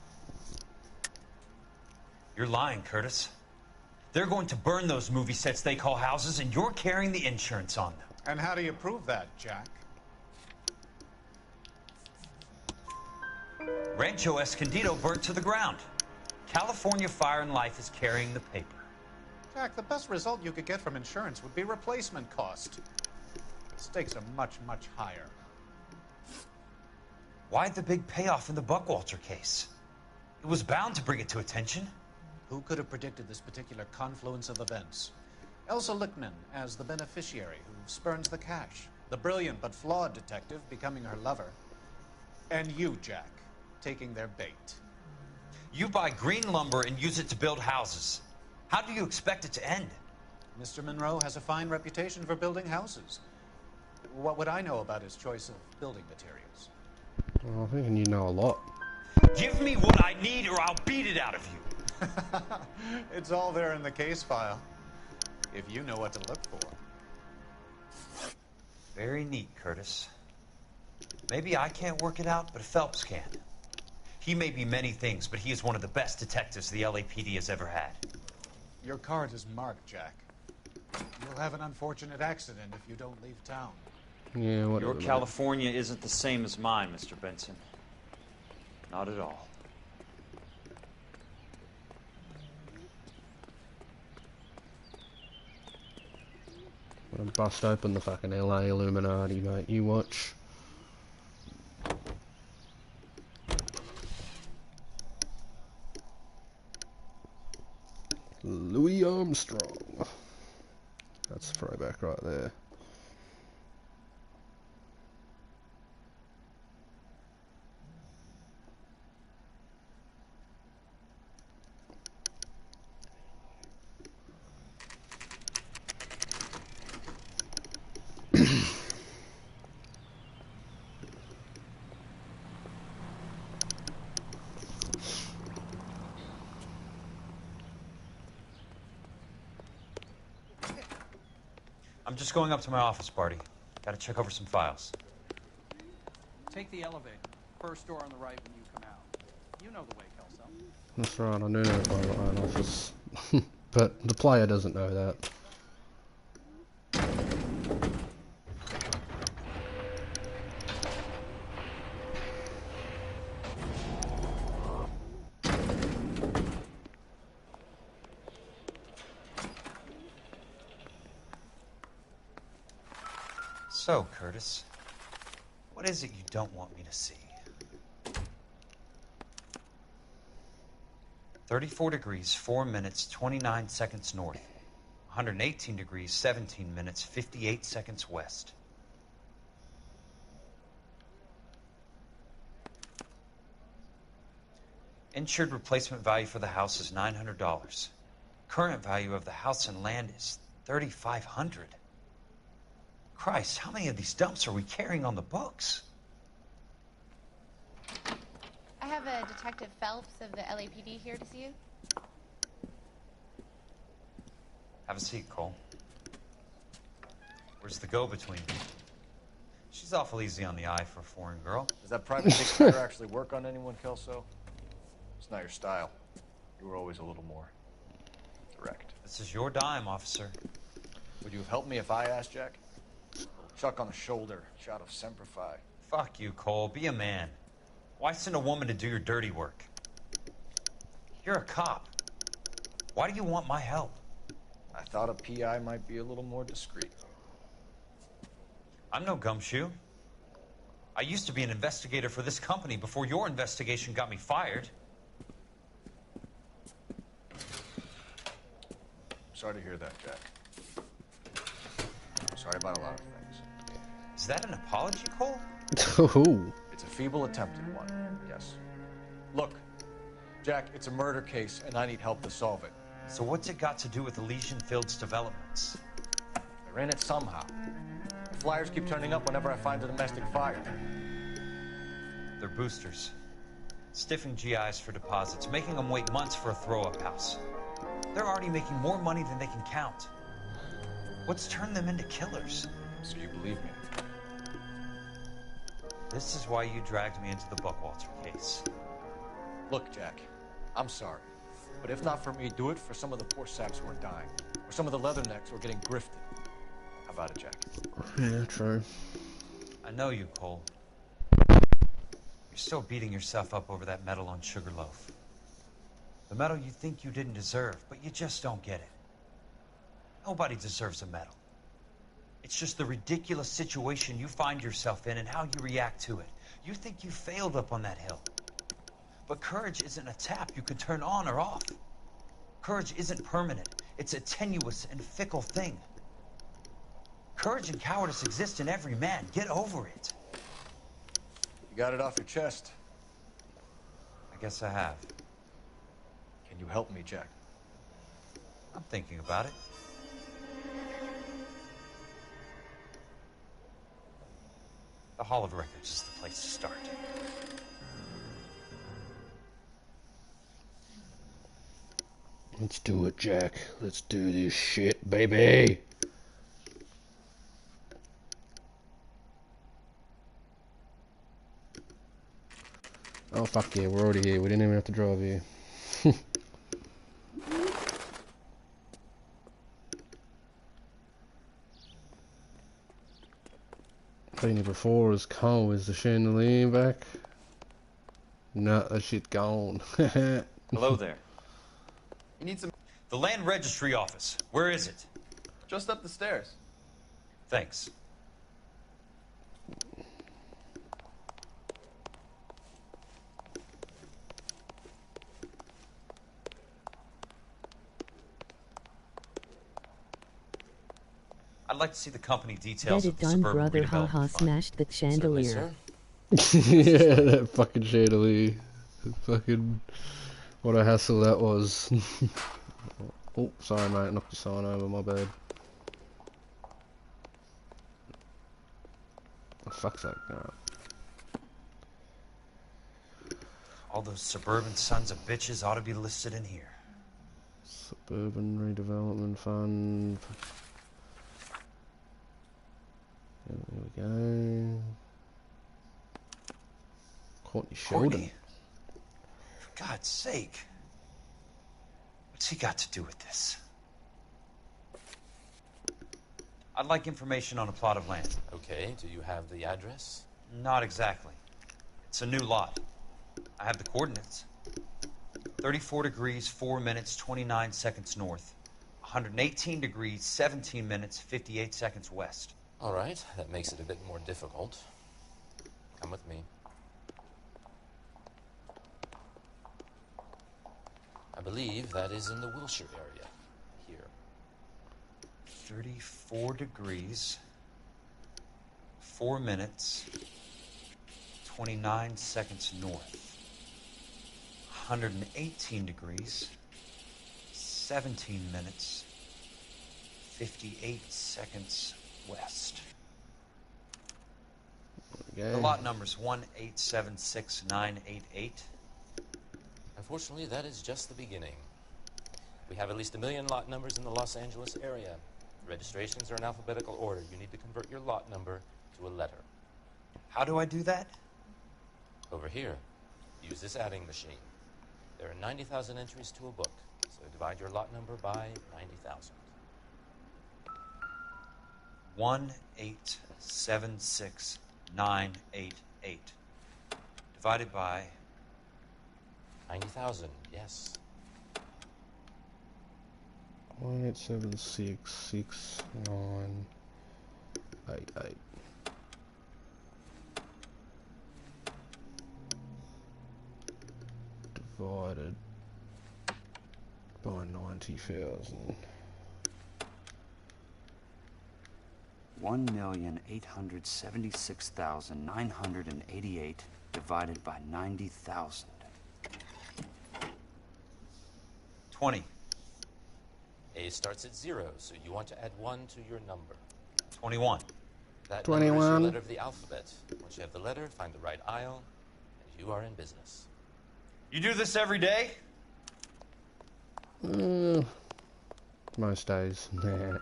You're lying, Curtis. They're going to burn those movie sets they call houses, and you're carrying the insurance on them. And how do you prove that, Jack? Rancho Escondido burnt to the ground. California Fire and Life is carrying the paper. Jack, the best result you could get from insurance would be replacement cost. The stakes are much, much higher. Why the big payoff in the Buckwalter case? It was bound to bring it to attention. Who could have predicted this particular confluence of events? Elsa Lichtman as the beneficiary who spurns the cash. The brilliant but flawed detective becoming her lover. And you, Jack, taking their bait. You buy green lumber and use it to build houses. How do you expect it to end? Mr. Monroe has a fine reputation for building houses. What would I know about his choice of building materials? Well, I think you know a lot. Give me what I need or I'll beat it out of you. It's all there in the case file. If you know what to look for. Very neat, Curtis. Maybe I can't work it out, but Phelps can. He may be many things, but he is one of the best detectives the LAPD has ever had. Your card is marked, Jack. You'll have an unfortunate accident if you don't leave town. Yeah, whatever. Your California isn't the same as mine, Mr. Benson. Not at all. I'm gonna bust open the fucking LA Illuminati, mate. You watch. Louis Armstrong. That's a throwback right there. I'm just going up to my office, Barty. Gotta check over some files. Take the elevator. First door on the right when you come out. You know the way, Kelso. That's right, I do know it by my own office. But the player doesn't know that. So, Curtis, what is it you don't want me to see? 34 degrees, 4 minutes, 29 seconds north. 118 degrees, 17 minutes, 58 seconds west. Insured replacement value for the house is $900. Current value of the house and land is $3,500. Christ, how many of these dumps are we carrying on the books? I have a Detective Phelps of the LAPD here to see you. Have a seat, Cole. Where's the go-between? She's awful easy on the eye for a foreign girl. Does that private dictator actually work on anyone, Kelso? It's not your style. You were always a little more direct. This is your dime, officer. Would you have helped me if I asked, Jack? Chuck on the shoulder, shot of Semper Fi. Fuck you, Cole. Be a man. Why send a woman to do your dirty work? You're a cop. Why do you want my help? I thought a PI might be a little more discreet. I'm no gumshoe. I used to be an investigator for this company before your investigation got me fired. Sorry to hear that, Jack. Sorry about a lot of things. Is that an apology, Cole? Oh. It's a feeble attempted one, yes. Look, Jack, it's a murder case, and I need help to solve it. So what's it got to do with Elysian Fields developments? They're in it somehow. The flyers keep turning up whenever I find a domestic fire. They're boosters. Stiffing GIs for deposits, making them wait months for a throw-up house. They're already making more money than they can count. What's turned them into killers? So you believe me? This is why you dragged me into the Buckwalter case. Look, Jack, I'm sorry. But if not for me, do it for some of the poor saps who are dying. Or some of the leathernecks who are getting grifted. How about it, Jack? Yeah, true. I know you, Cole. You're still beating yourself up over that medal on Sugarloaf. The medal you think you didn't deserve, but you just don't get it. Nobody deserves a medal. It's just the ridiculous situation you find yourself in and how you react to it. You think you failed up on that hill. But courage isn't a tap you can turn on or off. Courage isn't permanent. It's a tenuous and fickle thing. Courage and cowardice exist in every man. Get over it. You got it off your chest. I guess I have. Can you help me, Jack? I'm thinking about it. The Hall of Records is the place to start. Let's do it, Jack. Let's do this shit, baby. Oh, fuck yeah, we're already here. We didn't even have to drive here. Been here before as coal. Is the chandelier back? No, that shit gone. Hello there. You need some... The Land Registry Office. Where is it? Just up the stairs. Thanks. I'd like to see the company details Did of it the done, suburban brother? redevelopment Haha, fund. smashed the chandelier. Yeah, that fucking chandelier. Fucking... What a hassle that was. Oh, sorry mate, knocked the sign over, my bad. Oh, fuck's that? Alright. All those suburban sons of bitches ought to be listed in here. Suburban Redevelopment Fund. There we go. Courtney Sheldon. Courtney? For God's sake. What's he got to do with this? I'd like information on a plot of land. Okay, do you have the address? Not exactly. It's a new lot. I have the coordinates. 34 degrees, 4 minutes, 29 seconds north. 118 degrees, 17 minutes, 58 seconds west. All right, that makes it a bit more difficult. Come with me. I believe that is in the Wilshire area. Here. 34 degrees, 4 minutes, 29 seconds north. 118 degrees, 17 minutes, 58 seconds west. Okay. The lot number's 1876988. Unfortunately, that is just the beginning. We have at least 1 million lot numbers in the Los Angeles area. Registrations are in alphabetical order. You need to convert your lot number to a letter. How do I do that? Over here. Use this adding machine. There are 90,000 entries to a book, so divide your lot number by 90,000. 1,876,988. Divided by 90,000, yes. 1,876,6,9,88. Divided by 90,000. 1,876,988 divided by 90,000. 20. A starts at 0, so you want to add 1 to your number. 21. That number is your 21. letter of the alphabet. Once you have the letter, find the right aisle, and you are in business. You do this every day? Most days. Nah.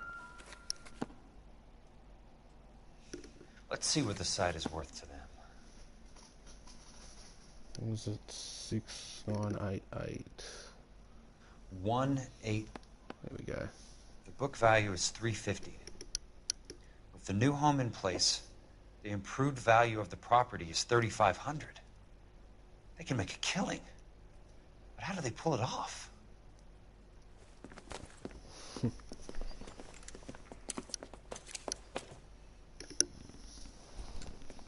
Let's see what the site is worth to them. What was it? 6,988. 1,8. There we go. The book value is $350. With the new home in place, the improved value of the property is $3,500. They can make a killing. But how do they pull it off?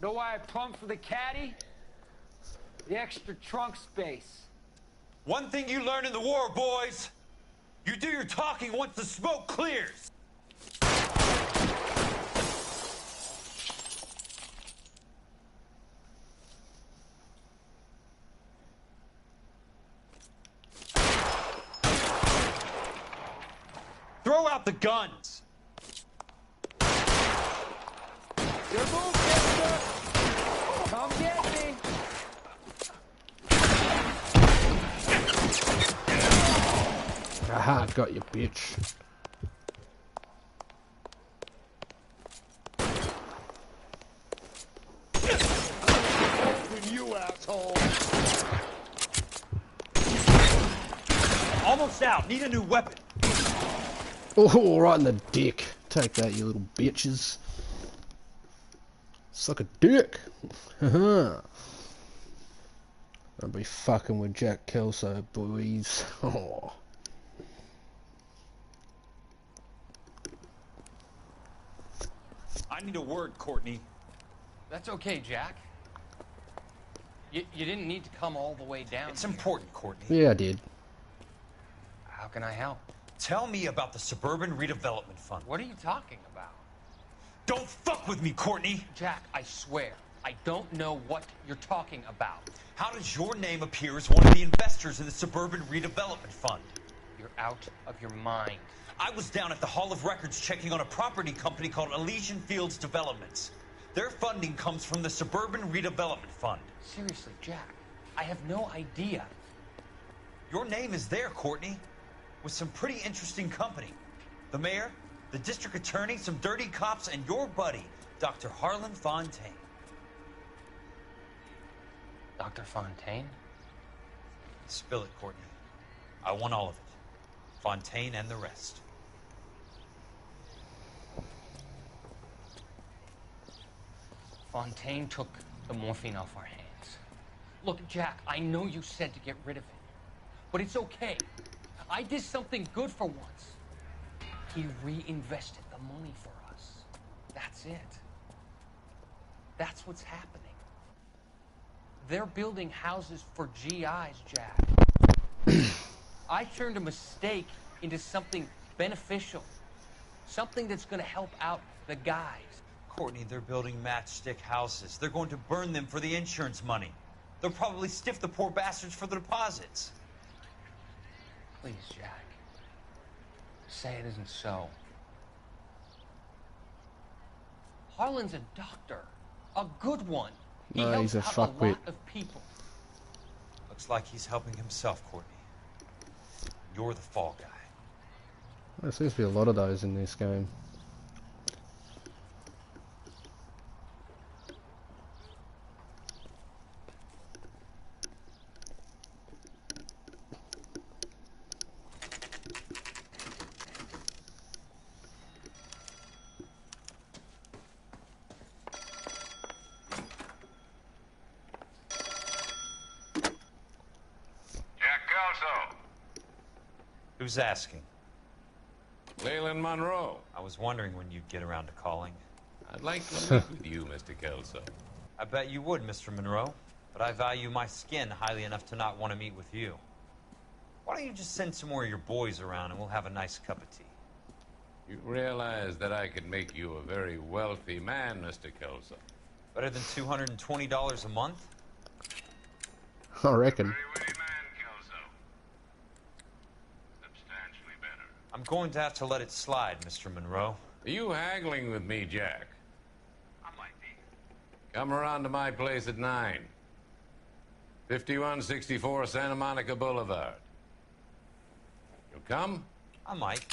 Know why I plumbed for the caddy? The extra trunk space. One thing you learn in the war, boys. You do your talking once the smoke clears. Throw out the guns. Your move, mister! Come get me! Aha, got you, bitch. You asshole! Almost out. Need a new weapon. Oh, right in the dick. Take that, you little bitches. Suck a dick. I'll be fucking with Jack Kelso, boys. Oh. I need a word, Courtney. That's okay, Jack. You didn't need to come all the way down. It's important, Courtney. Yeah, I did. How can I help? Tell me about the Suburban Redevelopment Fund. What are you talking about? Don't fuck with me, Courtney! Jack, I swear, I don't know what you're talking about. How does your name appear as one of the investors in the Suburban Redevelopment Fund? You're out of your mind. I was down at the Hall of Records checking on a property company called Elysian Fields Developments. Their funding comes from the Suburban Redevelopment Fund. Seriously, Jack, I have no idea. Your name is there, Courtney, with some pretty interesting company. The mayor, the district attorney, some dirty cops, and your buddy, Dr. Harlan Fontaine. Dr. Fontaine? Spill it, Courtney. I want all of it. Fontaine and the rest. Fontaine took the morphine off our hands. Look, Jack, I know you said to get rid of it, but it's okay. I did something good for once. He reinvested the money for us. That's it. That's what's happening. They're building houses for GIs, Jack. I turned a mistake into something beneficial. Something that's going to help out the guys. Courtney, they're building matchstick houses. They're going to burn them for the insurance money. They'll probably stiff the poor bastards for the deposits. Please, Jack. Say it isn't so. Harlan's a doctor. A good one. He No, helps he's a out fuckwit. a lot of people. Looks like he's helping himself, Courtney. You're the fall guy. There seems to be a lot of those in this game. Who's asking? Leyland Monroe. I was wondering when you'd get around to calling. I'd like to meet with you, Mr. Kelso. I bet you would, Mr. Monroe. But I value my skin highly enough to not want to meet with you. Why don't you just send some more of your boys around and we'll have a nice cup of tea? You realize that I could make you a very wealthy man, Mr. Kelso. Better than $220 a month? I reckon. I'm going to have to let it slide, Mr. Monroe. Are you haggling with me, Jack? I might be. Come around to my place at 9. 5164 Santa Monica Boulevard. You'll come? I might.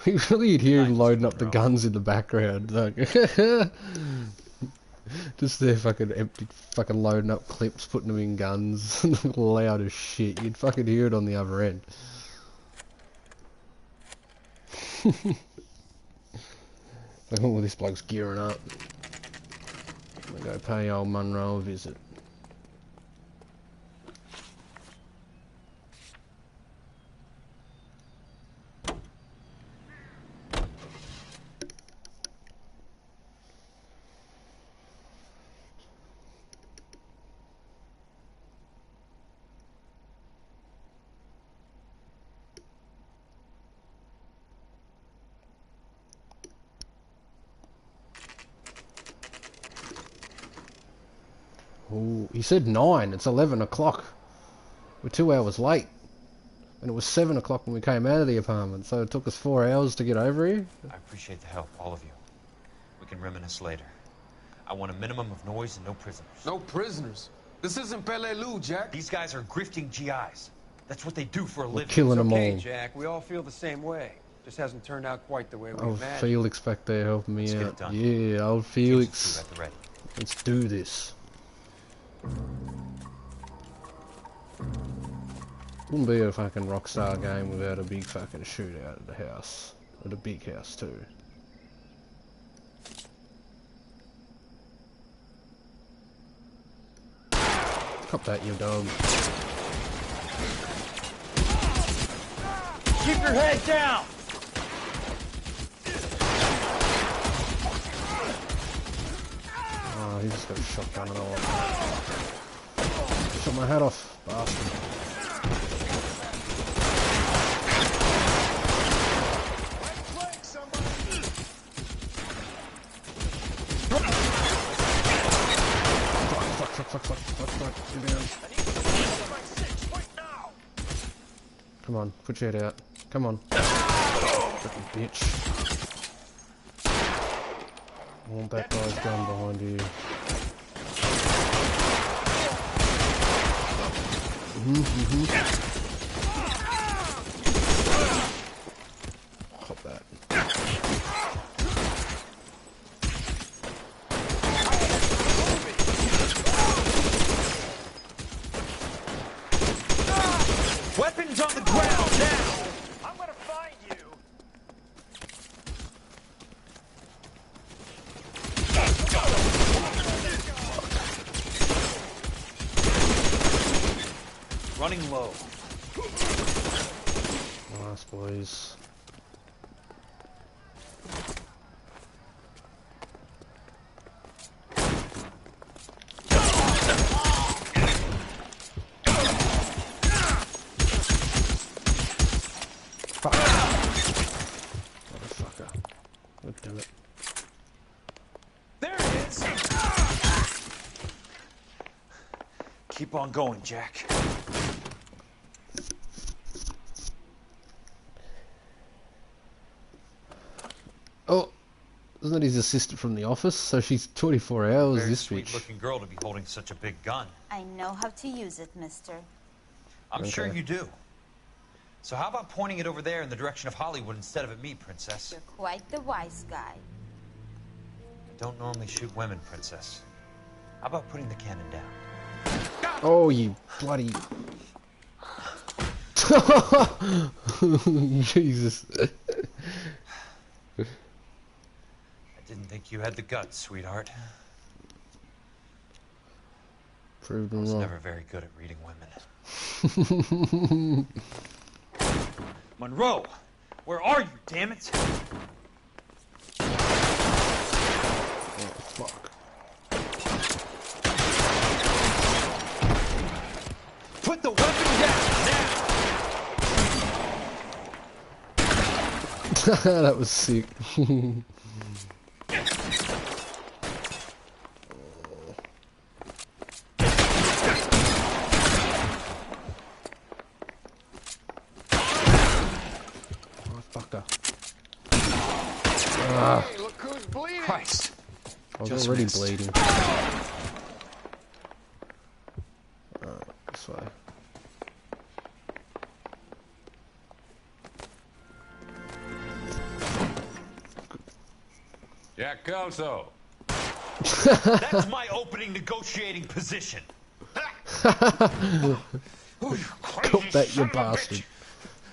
You really hear him loading up the guns in the background. Like, just there fucking empty, fucking loading up clips, putting them in guns. Loud as shit. You'd fucking hear it on the other end. Like, oh, this bloke's gearing up. I'm gonna go pay old Monroe a visit. Oh, he said 9. It's 11 o'clock. We're 2 hours late. And it was 7 o'clock when we came out of the apartment, so it took us 4 hours to get over here. I appreciate the help, all of you. We can reminisce later. I want a minimum of noise and no prisoners. No prisoners? This isn't Peleliu, Jack. These guys are grifting GIs. That's what they do for a living. Killing them Okay, all. Jack. We all feel the same way. Just hasn't turned out quite the way we I'll imagined. Felix back there helping me Let's get out. it done. Yeah, old Felix. At the ready. Let's do this. Wouldn't be a fucking Rockstar game without a big fucking shootout at the house. At a big house too. Cop that, you dog. Keep your head down! Oh, he just got a shotgun and all. Shot my head off, bastard. Fuck, get down. Come on, put your head out. Come on. Fucking bitch. I want that guy's gun behind you. Hop that. Weapons on the ground now! I'm gonna find you! Running low. Nice, boys. Fuck. Motherfucker. God damn it. There it is! Keep on going, Jack. Oh, isn't that his assistant from the office? So she's 24 hours Very this sweet bitch. looking girl to be holding such a big gun. I know how to use it, mister. I'm sure Okay. you do. So how about pointing it over there in the direction of Hollywood instead of at me, Princess? You're quite the wise guy. I don't normally shoot women, Princess. How about putting the cannon down? Oh, you bloody... Jesus. I didn't think you had the guts, sweetheart. Proved I him was wrong. never very good at reading women. Monroe, where are you, damn it? Oh, fuck. Put the weapon down, now! That was sick. Hey, look who's bleeding! Christ. I was Just already missed. bleeding. This way. Jack Kelso. That's my opening negotiating position. Oh, you crazy Got that, you son of a bastard. bitch.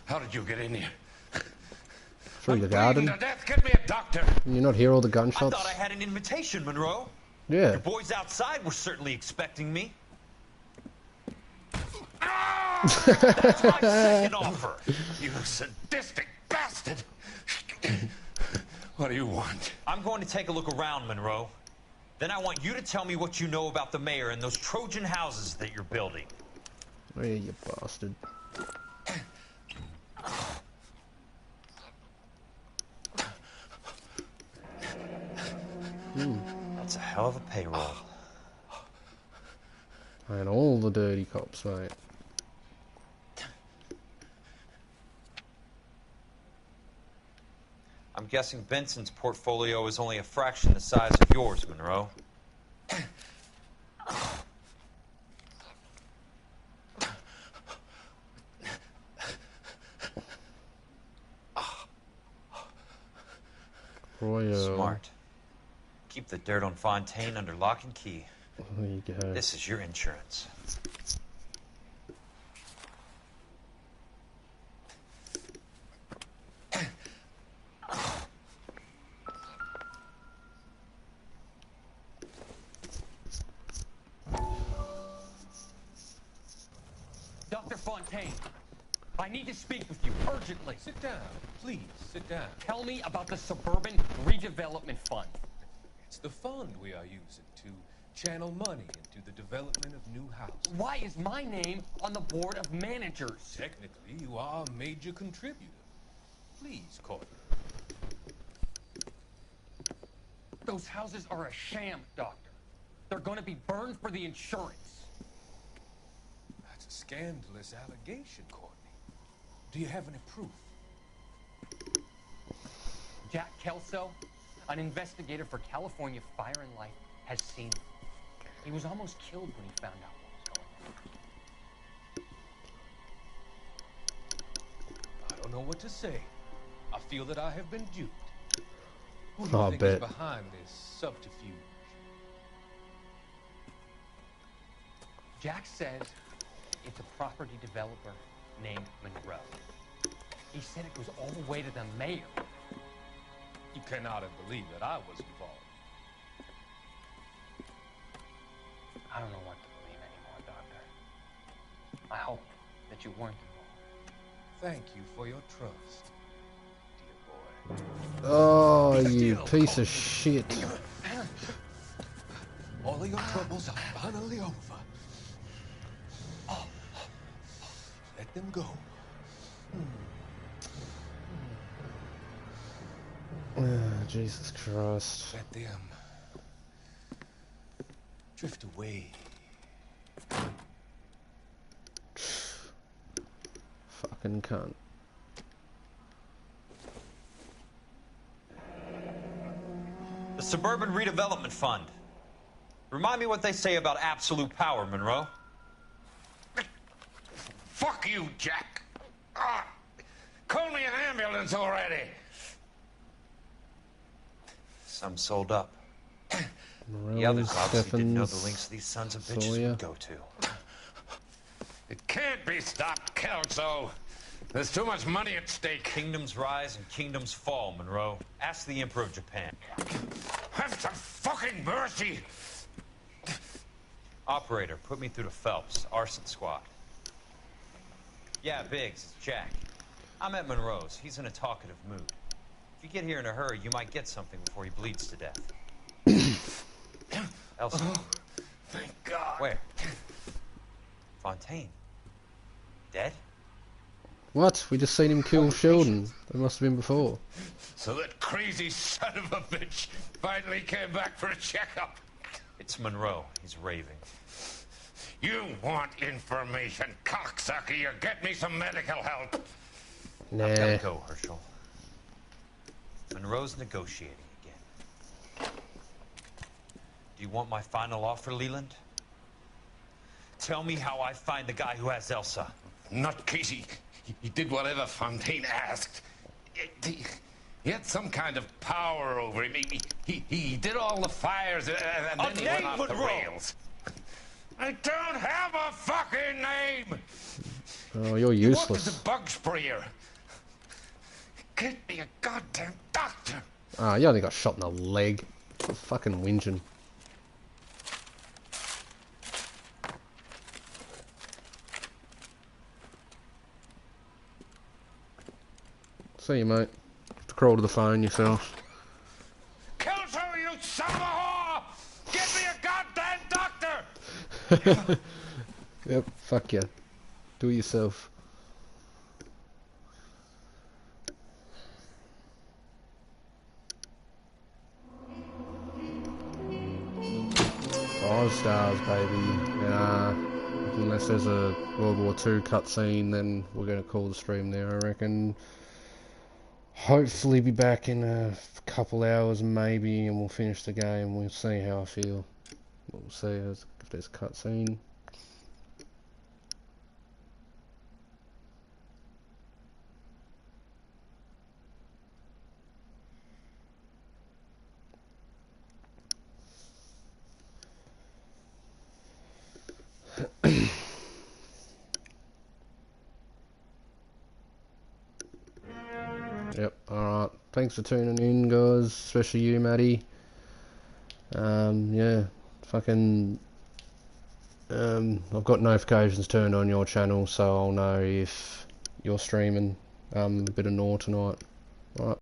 How did you get in here? Through the Bleeding garden? to death. Get me a doctor. You not hear all the I gunshots? thought I had an invitation, Monroe. Yeah. Your boys outside were certainly expecting me. That's my second offer. You sadistic bastard. What do you want? I'm going to take a look around, Monroe. Then I want you to tell me what you know about the mayor and those Trojan houses that you're building. Oh, yeah, you bastard. That's a hell of a payroll. And all the dirty cops, mate. I'm guessing Benson's portfolio is only a fraction the size of yours, Monroe. Royal. Smart. Keep the dirt on Fontaine under lock and key. There you go. This is your insurance. Dr. Fontaine, I need to speak with you urgently. Sit down. Please, sit down. Tell me about the Suburban Redevelopment Fund. It's the fund we are using to channel money into the development of new houses. Why is my name on the board of managers? Technically, you are a major contributor. Please, Courtney. Those houses are a sham, Doctor. They're going to be burned for the insurance. That's a scandalous allegation, Courtney. Do you have any proof? Jack Kelso, an investigator for California Fire and Life, has seen it. He was almost killed when he found out what was going on. I don't know what to say. I feel that I have been duped. Who do Oh, you I think bet. is behind this subterfuge? Jack says it's a property developer named Monroe. He said it goes all the way to the mayor. You cannot have believed that I was involved. I don't know what to believe anymore, Doctor. I hope that you weren't involved. Thank you for your trust, dear boy. Oh, you piece of shit. All of your troubles are finally over. Let them go. Jesus Christ. Let them drift away. Fucking cunt. The Suburban Redevelopment Fund. Remind me what they say about absolute power, Monroe. Fuck you, Jack. Ah, call me an ambulance already. Some sold up. The Morelli, others obviously didn't know the Stephens, links these sons of bitches Sawyer. would go to. It can't be stopped, Kelso. There's too much money at stake. Kingdoms rise and kingdoms fall, Monroe. Ask the Emperor of Japan. Have some fucking mercy. Operator, put me through to Phelps, arson squad. Yeah, Biggs, it's Jack. I'm at Monroe's. He's in a talkative mood. If you get here in a hurry, you might get something before he bleeds to death. Elsa. Oh, thank God. Where? Fontaine. Dead? What? We just seen him kill Sheldon. That must have been before. So that crazy son of a bitch finally came back for a checkup. It's Monroe. He's raving. You want information, cocksucker. You get me some medical help. Nah. I've gotta go, Herschel. Monroe's negotiating again. Do you want my final offer, Leland? Tell me how I find the guy who has Elsa. Nutcase, he did whatever Fontaine asked. He had some kind of power over him. He did all the fires and then he went off the rails. I don't have a fucking name! Oh, you're He worked useless. as a bug sprayer. Get me a goddamn doctor! Ah, you only got shot in the leg. Stop fucking whinging. See you, mate. Have to crawl to the phone yourself. Kelso, you son of a whore! Get me a goddamn doctor! Yep, fuck you. Do it yourself. Five stars, baby. Unless there's a World War II cutscene, then we're going to call the stream there, I reckon. Hopefully be back in a couple hours, maybe, and we'll finish the game. We'll see how I feel. We'll see if there's a cutscene. Yep, alright. Thanks for tuning in, guys. Especially you, Maddie. Yeah. Fucking... I've got notifications turned on your channel, so I'll know if you're streaming a bit of Noire tonight.